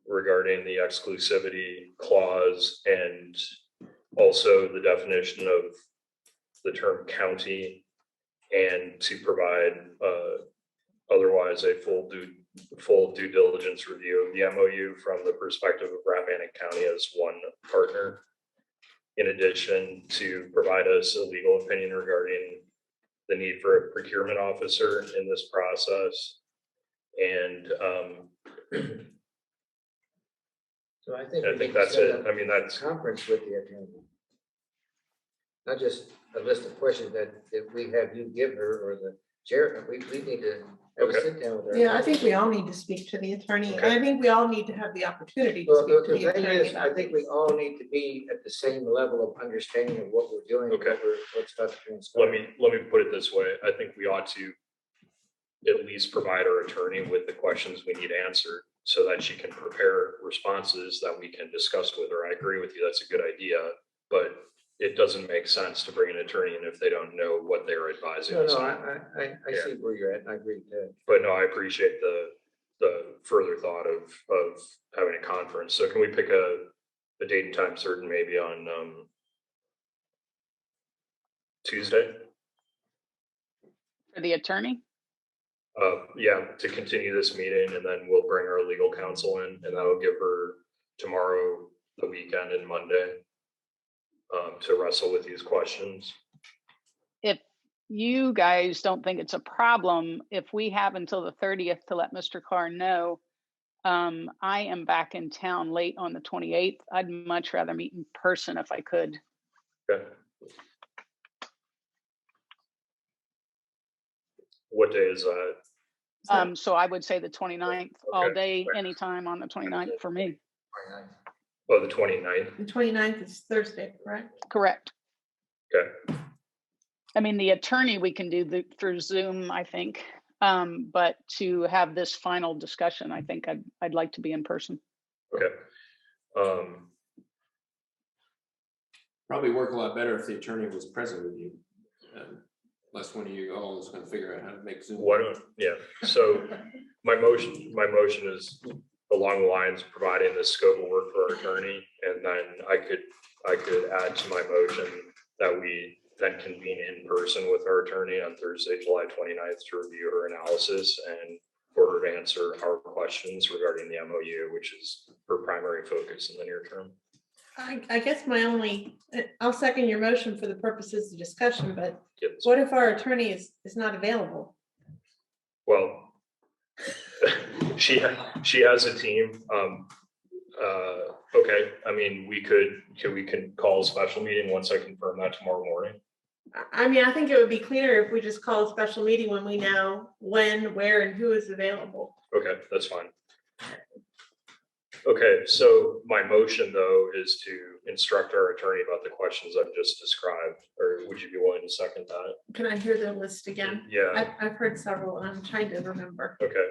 regarding the exclusivity clause and also the definition of the term county, and to provide otherwise a full due diligence review of the MOU from the perspective of Rappahannock County as one partner. In addition, to provide us a legal opinion regarding the need for a procurement officer in this process. And So I think. I we think need to that's set it. up I mean, that's, a conference with the attorney. Not just a list of questions that we have you give her or the chair, we need to have a Okay. sit down with her. Yeah, I think we all need to speak to the attorney. Okay. I think we all need to have the opportunity to Well, speak to the the thing attorney. is, I think we all need to be at the same level of understanding of what we're doing. Okay. What's about to transpire. let me put it this way. I think we ought to at least provide our attorney with the questions we need answered so that she can prepare responses that we can discuss with her. I agree with you. That's a good idea, but it doesn't make sense to bring an attorney in if they don't know what they're advising No, us no, on. I see where you're at, and I agree with that. But no, I appreciate the further thought of having a conference. So can we pick a date and time certain, maybe on Tuesday? For the attorney? Yeah, to continue this meeting, and then we'll bring our legal counsel in, and that'll give her tomorrow, the weekend, and Monday to wrestle with these questions. If you guys don't think it's a problem, if we have until the 30th to let Mr. Carr know, I am back in town late on the 28th. I'd much rather meet in person if I could. Okay. What day is that? So I would say the 29th, all Okay. day, anytime on the 29th for me. Oh, the 29th. The 29th is Thursday, correct? Correct. Okay. I mean, the attorney we can do through Zoom, I think. But to have this final discussion, I think I'd like to be in person. Okay. Probably work a lot better if the attorney was present with you. Unless one of you all is gonna figure out how to make Zoom. Why don't, yeah, so my motion is along the lines of providing the scope of work for our attorney, and then I could add to my motion that we then convene in person with our attorney on Thursday, July 29th to review her analysis and for her to answer our questions regarding the MOU, which is her primary focus in the near term. I guess I'll second your motion for the purposes of discussion, but Yes. what if our attorney is not available? Well, she has a team. Okay, I mean, we can call a special meeting once I confirm that tomorrow morning. I mean, I think it would be cleaner if we just call a special meeting when we know when, where, and who is available. Okay, that's fine. Okay, so my motion though is to instruct our attorney about the questions I've just described, or would you be willing to second that? Can I hear the list again? Yeah, I've heard several, and I'm trying to remember. okay.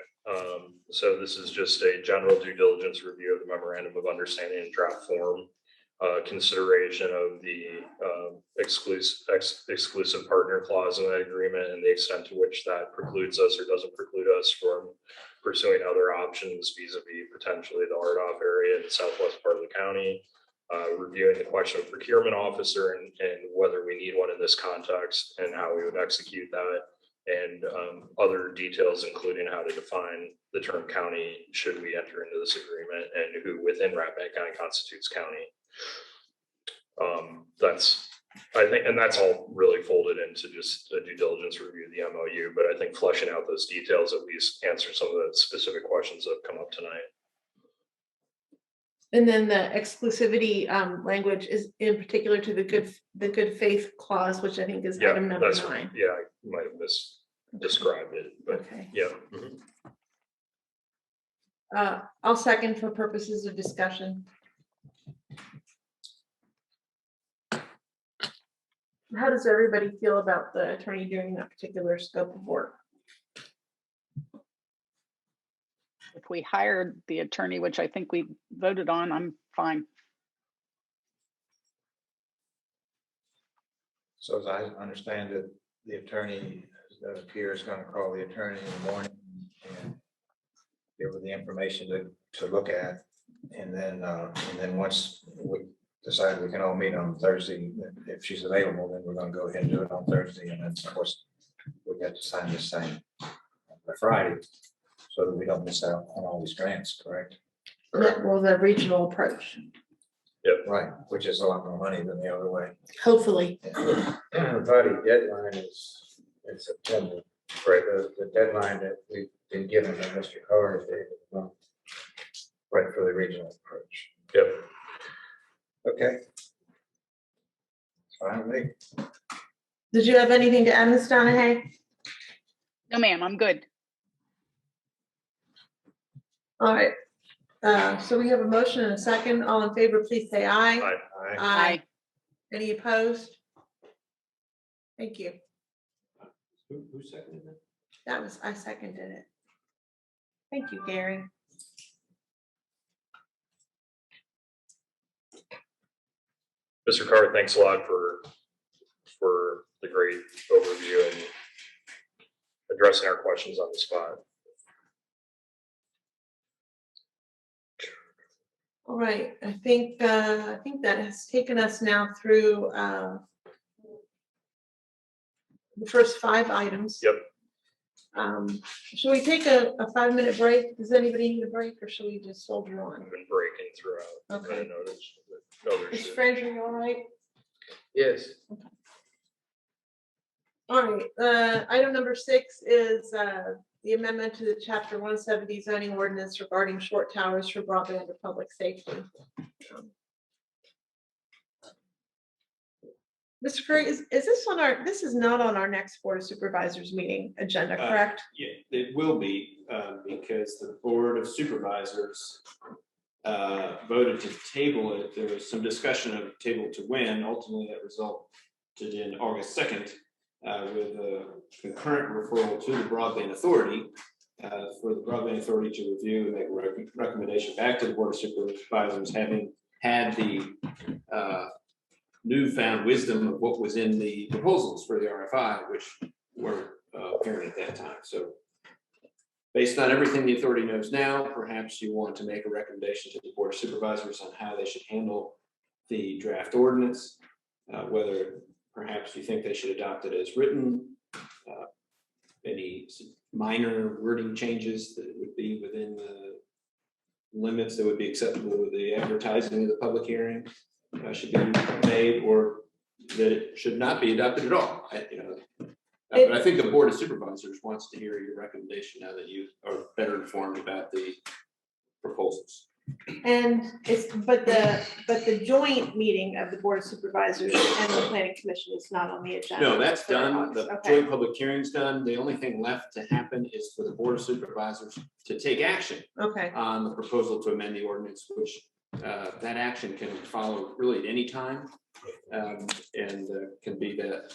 So this is just a general due diligence review of the memorandum of understanding in draft form. Consideration of the exclusive partner clause in that agreement and the extent to which that precludes us or doesn't preclude us from pursuing other options vis-a-vis potentially the RDOF area in the southwest part of the county. Reviewing the question of procurement officer and whether we need one in this context and how we would execute that, and other details, including how to define the term county should we enter into this agreement, and who within Rappahannock County constitutes county. I think, and that's all really folded into just a due diligence review of the MOU, but I think fleshing out those details at least answer some of the specific questions that have come up tonight. And then the exclusivity language is in particular to the good faith clause, which I think is item number 9. Yeah, I might have misdescribed it, but okay. yeah. I'll second for purposes of discussion. How does everybody feel about the attorney doing that particular scope of work? If we hired the attorney, which I think we voted on, I'm fine. So as I understand it, the attorney, Pierre is going to call the attorney in the morning and give her the information to look at. And then once we decide we can all meet on Thursday, if she's available, then we're going to go ahead and do it on Thursday. And then of course, we got to sign this thing by Friday so that we don't miss out on all these grants, correct? Well, the regional approach. Yep. Right, which is a lot more money than the other way. Hopefully. The deadline is in September. Right. The deadline that we've been given by Mr. Carr is the end of the month. Right, for the regional approach. Yep. Okay. Fine with me. Did you have anything to add, Ms. Donahue? No, ma'am, I'm good. All right. So we have a motion and a second. All in favor, please say aye. Aye. Aye. Any opposed? Thank you. Who seconded that? I seconded it. Thank you, Gary. Mr. Carr, thanks a lot for the great overview and addressing our questions on the spot. All right, I think that has taken us now through the first 5 items. Yep. Should we take a 5-minute break? Does anybody need a break, or should we just soldier on? I've been breaking throughout. Okay. I noticed, but others Is should. Fraser, you all right? Yes. All right, item number 6 is the amendment to the chapter 170 zoning ordinance regarding short towers for broadband or public safety. Mr. Curry, is this on this is not on our next Board of Supervisors meeting agenda, correct? Yeah, it will be, because the Board of Supervisors voted to table it. There was some discussion of table to when. Ultimately, that resulted in August 2nd with a concurrent referral to the Broadband Authority for the Broadband Authority to review and make a recommendation back to the Board of Supervisors, having had the newfound wisdom of what was in the proposals for the RFI, which weren't apparent at that time. So based on everything the authority knows now, perhaps you want to make a recommendation to the Board of Supervisors on how they should handle the draft ordinance, whether perhaps you think they should adopt it as written, any minor wording changes that would be within the limits that would be acceptable with the advertising of the public hearing should be made, or that it should not be adopted at all. But I think the Board of Supervisors wants to hear your recommendation now that you are better informed about the proposals. And but the joint meeting of the Board of Supervisors and the Planning Commission is not on the agenda. No, that's for done. August. The Okay. joint public hearing's done. The only thing left to happen is for the Board of Supervisors to take action Okay, on the proposal to amend the ordinance, which that action can follow really at any time. And can be the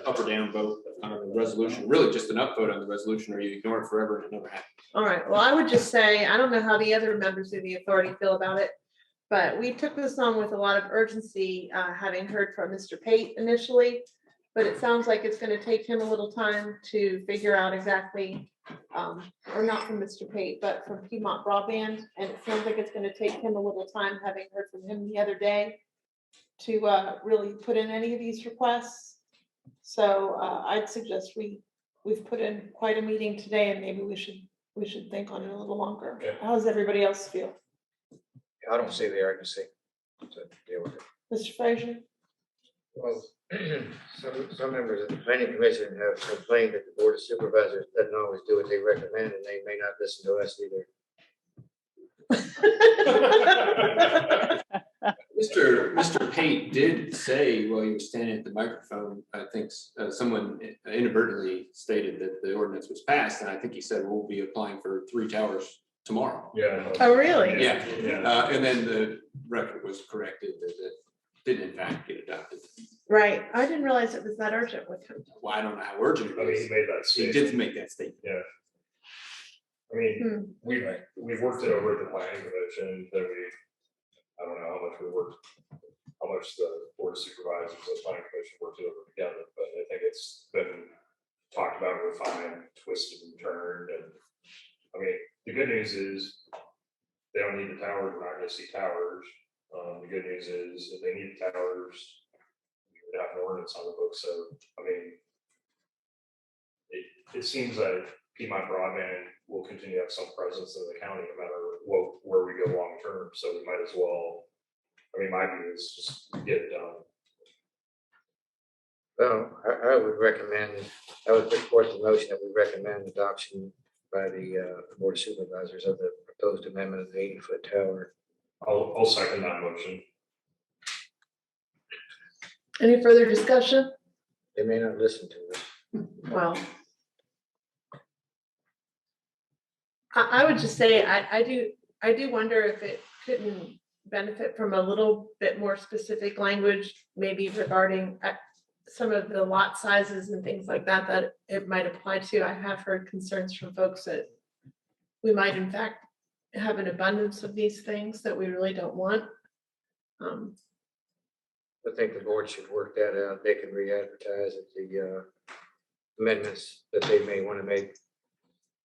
up or down vote on the resolution, really just an up vote on the resolution, or you ignore it forever and it never happens. all right. Well, I would just say, I don't know how the other members of the authority feel about it, but we took this on with a lot of urgency, having heard from Mr. Pate initially. But it sounds like it's gonna take him a little time to figure out exactly, or not from Mr. Pate, but from Piedmont Broadband. And it sounds like it's gonna take him a little time, having heard from him the other day, to really put in any of these requests. So I'd suggest we've put in quite a meeting today, and maybe we should think on it a little longer. Okay. How does everybody else feel? I don't see the urgency to deal with it. Mr. Frazier? Well, some members of the planning commission have complained that the board of supervisors doesn't always do what they recommend, and they may not listen to us either. Mr. Pate did say while he was standing at the microphone, I think someone inadvertently stated that the ordinance was passed, and I think he said we'll be applying for 3 towers tomorrow. Yeah. Oh, really? Yeah, Yeah. and then the record was corrected that it did in fact get adopted. Right. I didn't realize it was that urgent with him. Well, I don't know how urgent I it mean, he is. made that He statement. did make that statement. I mean, we've worked it over at the planning commission, that I don't know how much the board of supervisors and the planning commission worked it over together, but I think it's been talked about, refined, twisted and turned, and I mean, the good news is they don't need the towers, we're not gonna see towers. The good news is if they need towers, we would have an ordinance on the books, so, I mean, it seems like Piedmont Broadband will continue to have some presence in the county no matter where we go long term, so we might as well, I mean, my view is just get it done. Well, I would put forth the motion that we recommend adoption by the board of supervisors of the proposed amendment of the 80-foot tower. I'll second that motion. Any further discussion? They may not listen to us. Well, I would just say, I do wonder if it couldn't benefit from a little bit more specific language, maybe regarding some of the lot sizes and things like that, that it might apply to. I have heard concerns from folks that we might in fact have an abundance of these things that we really don't want. I think the board should work that out. They can re-advertise if the amendments that they may want to make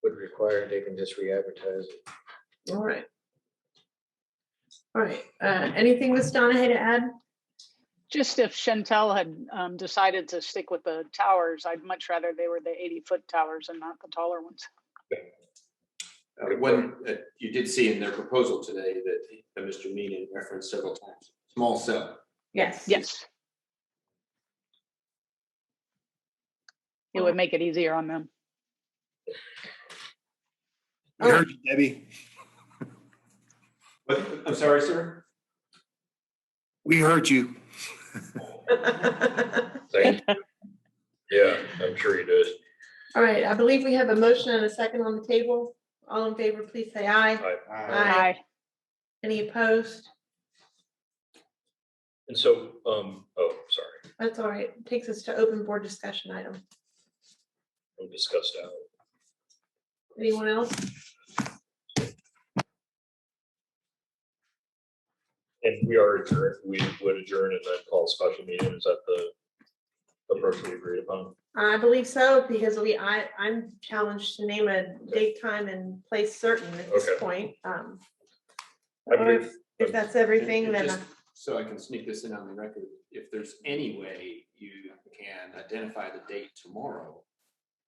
would require, they can just re-advertise it. All right. All right, anything Ms. Donahue to add? Just if Chantel had decided to stick with the towers, I'd much rather they were the 80-foot towers and not the taller ones. When you did see in their proposal today that Mr. Meenan referenced several times, small cell. Yes. Yes. It would make it easier on them. We heard you, Debbie. But I'm sorry, sir. We heard you. Thank you. Yeah, I'm sure you did. All right, I believe we have a motion and a second on the table. All in favor, please say aye. Aye. Any opposed? And so, oh, sorry, That's all right. It takes us to open board discussion item. we'll discuss that. Anyone else? And we are adjourned, we would adjourn and then call a special meeting. Is that the approach we agreed upon? I believe so, because I'm challenged to name a date, time, and place certain at this Okay. point. I Or believe- if that's everything, And then just so I can sneak this in on the record, if there's any way you can identify the date tomorrow,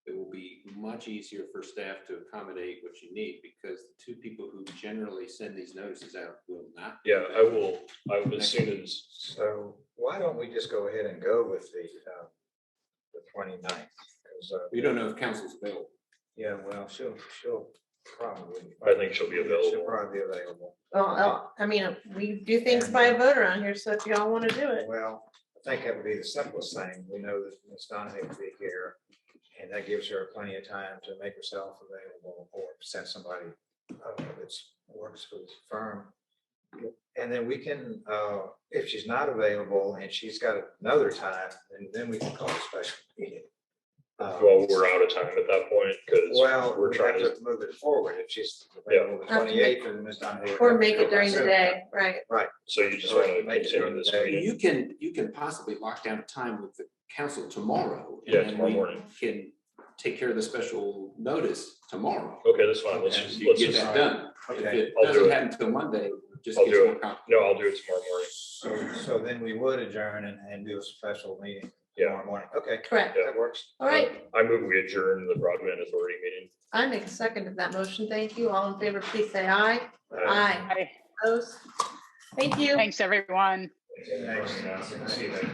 it will be much easier for staff to accommodate what you need, because the 2 people who generally send these notices out will not. Yeah, I will, as soon as, So why don't we just go ahead and go with the 29th? Because, We don't know if council's available. yeah, well, she'll Probably. I think she'll be She'll available. probably be available. Well, I mean, we do things by a vote around here, so if y'all want to do it. Well, I think that would be the simplest thing. We know that Ms. Donahue will be here, and that gives her plenty of time to make herself available or send somebody that works for the firm. And then we can, if she's not available and she's got another time, then we can call a special meeting. Well, we're out of time at that point because Well, we're we trying have to, to move it forward. If she's available the Have to make- 28th, and Ms. Donahue. Or make it during the day, right? Right. so you just want to Make it continue during this the day. meeting? You can possibly lock down a time with the council tomorrow. and Yeah, then tomorrow we morning. Can take care of the special notice tomorrow. Okay, that's fine. Let's Okay. just, You let's can get just, that done. If Okay. it I'll do doesn't it. happen until Monday, just I'll gets do more it. complicated. No, I'll do it tomorrow morning. So then we would adjourn and do a special meeting Yeah. tomorrow morning. Okay, Correct. that works. All right. I move we adjourn the Broadband Authority meeting. I make a second of that motion. Thank you. All in favor, please say aye. Aye. Hi. Opposed? Thank you. Thanks, everyone. Thanks. See you later.